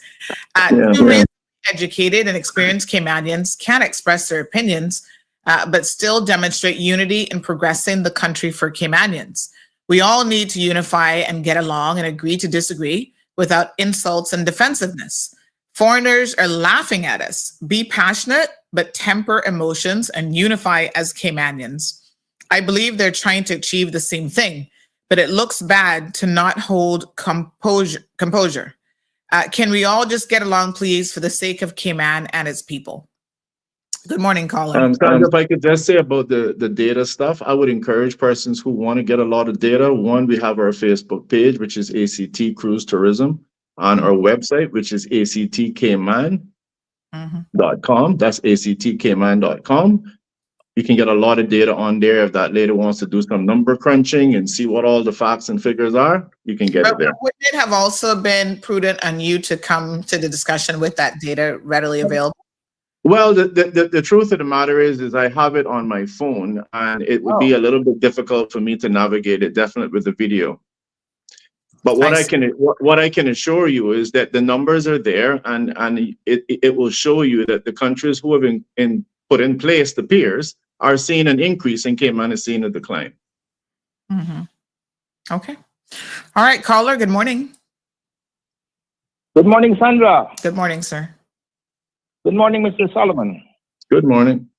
Really educated and experienced Caymanians can express their opinions, but still demonstrate unity in progressing the country for Caymanians. We all need to unify and get along and agree to disagree without insults and defensiveness. Foreigners are laughing at us. Be passionate, but temper emotions and unify as Caymanians. I believe they're trying to achieve the same thing, but it looks bad to not hold composure. Can we all just get along, please, for the sake of Cayman and its people? Good morning, caller. If I could just say about the data stuff, I would encourage persons who want to get a lot of data. One, we have our Facebook page, which is ACT Cruise Tourism, on our website, which is actcayman.com. That's actcayman.com. You can get a lot of data on there. If that lady wants to do some number crunching and see what all the facts and figures are, you can get it there. Would it have also been prudent on you to come to the discussion with that data readily available? Well, the truth of the matter is I have it on my phone, and it would be a little bit difficult for me to navigate it, definitely with the video. But what I can assure you is that the numbers are there, and it will show you that the countries who have put in place the piers are seeing an increase, and Cayman is seeing a decline. Okay. All right, caller, good morning. Good morning, Sandra. Good morning, sir. Good morning, Mr. Solomon. Good morning.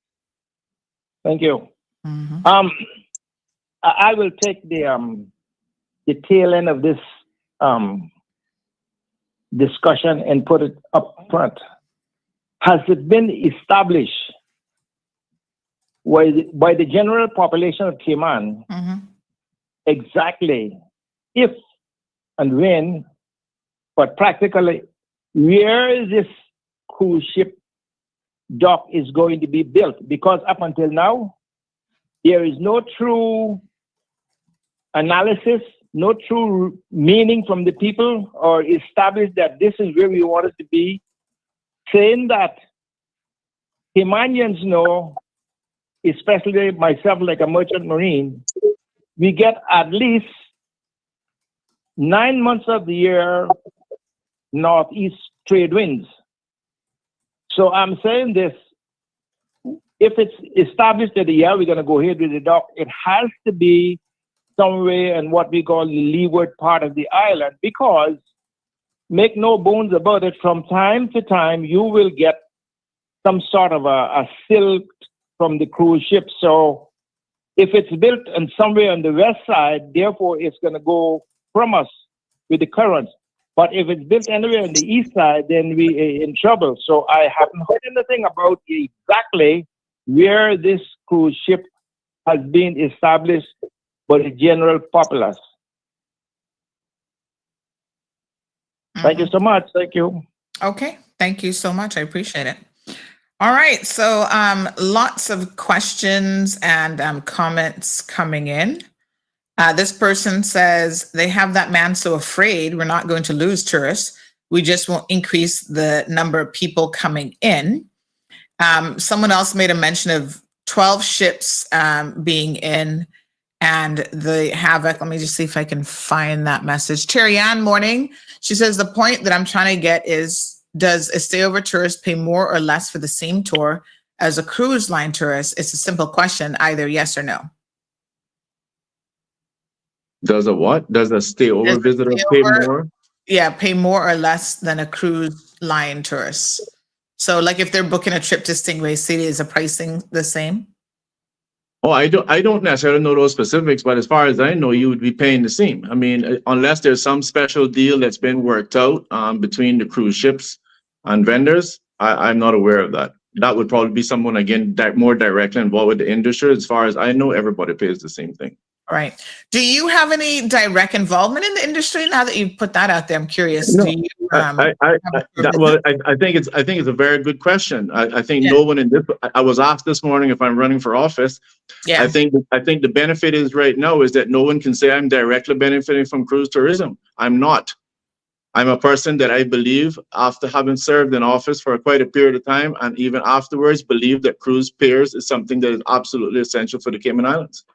Thank you. I will take the tail end of this discussion and put it up front. Has it been established by the general population of Cayman exactly if and when, but practically, where is this cruise ship dock is going to be built? Because up until now, there is no true analysis, no true meaning from the people, or established that this is where we want it to be, saying that Caymanians know, especially myself, like a merchant marine, we get at least 9 months of the year northeast trade winds. So I'm saying this if it's established that we're going to go ahead with the dock, it has to be somewhere in what we call the leeward part of the island, because make no bones about it, from time to time you will get some sort of a silt from the cruise ship. So if it's built in somewhere on the west side, therefore it's going to go from us with the currents. But if it's built anywhere on the east side, then we are in trouble. So I haven't heard anything about exactly where this cruise ship has been established by the general populace. Thank you so much. Thank you. Okay. Thank you so much. I appreciate it. All right. So lots of questions and comments coming in. This person says they have that man so afraid we're not going to lose tourists. We just won't increase the number of people coming in. Someone else made a mention of 12 ships being in and the havoc. Let me just see if I can find that message. Terry Ann, morning. She says the point that I'm trying to get is, does a stayover tourist pay more or less for the same tour as a cruise line tourist? It's a simple question, either yes or no. Does a what? Does a stayover visitor pay more? Yeah, pay more or less than a cruise line tourist. So like if they're booking a trip to Stingray City, is the pricing the same? Oh, I don't necessarily know those specifics, but as far as I know, you would be paying the same. I mean, unless there's some special deal that's been worked out between the cruise ships and vendors, I'm not aware of that. That would probably be someone, again, more directly involved with the industry. As far as I know, everybody pays the same thing. Right. Do you have any direct involvement in the industry now that you've put that out there? I'm curious. No, do you? I think it's a very good question. I think no one in this. I was asked this morning if I'm running for office. Yeah. I think the benefit is right now is that no one can say I'm directly benefiting from cruise tourism. I'm not. I'm a person that I believe, after having served in office for quite a period of time, and even afterwards, believe that cruise piers is something that is absolutely essential for the Cayman Islands.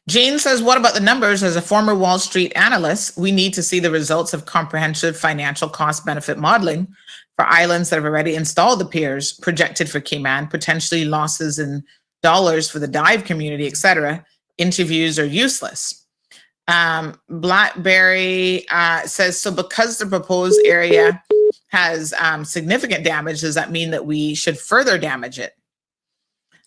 Jane says, what about the numbers? As a former Wall Street analyst, we need to see the results of comprehensive financial cost benefit modeling for islands that have already installed the piers projected for Cayman, potentially losses in dollars for the dive community, etc. Interviews are useless. Blackberry says, so because the proposed area has significant damage, does that mean that we should further damage it?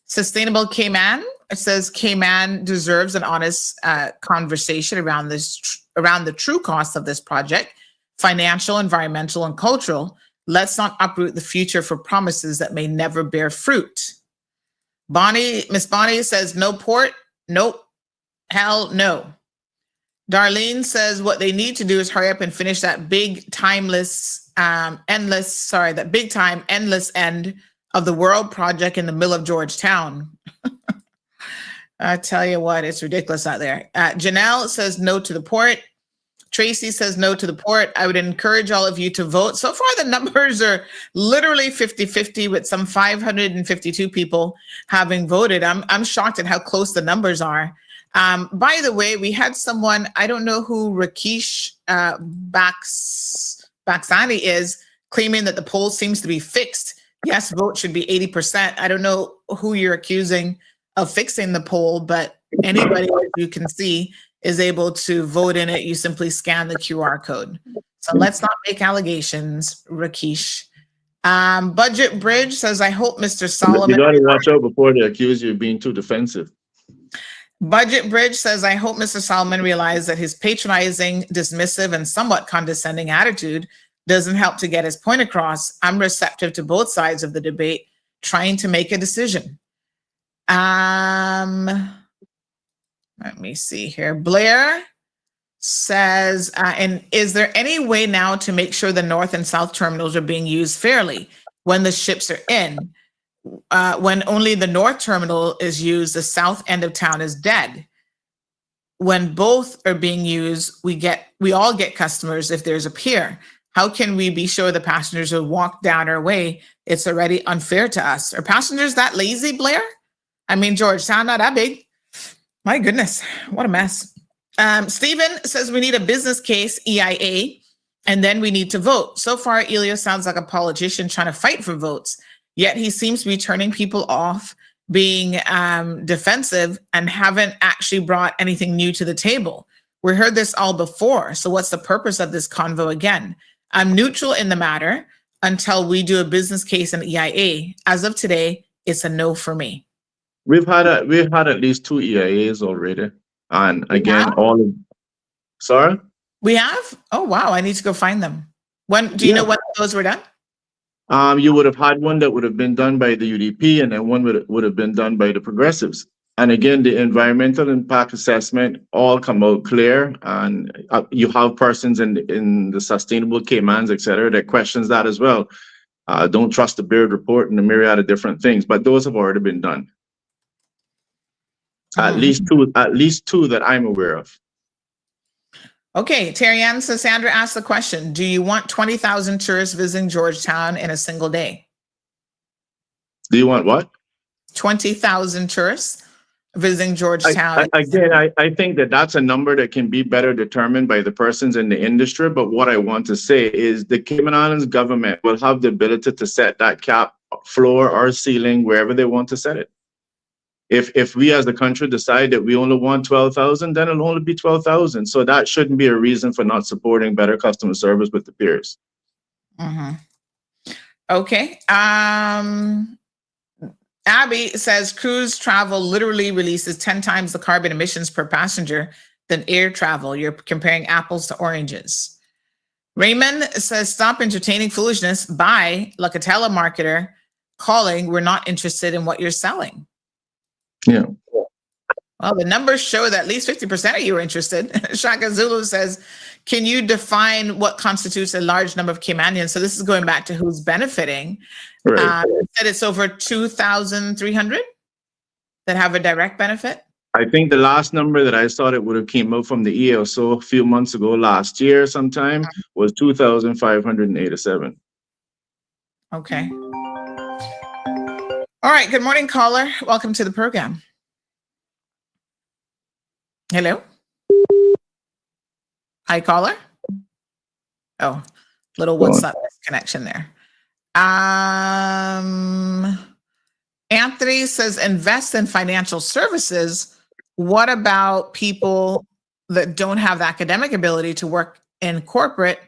Sustainable Cayman, it says Cayman deserves an honest conversation around the true cost of this project, financial, environmental, and cultural. Let's not uproot the future for promises that may never bear fruit. Miss Bonnie says no port, nope, hell no. Darlene says what they need to do is hurry up and finish that big endless end of the world project in the middle of Georgetown. I tell you what, it's ridiculous out there. Janelle says no to the port. Tracy says no to the port. I would encourage all of you to vote. So far, the numbers are literally 50-50 with some 552 people having voted. I'm shocked at how close the numbers are. By the way, we had someone, I don't know who Rakesh Baksani is, claiming that the poll seems to be fixed. Yes, vote should be 80%. I don't know who you're accusing of fixing the poll, but anybody you can see is able to vote in it. You simply scan the QR code. So let's not make allegations, Rakesh. Budget Bridge says, I hope Mr. Solomon— You got to watch out before they accuse you of being too defensive. Budget Bridge says, I hope Mr. Solomon realized that his patronizing, dismissive, and somewhat condescending attitude doesn't help to get his point across. I'm receptive to both sides of the debate, trying to make a decision. Let me see here. Blair says, and is there any way now to make sure the north and south terminals are being used fairly when the ships are in? When only the north terminal is used, the south end of town is dead. When both are being used, we all get customers if there's a pier. How can we be sure the passengers will walk down our way? It's already unfair to us. Are passengers that lazy, Blair? I mean, Georgetown, not that big. My goodness, what a mess. Stephen says we need a business case, EIA, And then we need to vote. So far, Ellio sounds like a politician trying to fight for votes, yet he seems to be turning people off, being defensive, and haven't actually brought anything new to the table. We heard this all before. So what's the purpose of this convo again? I'm neutral in the matter until we do a business case in EIA. As of today, it's a no for me. We've had at least 2 EIAs already. And again, sorry? We have? Oh, wow. I need to go find them. When do you know when those were done? You would have had one that would have been done by the UDP, and then one would have been done by the Progressives. And again, the environmental impact assessment all come out clear, and you have persons in the sustainable Caymans, et cetera, that questions that as well. Don't trust the Beard report and a myriad of different things, but those have already been done. At least two that I'm aware of. Okay, Terry Ann says, Sandra asked the question, do you want 20,000 tourists visiting Georgetown in a single day? Do you want what? 20,000 tourists visiting Georgetown. I think that's a number that can be better determined by the persons in the industry. But what I want to say is the Cayman Islands government will have the ability to set that cap, floor or ceiling, wherever they want to set it. If we as the country decide that we only want 12,000, then it'll only be 12,000. So that shouldn't be a reason for not supporting better customer service with the peers. Okay. Abby says cruise travel literally releases 10 times the carbon emissions per passenger than air travel. You're comparing apples to oranges. Raymond says, stop entertaining foolishness. Buy like a telemarketer calling. We're not interested in what you're selling. Yeah. Well, the numbers show that at least 50% of you are interested. Shaka Zulu says, can you define what constitutes a large number of Caymanians? So this is going back to who's benefiting. Right. Said it's over 2,300 that have a direct benefit. I think the last number that I saw that would have came out from the ELSO a few months ago, last year sometime, was 2,587. Okay. All right. Good morning, caller. Welcome to the program. Hello. Hi, caller. Oh, little WhatsApp connection there. Anthony says invest in financial services. What about people that don't have the academic ability to work in corporate?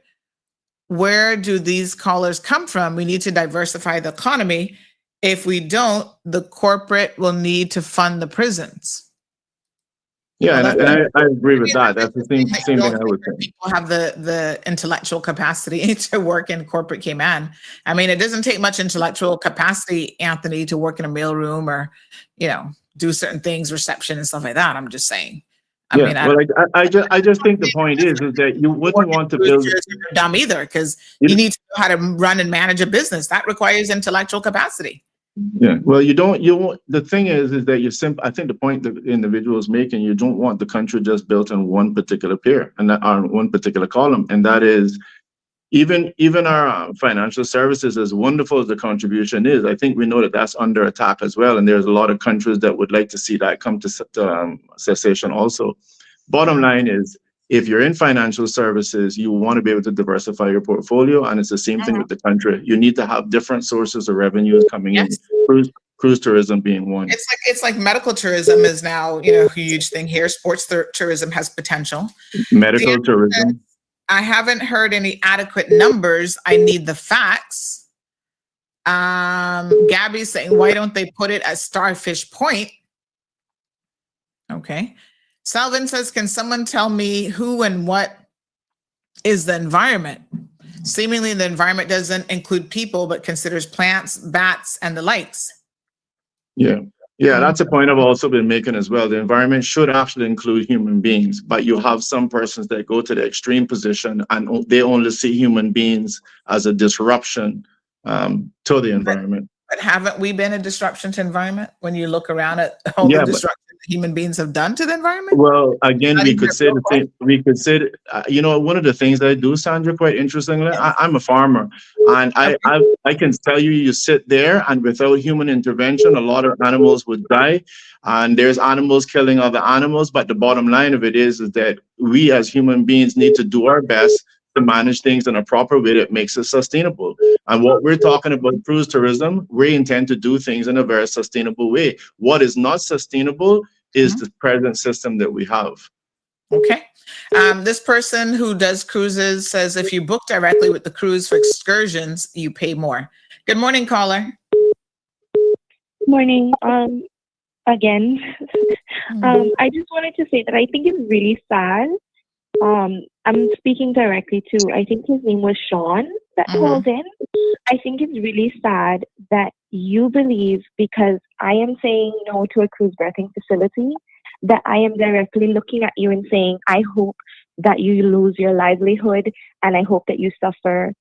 Where do these callers come from? We need to diversify the economy. If we don't, the corporate will need to fund the prisons. Yeah, and I agree with that. That's the same thing I would say. People have the intellectual capacity to work in corporate Cayman. I mean, it doesn't take much intellectual capacity, Anthony, to work in a mailroom or, do certain things, reception and stuff like that. I'm just saying. I just think the point is that you wouldn't want to build dumb either, because you need to know how to run and manage a business. That requires intellectual capacity. Yeah, well, you won't. The thing is that I think the point the individual is making, you don't want the country just built on one particular pier and on one particular column, and that is even our financial services, as wonderful as the contribution is, I think we know that that's under attack as well, and there's a lot of countries that would like to see that come to cessation also. Bottom line is, if you're in financial services, you want to be able to diversify your portfolio, and it's the same thing with the country. You need to have different sources of revenues coming in. Cruise tourism being one. It's like medical tourism is now a huge thing here. Sports tourism has potential. Medical tourism. I haven't heard any adequate numbers. I need the facts. Gabby's saying, why don't they put it at Starfish Point? Okay. Salvin says, can someone tell me who and what is the environment? Seemingly the environment doesn't include people, but considers plants, bats, and the likes. Yeah, that's a point I've also been making as well. The environment should actually include human beings, but you have some persons that go to the extreme position and they only see human beings as a disruption to the environment. But haven't we been a disruption to environment when you look around at all the disruption that human beings have done to the environment? Well, again, we could say the same. We could say, one of the things that I do, Sandra, quite interestingly, I'm a farmer, and I can tell you sit there, and without human intervention, a lot of animals would die, and there's animals killing other animals. But the bottom line of it is that we as human beings need to do our best to manage things in a proper way that makes it sustainable. And what we're talking about cruise tourism, we intend to do things in a very sustainable way. What is not sustainable is the present system that we have. Okay. This person who does cruises says if you book directly with the cruise for excursions, you pay more. Good morning, caller. Morning. Again, I just wanted to say that I think it's really sad. I'm speaking directly to, I think his name was Sean that called in. I think it's really sad that you believe because I am saying no to a cruise berthing facility, that I am directly looking at you and saying, I hope that you lose your livelihood and I hope that you suffer.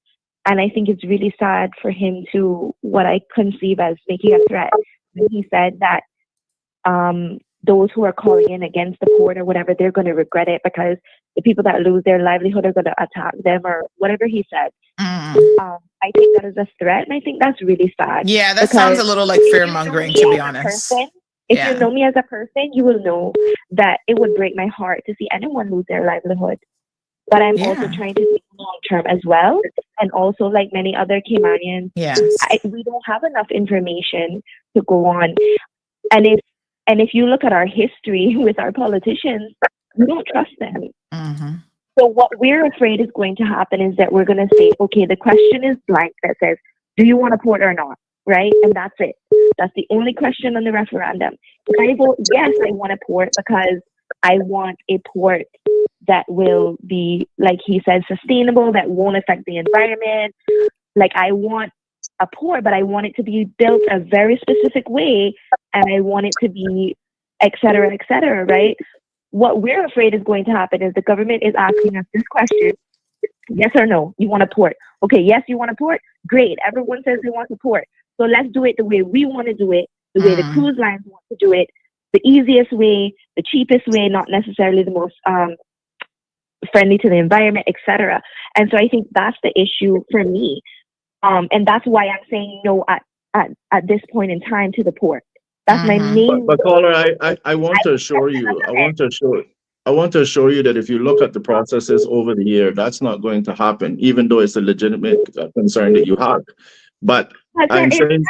And I think it's really sad for him to, what I conceive as making a threat. When he said that those who are calling in against the port or whatever, they're going to regret it because the people that lose their livelihood are going to attack them or whatever he said. I think that is a threat, and I think that's really sad. Yeah, that sounds a little like fear-mongering, to be honest. If you know me as a person, you will know that it would break my heart to see anyone lose their livelihood. But I'm also trying to think long-term as well. And also, like many other Caymanians, we don't have enough information to go on. And if you look at our history with our politicians, we don't trust them. So what we're afraid is going to happen is that we're going to say, okay, the question is blank that says, do you want a port or not? Right? And that's it. That's the only question on the referendum. If I vote yes, I want a port because I want a port that will be, like he said, sustainable, that won't affect the environment. Like I want a port, but I want it to be built a very specific way, and I want it to be, et cetera, right? What we're afraid is going to happen is the government is asking us this question, yes or no, you want a port? Okay, yes, you want a port? Great, everyone says they want a port. So let's do it the way we want to do it, the way the cruise lines want to do it, the easiest way, the cheapest way, not necessarily the most friendly to the environment, et cetera. And so I think that's the issue for me. And that's why I'm saying no at this point in time to the port. That's my main. But caller, I want to assure you, I want to assure you that if you look at the processes over the year, that's not going to happen, even though it's a legitimate concern that you have. But I'm saying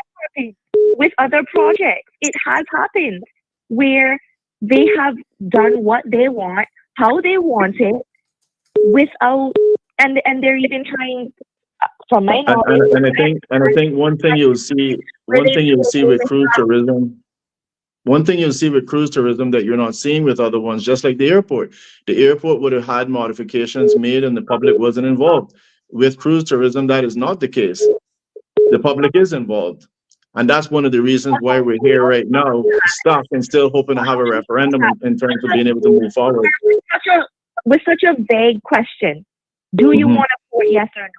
with other projects, it has happened where they have done what they want, how they want it, without, and they're even trying. From my knowledge, and I think one thing you'll see with cruise tourism. One thing you'll see with cruise tourism that you're not seeing with other ones, just like the airport. The airport would have had modifications made and the public wasn't involved. With cruise tourism, that is not the case. The public is involved. And that's one of the reasons why we're here right now, stuck and still hoping to have a referendum in terms of being able to move forward. With such a vague question, do you want to vote yes or no?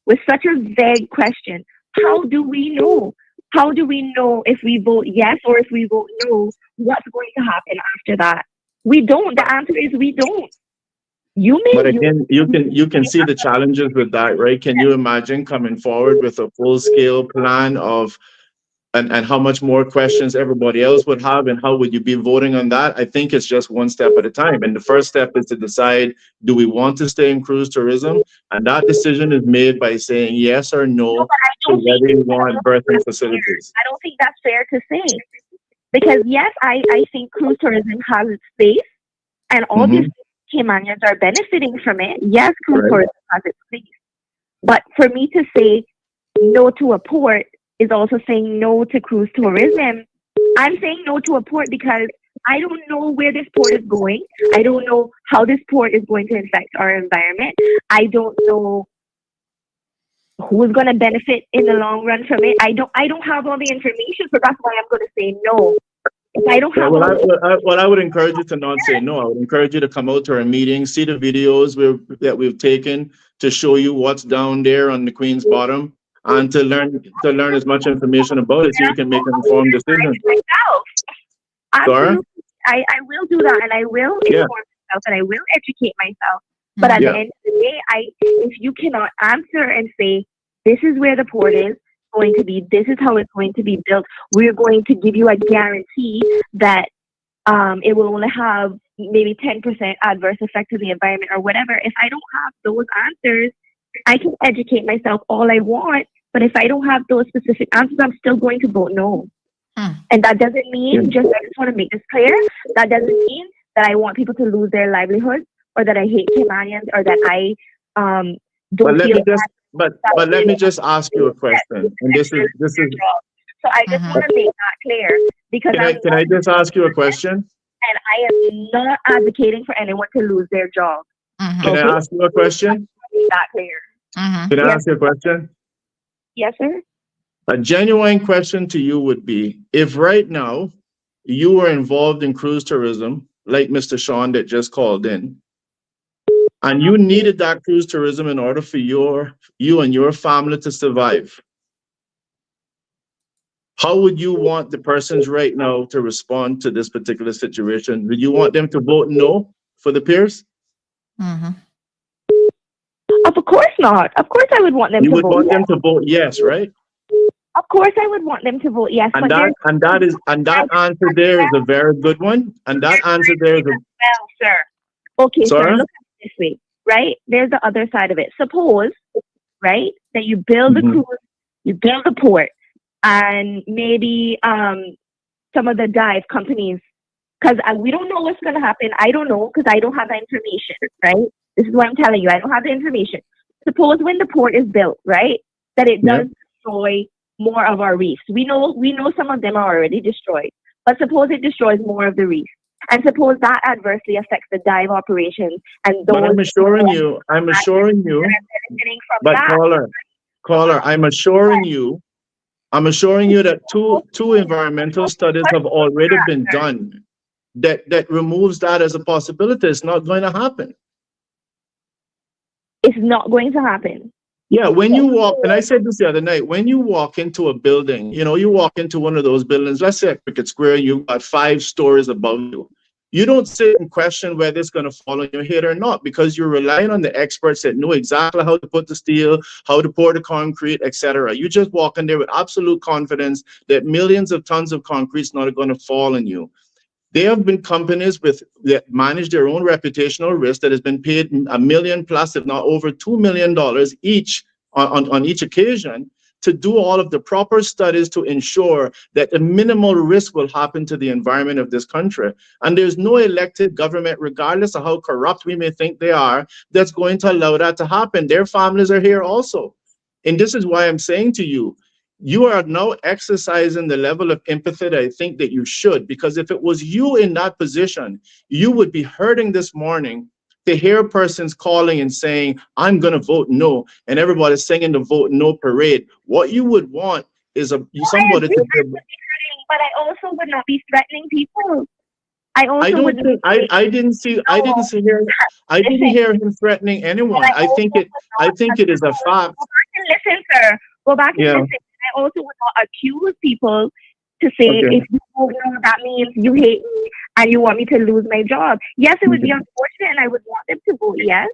With such a vague question, how do we know? How do we know if we vote yes or if we vote no, what's going to happen after that? We don't. The answer is we don't. But again, you can see the challenges with that, right? Can you imagine coming forward with a full-scale plan of and how much more questions everybody else would have, and how would you be voting on that? I think it's just one step at a time. And the first step is to decide, do we want to stay in cruise tourism? And that decision is made by saying yes or no to whether you want berthing facilities. I don't think that's fair to say. Because yes, I think cruise tourism has its space, and all these Caymanians are benefiting from it. Yes, cruise tourism has its space. But for me to say no to a port is also saying no to cruise tourism. I'm saying no to a port because I don't know where this port is going. I don't know how this port is going to affect our environment. I don't know who is going to benefit in the long run from it. I don't have all the information, so that's why I'm going to say no. If I don't have I would encourage you to not say no. I would encourage you to come out to our meeting, see the videos that we've taken to show you what's down there on the Queen's Bottom, and to learn as much information about it so you can make an informed decision. Absolutely. I will do that, and I will inform myself, and I will educate myself. But at the end of the day, if you cannot answer and say, this is where the port is going to be, this is how it's going to be built, we're going to give you a guarantee that it will only have maybe 10% adverse effect to the environment or whatever. If I don't have those answers, I can educate myself all I want, but if I don't have those specific answers, I'm still going to vote no. And that doesn't mean, I just want to make this clear, that doesn't mean that I want people to lose their livelihoods or that I hate Caymanians or that I don't feel but let me just ask you a question. And this is so I just want to make that clear because can I just ask you a question? And I am not advocating for anyone to lose their job. Can I ask you a question? Make that clear. Can I ask you a question? Yes, sir. A genuine question to you would be, if right now you were involved in cruise tourism, like Mr. Sean that just called in, and you needed that cruise tourism in order for you and your family to survive, how would you want the persons right now to respond to this particular situation? Would you want them to vote no for the peers? Of course not. Of course I would want them You to would vote want yes. them to vote yes, right? Of course I would want them to vote yes. And but that answer there is a very good one. And that answer there is a well, sir. Okay, Sorry? sir, look at it this way, right? There's the other side of it. Suppose, right, that you build the cruise, you build the port, and maybe some of the dive companies, because we don't know what's going to happen. I don't know because I don't have the information, right? This is what I'm telling you. I don't have the information. Suppose when the port is built, right, that it does destroy more of our reefs. We know some of them are already destroyed, but suppose it destroys more of the reefs. And suppose that adversely affects the dive operations and those. But I'm assuring you, but caller, I'm assuring you that two environmental studies have already been done that removes that as a possibility. It's not going to happen. It's not going to happen. Yeah, when you walk, and I said this the other night, when you walk into a building, you walk into one of those buildings, let's say at Cricket Square, you've got 5 stories above you. You don't sit and question whether it's going to fall on your head or not, because you're relying on the experts that know exactly how to put the steel, how to pour the concrete, etc. You just walk in there with absolute confidence that millions of tons of concrete is not going to fall on you. There have been companies that manage their own reputational risk that has been paid $1 million plus, if not over $2 million each on each occasion, to do all of the proper studies to ensure that a minimal risk will happen to the environment of this country. And there's no elected government, regardless of how corrupt we may think they are, that's going to allow that to happen. Their families are here also. And this is why I'm saying to you, you are now exercising the level of empathy that I think that you should, because if it was you in that position, you would be hurting this morning to hear persons calling and saying, I'm going to vote no, and everybody's singing the vote no parade. What you would want is somebody to be able. But I also would not be threatening people. I didn't hear him threatening anyone. I think it is a fact. Go back and listen, sir. Go back and listen. I also would not accuse people to say, if you don't know, that means you hate me and you want me to lose my job. Yes, it would be unfortunate and I would want them to vote yes,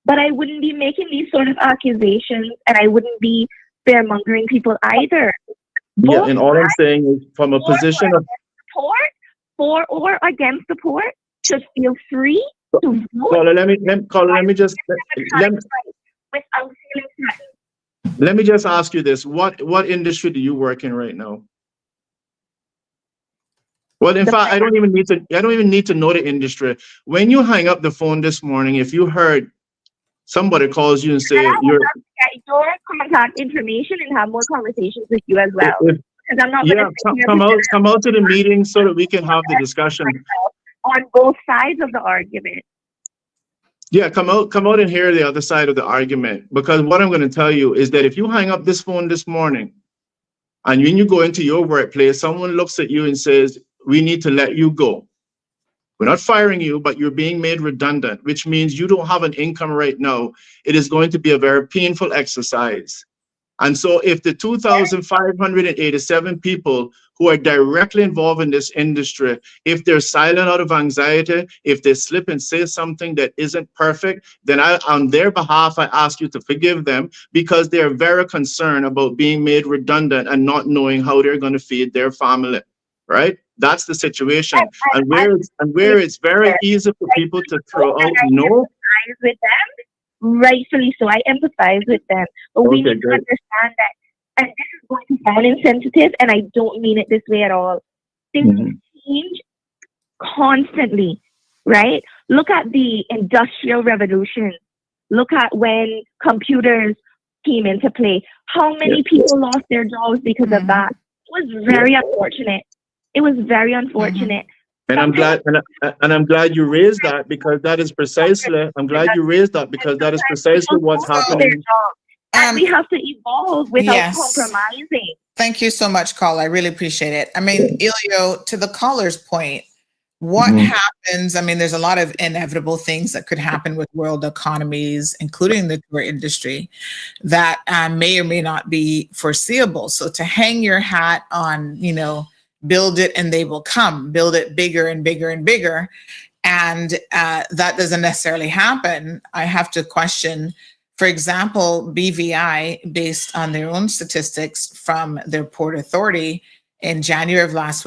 but I wouldn't be making these sort of accusations and I wouldn't be fear-mongering people either. Yeah, and all I'm saying is from a position of support, for or against the port, should feel free to vote. Caller, let me just ask you this. What industry do you work in right now? Well, in fact, I don't even need to know the industry. When you hang up the phone this morning, if you heard somebody calls you and say you're get your contact information and have more conversations with you as well. Because I'm not come out to the meeting so that we can have the discussion on both sides of the argument. Yeah, come out and hear the other side of the argument, because what I'm going to tell you is that if you hang up this phone this morning and when you go into your workplace, someone looks at you and says, we need to let you go. We're not firing you, but you're being made redundant, which means you don't have an income right now. It is going to be a very painful exercise. And so if the 2,587 people who are directly involved in this industry, if they're silent out of anxiety, if they slip and say something that isn't perfect, then on their behalf, I ask you to forgive them, because they're very concerned about being made redundant and not knowing how they're going to feed their family, right? That's the situation. And where it's very easy for people to throw out no. With them, rightfully so. I empathize with them, but we need to understand that, and this is going to sound insensitive, and I don't mean it this way at all. Things change constantly, right? Look at the Industrial Revolution. Look at when computers came into play. How many people lost their jobs because of that? It was very unfortunate. It was very unfortunate. And I'm glad, and I'm glad you raised that, because that is precisely. I'm glad you raised that, because that is precisely what's happening. And we have to evolve without compromising. Thank you so much, caller. I really appreciate it. I mean, Ellio, to the caller's point, what happens? I mean, there's a lot of inevitable things that could happen with world economies, including the tour industry, that may or may not be foreseeable. So to hang your hat on, you know, build it and they will come, build it bigger and bigger and bigger, and that doesn't necessarily happen. I have to question, for example, BVI, based on their own statistics from their Port Authority, in January of last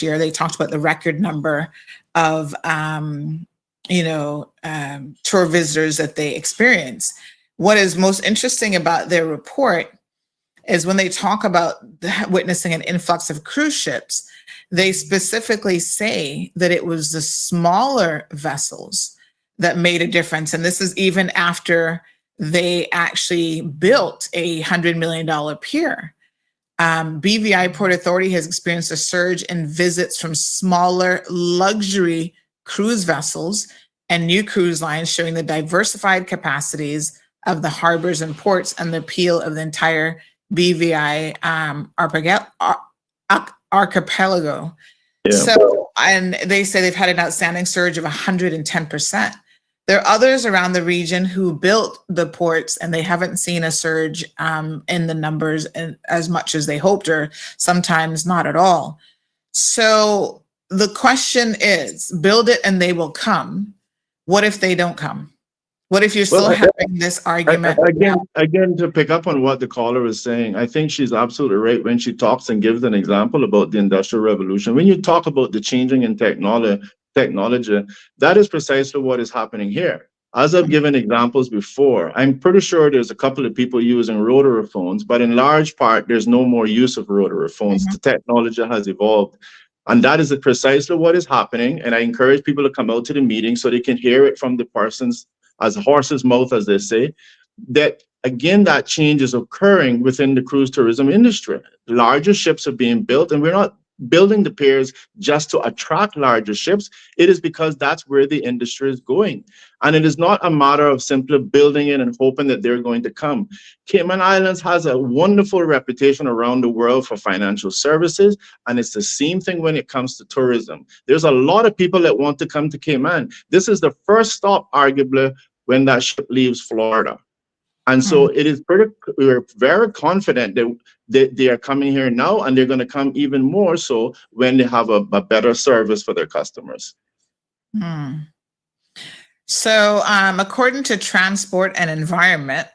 year, they talked about the record number of tour visitors that they experience. What is most interesting about their report is when they talk about witnessing an influx of cruise ships, they specifically say that it was the smaller vessels that made a difference. And this is even after they actually built $100 million pier. BVI Port Authority has experienced a surge in visits from smaller luxury cruise vessels and new cruise lines, showing the diversified capacities of the harbors and ports and the appeal of the entire BVI archipelago. Yeah. So, and they say they've had an outstanding surge of 110%. There are others around the region who built the ports, and they haven't seen a surge in the numbers as much as they hoped, or sometimes not at all. So the question is, build it and they will come. What if they don't come? What if you're still having this argument? Again, to pick up on what the caller is saying, I think she's absolutely right when she talks and gives an example about the Industrial Revolution. When you talk about the changing in technology, that is precisely what is happening here. As I've given examples before, I'm pretty sure there's a couple of people using rotary phones, but in large part, there's no more use of rotary phones. The technology has evolved. And that is precisely what is happening. And I encourage people to come out to the meeting so they can hear it from the person's, as a horse's mouth, as they say, that again, that change is occurring within the cruise tourism industry. Larger ships are being built, and we're not building the piers just to attract larger ships. It is because that's where the industry is going. And it is not a matter of simply building it and hoping that they're going to come. Cayman Islands has a wonderful reputation around the world for financial services, and it's the same thing when it comes to tourism. There's a lot of people that want to come to Cayman. This is the first stop, arguably, when that ship leaves Florida. And so it is we're very confident that they are coming here now, and they're going to come even more so when they have a better service for their customers. So according to Transport and Environment,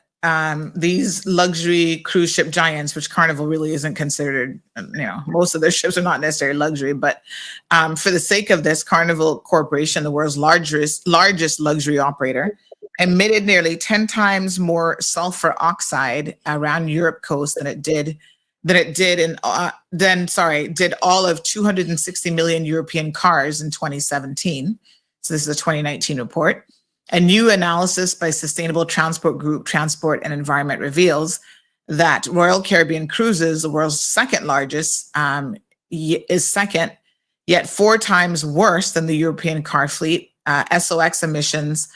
these luxury cruise ship giants, which Carnival really isn't considered, most of their ships are not necessarily luxury, but for the sake of this, Carnival Corporation, the world's largest luxury operator, emitted nearly 10 times more sulfur oxide around Europe coast than it did all of 260 million European cars in 2017. So this is a 2019 report. A new analysis by Sustainable Transport Group, Transport and Environment, reveals that Royal Caribbean Cruises, the world's second largest, is second, yet 4 times worse than the European car fleet. SOx emissions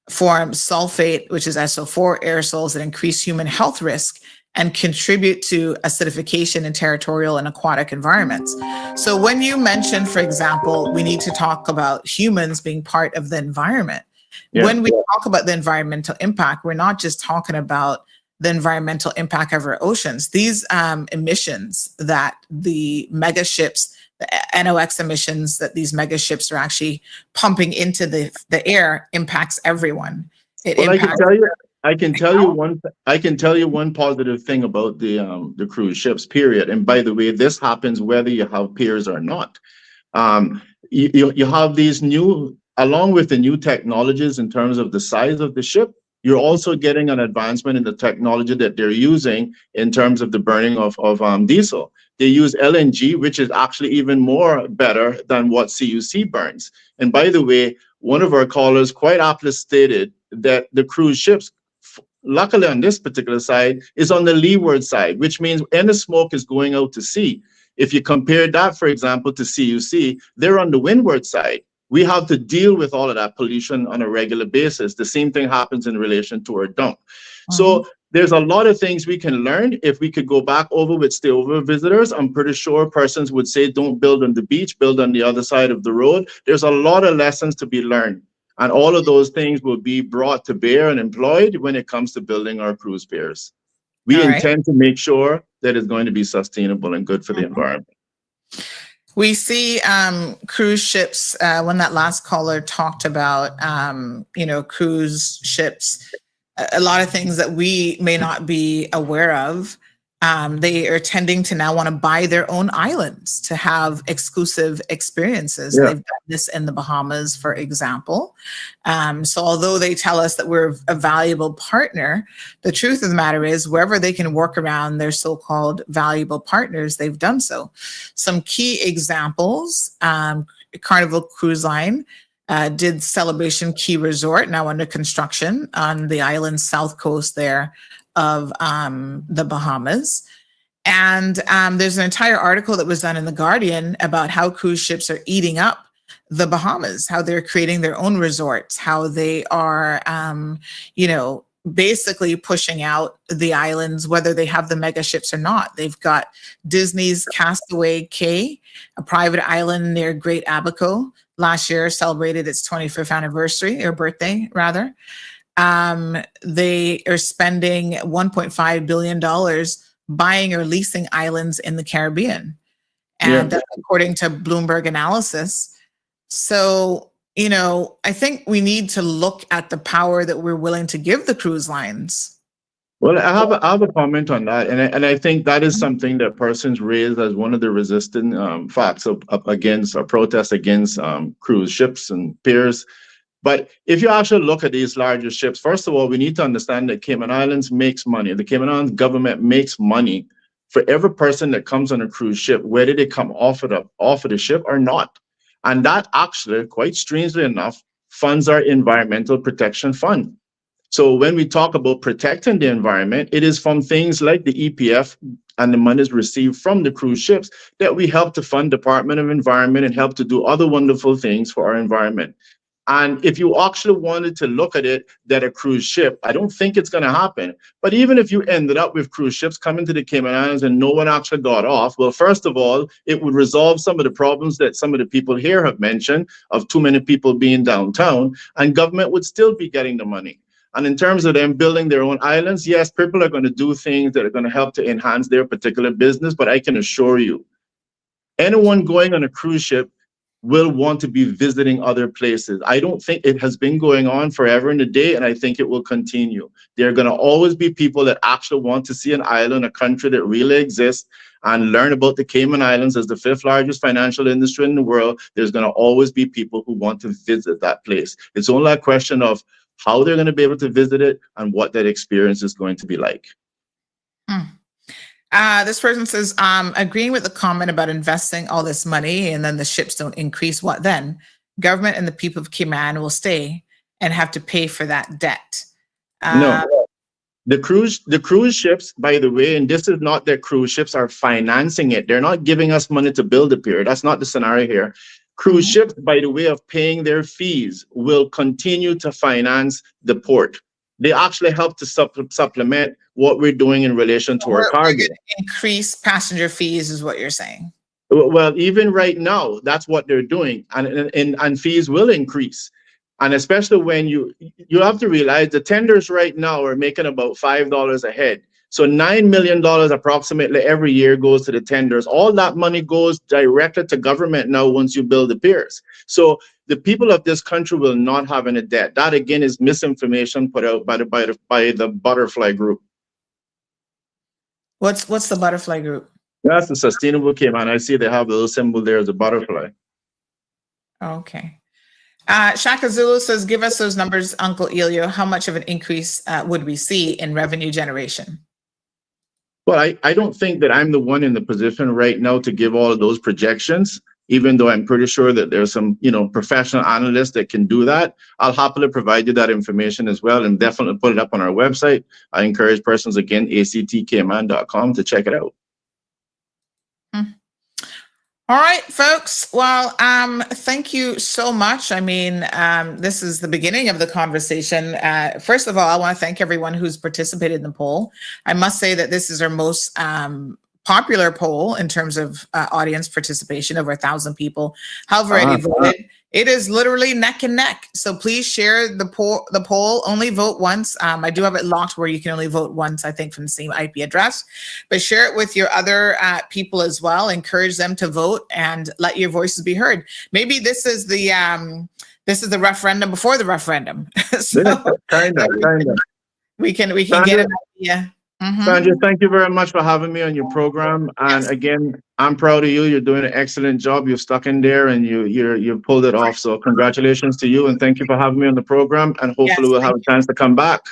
form sulfate, which is SO4 aerosols that increase human health risk and contribute to acidification in territorial and aquatic environments. So when you mention, for example, we need to talk about humans being part of the environment. When we talk about the environmental impact, we're not just talking about the environmental impact of our oceans. These emissions that the mega ships, the NOx emissions that these mega ships are actually pumping into the air impacts everyone. I can tell you one positive thing about the cruise ships, period. And by the way, this happens whether you have piers or not. You have these new, along with the new technologies in terms of the size of the ship, you're also getting an advancement in the technology that they're using in terms of the burning of diesel. They use LNG, which is actually even more better than what CUC burns. And by the way, one of our callers quite aptly stated that the cruise ships, luckily on this particular side, is on the leeward side, which means any smoke is going out to sea. If you compare that, for example, to CUC, they're on the windward side. We have to deal with all of that pollution on a regular basis. The same thing happens in relation to our dump. So there's a lot of things we can learn. If we could go back over with stayover visitors, I'm pretty sure persons would say, don't build on the beach, build on the other side of the road. There's a lot of lessons to be learned. And all of those things will be brought to bear and employed when it comes to building our cruise piers. We intend to make sure that it's going to be sustainable and good for the environment. We see cruise ships, when that last caller talked about, cruise ships, a lot of things that we may not be aware of. They are tending to now want to buy their own islands to have exclusive experiences. Yeah. They've done this in the Bahamas, for example. So although they tell us that we're a valuable partner, the truth of the matter is wherever they can work around their so-called valuable partners, they've done so. Some key examples, Carnival Cruise Line did Celebration Key Resort, now under construction on the island's south coast there of the Bahamas. And there's an entire article that was done in The Guardian about how cruise ships are eating up the Bahamas, how they're creating their own resorts, how they are, basically pushing out the islands, whether they have the mega ships or not. They've got Disney's Castaway Cay, a private island near Great Abaco, last year celebrated its 25th anniversary, or birthday, rather. They are spending $1.5 billion buying or leasing islands in the Caribbean. And that's according to Bloomberg analysis. So, I think we need to look at the power that we're willing to give the cruise lines. Well, I have a comment on that, and I think that is something that persons raised as one of the resistant facts against or protests against cruise ships and piers. But if you actually look at these larger ships, first of all, we need to understand that Cayman Islands makes money. The Cayman Islands government makes money for every person that comes on a cruise ship, whether they come off of the ship or not. And that actually, quite strangely enough, funds our Environmental Protection Fund. So when we talk about protecting the environment, it is from things like the EPF and the monies received from the cruise ships that we help to fund Department of Environment and help to do other wonderful things for our environment. And if you actually wanted to look at it, that a cruise ship, I don't think it's going to happen. But even if you ended up with cruise ships coming to the Cayman Islands and no one actually got off, well, first of all, it would resolve some of the problems that some of the people here have mentioned of too many people being downtown, and government would still be getting the money. And in terms of them building their own islands, yes, people are going to do things that are going to help to enhance their particular business. But I can assure you, anyone going on a cruise ship will want to be visiting other places. I don't think it has been going on forever and a day, and I think it will continue. There are going to always be people that actually want to see an island, a country that really exists, and learn about the Cayman Islands as the 5th largest financial industry in the world. There's going to always be people who want to visit that place. It's only a question of how they're going to be able to visit it and what that experience is going to be like. This person says, agreeing with the comment about investing all this money and then the ships don't increase, what then? Government and the people of Cayman will stay and have to pay for that debt. No, the cruise ships, by the way, and this is not that cruise ships are financing it. They're not giving us money to build a pier. That's not the scenario here. Cruise ships, by the way of paying their fees, will continue to finance the port. They actually help to supplement what we're doing in relation to our cargo. Increase passenger fees is what you're saying. Well, even right now, that's what they're doing, and fees will increase. And especially when you have to realize the tenders right now are making about $5 a head. So $9 million approximately every year goes to the tenders. All that money goes directly to government now once you build the piers. So the people of this country will not have any debt. That again is misinformation put out by the Butterfly Group. What's the Butterfly Group? That's the Sustainable Cayman. I see they have the little symbol there as a butterfly. Okay. Shaka Zulu says, give us those numbers, Uncle Ellio. How much of an increase would we see in revenue generation? Well, I don't think that I'm the one in the position right now to give all of those projections, even though I'm pretty sure that there's some, professional analysts that can do that. I'll happily provide you that information as well and definitely put it up on our website. I encourage persons, again, actcayman.com to check it out. All right, folks. Well, thank you so much. I mean, this is the beginning of the conversation. First of all, I want to thank everyone who's participated in the poll. I must say that this is our most popular poll in terms of audience participation. Over 1,000 people have already voted. It is literally neck and neck. So please share the poll. The poll. Only vote once. I do have it locked where you can only vote once, I think, from the same IP address. But share it with your other people as well. Encourage them to vote and let your voices be heard. Maybe this is the referendum before the referendum. So kind of. We can get an idea. Sandra, thank you very much for having me on your program. And again, I'm proud of you. You're doing an excellent job. You're stuck in there and you pulled it off. So congratulations to you and thank you for having me on the program. And hopefully we'll have a chance to come back.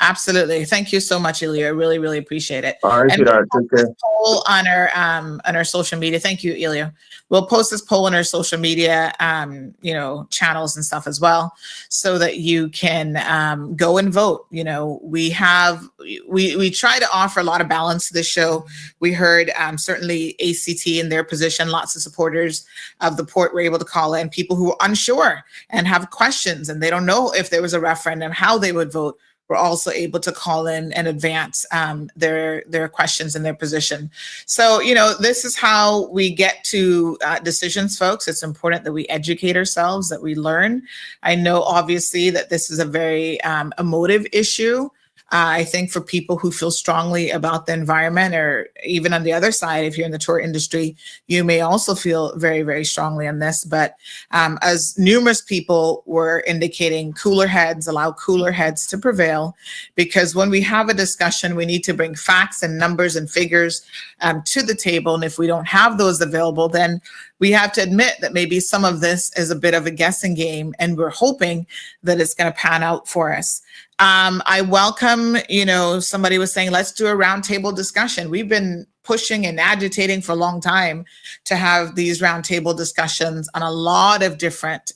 Absolutely. Thank you so much, Ellio. I really, really appreciate it. All right, and we'll take care. poll on our social media. Thank you, Ellio. We'll post this poll on our social media, channels and stuff as well, so that you can go and vote. We try to offer a lot of balance to this show. We heard certainly ACT in their position, lots of supporters of the port were able to call in, people who are unsure and have questions and they don't know if there was a referendum, how they would vote. We're also able to call in and advance their questions and their position. So, this is how we get to decisions, folks. It's important that we educate ourselves, that we learn. I know, obviously, that this is a very emotive issue. I think for people who feel strongly about the environment, or even on the other side, if you're in the tour industry, you may also feel very, very strongly on this. But as numerous people were indicating, cooler heads, allow cooler heads to prevail, because when we have a discussion, we need to bring facts and numbers and figures to the table. And if we don't have those available, then we have to admit that maybe some of this is a bit of a guessing game, and we're hoping that it's going to pan out for us. I welcome, somebody was saying, let's do a roundtable discussion. We've been pushing and agitating for a long time to have these roundtable discussions on a lot of different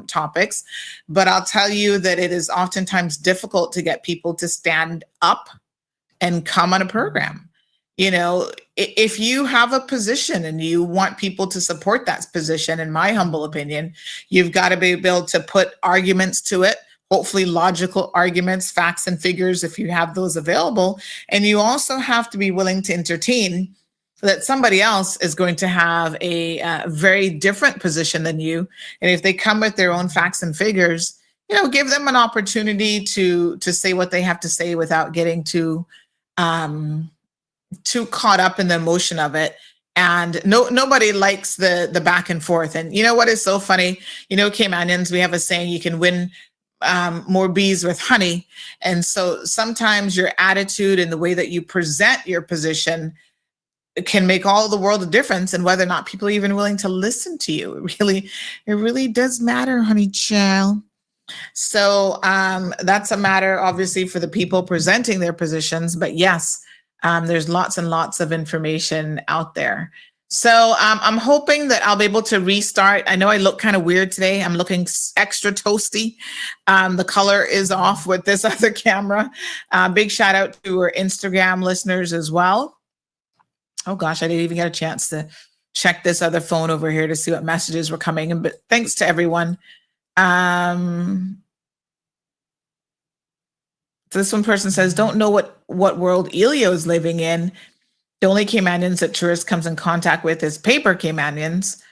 topics. But I'll tell you that it is oftentimes difficult to get people to stand up and come on a program. If you have a position and you want people to support that position, in my humble opinion, you've got to be able to put arguments to it, hopefully logical arguments, facts and figures, if you have those available. And you also have to be willing to entertain that somebody else is going to have a very different position than you. And if they come with their own facts and figures, give them an opportunity to say what they have to say without getting too caught up in the emotion of it. And nobody likes the back and forth. And you know what is so funny? Caymanians, we have a saying, you can win more bees with honey. And so sometimes your attitude and the way that you present your position can make all the world a difference in whether or not people are even willing to listen to you. It really does matter, honey child. So that's a matter, obviously, for the people presenting their positions. But yes, there's lots and lots of information out there. So I'm hoping that I'll be able to restart. I know I look kind of weird today. I'm looking extra toasty. The color is off with this other camera. Big shout out to our Instagram listeners as well. Oh gosh, I didn't even get a chance to check this other phone over here to see what messages were coming in. But thanks to everyone. This one person says, don't know what world Ellio is living in. The only Caymanians that tourists comes in contact with is paper Caymanians.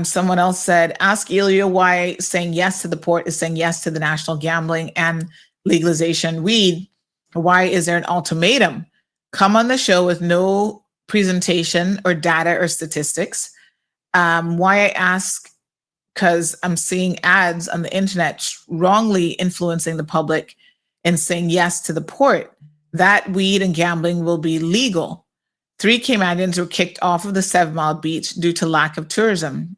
Someone else said, ask Ellio why saying yes to the port is saying yes to the national gambling and legalization weed. Why is there an ultimatum? Come on the show with no presentation or data or statistics. Why I ask, because I'm seeing ads on the internet wrongly influencing the public and saying yes to the port. That weed and gambling will be legal. 3 Caymanians were kicked off of the 7 Mile Beach due to lack of tourism.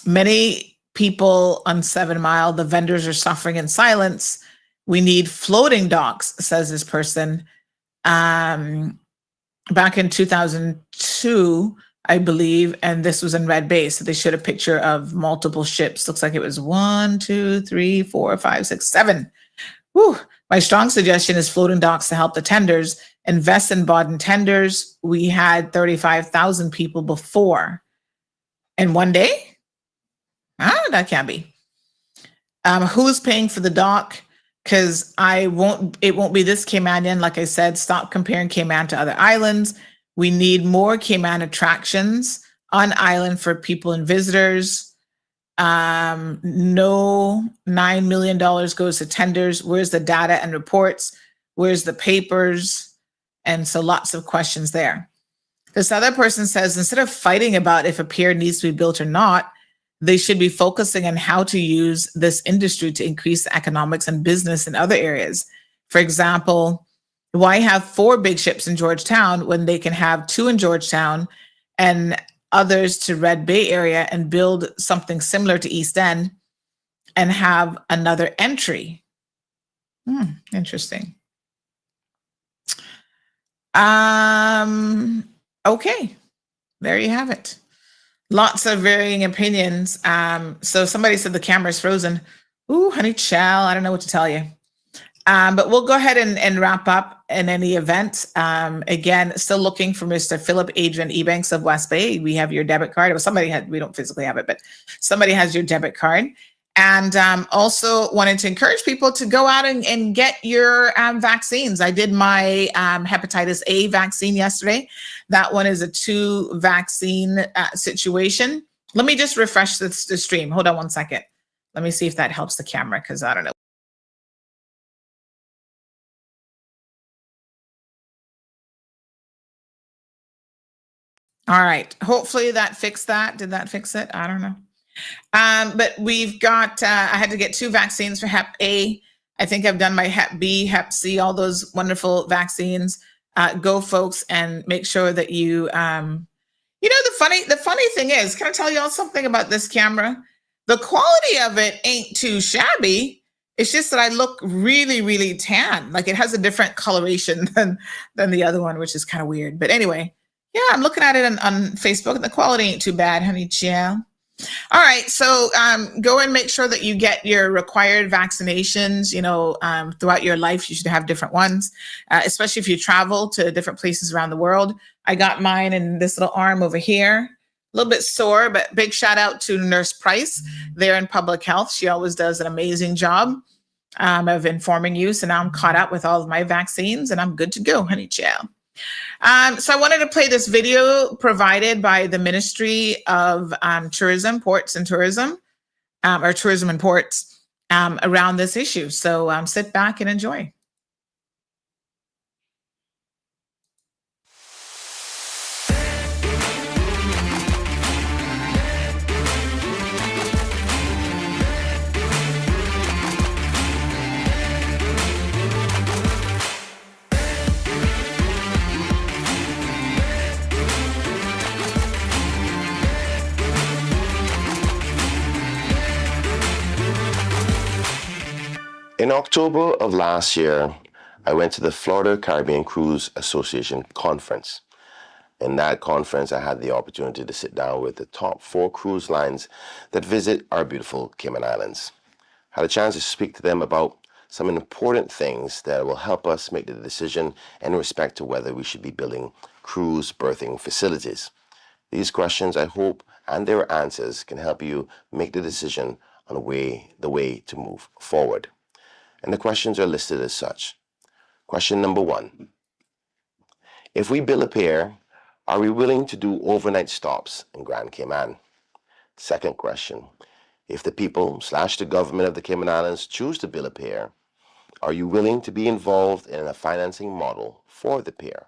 Many people on 7 Mile, the vendors are suffering in silence. We need floating docks, says this person. Back in 2002, I believe, and this was in Red Bay, so they showed a picture of multiple ships. Looks like it was 1, 2, 3, 4, 5, 6, 7. Whew. My strong suggestion is floating docks to help the tenders. Invest in Baden tenders. We had 35,000 people before. In one day? That can't be. Who's paying for the dock? Because it won't be this Cayman. Like I said, stop comparing Cayman to other islands. We need more Cayman attractions on island for people and visitors. No $9 million goes to tenders. Where's the data and reports? Where's the papers? And so lots of questions there. This other person says, instead of fighting about if a pier needs to be built or not, they should be focusing on how to use this industry to increase the economics and business in other areas. For example, why have 4 big ships in Georgetown when they can have 2 in Georgetown and others to Red Bay area and build something similar to East End and have another entry? Interesting. Okay, there you have it. Lots of varying opinions. So somebody said the camera's frozen. Ooh, honey chow, I don't know what to tell you. But we'll go ahead and wrap up in any event. Again, still looking for Mr. Philip Adrian Ebanks of West Bay. We have your debit card. Well, we don't physically have it, but somebody has your debit card. And also wanted to encourage people to go out and get your vaccines. I did my hepatitis A vaccine yesterday. That one is a 2 vaccine situation. Let me just refresh the stream. Hold on one second. Let me see if that helps the camera, because I don't know. All right. Hopefully that fixed that. Did that fix it? I don't know. But we've got, I had to get 2 vaccines for Hep A. I think I've done my Hep B, Hep C, all those wonderful vaccines. Go folks and make sure that you, the funny thing is, can I tell y'all something about this camera? The quality of it ain't too shabby. It's just that I look really, really tan. Like it has a different coloration than the other one, which is kind of weird. But anyway, yeah, I'm looking at it on Facebook and the quality ain't too bad, honey chill. All right, so go and make sure that you get your required vaccinations. Throughout your life, you should have different ones, especially if you travel to different places around the world. I got mine in this little arm over here, a little bit sore, but big shout out to Nurse Price there in public health. She always does an amazing job of informing you. So now I'm caught up with all of my vaccines and I'm good to go, honey child. So I wanted to play this video provided by the Ministry of Tourism, Ports and Tourism, or Tourism and Ports around this issue. So sit back and enjoy. In October of last year, I went to the Florida Caribbean Cruise Association conference. In that conference, I had the opportunity to sit down with the top 4 cruise lines that visit our beautiful Cayman Islands. I had a chance to speak to them about some important things that will help us make the decision in respect to whether we should be building cruise berthing facilities. These questions, I hope, and their answers can help you make the decision on the way to move forward. And the questions are listed as such. Question number 1. If we build a pier, are we willing to do overnight stops in Grand Cayman? Second question. If the people/the government of the Cayman Islands choose to build a pier, are you willing to be involved in a financing model for the pier?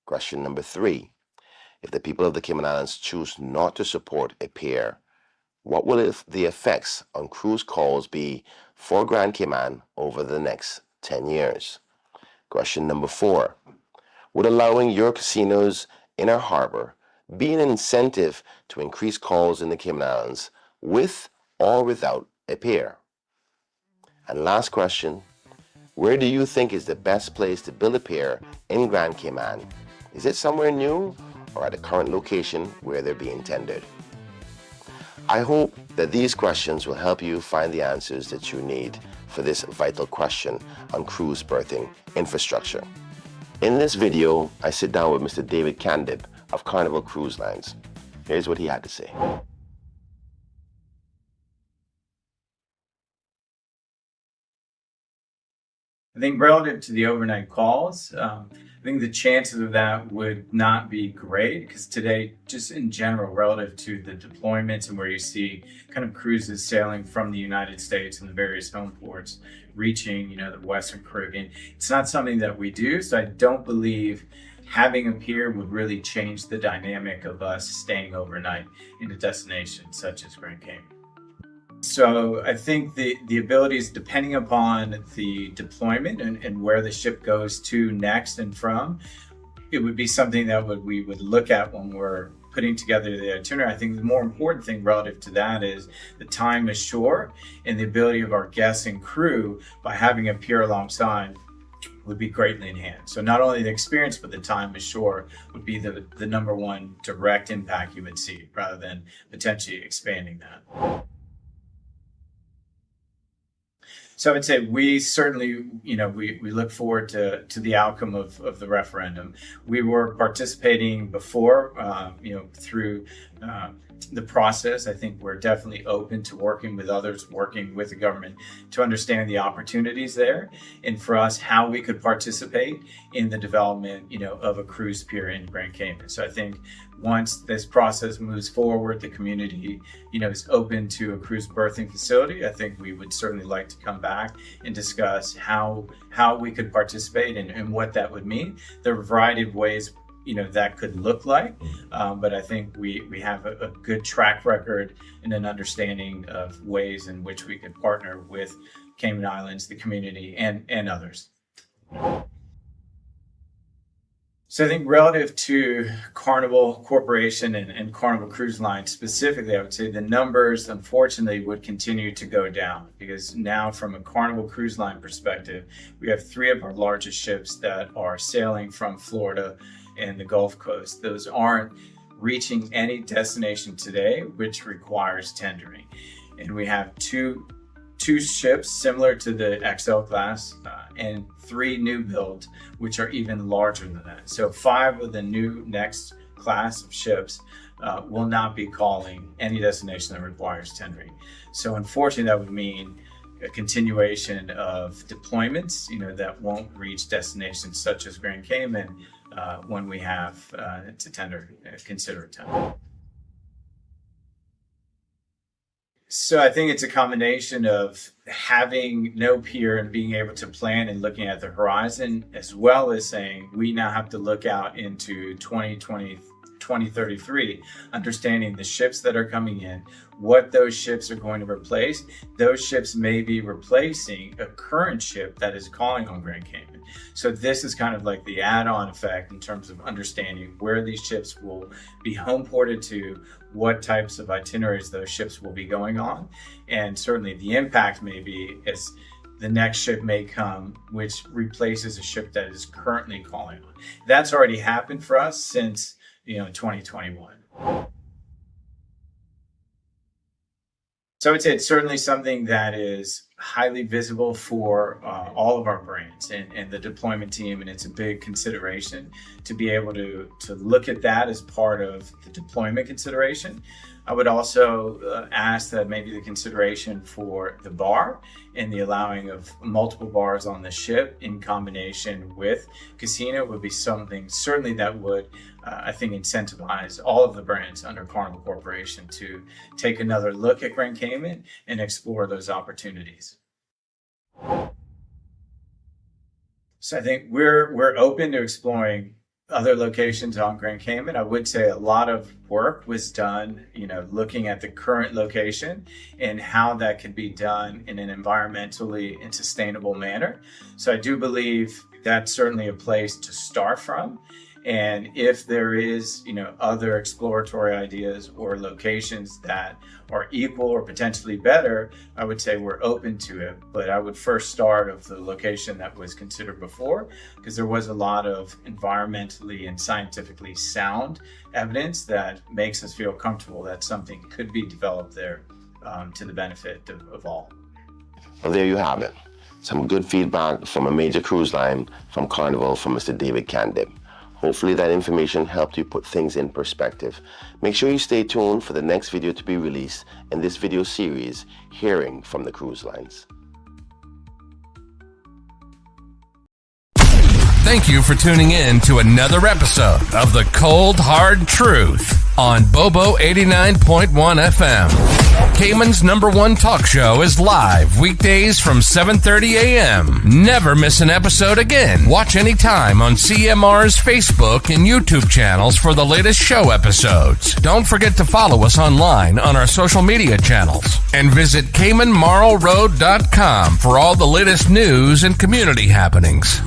Question number 3. If the people of the Cayman Islands choose not to support a pier, what will the effects on cruise calls be for Grand Cayman over the next 10 years? Question number 4. Would allowing your casinos in our harbor be an incentive to increase calls in the Cayman Islands with or without a pier? And last question, where do you think is the best place to build a pier in Grand Cayman? Is it somewhere new or at a current location where they're being tendered? I hope that these questions will help you find the answers that you need for this vital question on cruise berthing infrastructure. In this video, I sit down with Mr. David Candib of Carnival Cruise Lines. Here's what he had to say. I think relative to the overnight calls, I think the chances of that would not be great because today, just in general, relative to the deployments and where you see kind of cruises sailing from the United States and the various home ports reaching, the Western Caribbean, it's not something that we do. So I don't believe having a pier would really change the dynamic of us staying overnight in a destination such as Grand Cayman. So I think the abilities, depending upon the deployment and where the ship goes to next and from, it would be something that we would look at when we're putting together the itinerary. I think the more important thing relative to that is the time ashore and the ability of our guests and crew by having a pier alongside would be greatly enhanced. So not only the experience, but the time ashore would be the number one direct impact you would see rather than potentially expanding that. So I would say we certainly, we look forward to the outcome of the referendum. We were participating before, through the process. I think we're definitely open to working with others, working with the government to understand the opportunities there, and for us, how we could participate in the development, of a cruise pier in Grand Cayman. So I think once this process moves forward, the community, is open to a cruise berthing facility. I think we would certainly like to come back and discuss how we could participate and what that would mean. There are a variety of ways that could look like, but I think we have a good track record and an understanding of ways in which we could partner with Cayman Islands, the community, and others. So I think relative to Carnival Corporation and Carnival Cruise Line specifically, I would say the numbers, unfortunately, would continue to go down because now from a Carnival Cruise Line perspective, we have 3 of our largest ships that are sailing from Florida and the Gulf Coast. Those aren't reaching any destination today, which requires tendering. And we have two ships similar to the XL class and 3 new builds, which are even larger than that. So 5 of the new next class of ships will not be calling any destination that requires tendering. So unfortunately, that would mean a continuation of deployments, that won't reach destinations such as Grand Cayman when we have to consider a tender. So I think it's a combination of having no pier and being able to plan and looking at the horizon, as well as saying we now have to look out into 2033, understanding the ships that are coming in, what those ships are going to replace. Those ships may be replacing a current ship that is calling on Grand Cayman. So this is kind of like the add-on effect in terms of understanding where these ships will be home ported to, what types of itineraries those ships will be going on. And certainly the impact may be as the next ship may come, which replaces a ship that is currently calling on. That's already happened for us since 2021. So I would say it's certainly something that is highly visible for all of our brands and the deployment team, and it's a big consideration to be able to look at that as part of the deployment consideration. I would also ask that maybe the consideration for the bar and the allowing of multiple bars on the ship in combination with casino would be something certainly that would, I think, incentivize all of the brands under Carnival Corporation to take another look at Grand Cayman and explore those opportunities. So I think we're open to exploring other locations on Grand Cayman. I would say a lot of work was done, looking at the current location and how that could be done in an environmentally and sustainable manner. So I do believe that's certainly a place to start from. And if there is, other exploratory ideas or locations that are equal or potentially better, I would say we're open to it. But I would first start of the location that was considered before, because there was a lot of environmentally and scientifically sound evidence that makes us feel comfortable that something could be developed there to the benefit of all. Well, there you have it. Some good feedback from a major cruise line, from Carnival, from Mr. David Candib. Hopefully that information helped you put things in perspective. Make sure you stay tuned for the next video to be released in this video series, Hearing from the Cruise Lines. Thank you for tuning in to another episode of The Cold Hard Truth on Bobo 89.1 FM. Cayman's #1 talk show is live weekdays from 7:30 a.m. Never miss an episode again. Watch anytime on CMR's Facebook and YouTube channels for the latest show episodes. Don't forget to follow us online on our social media channels. And visit CaymanMarlRoad.com for all the latest news and community happenings.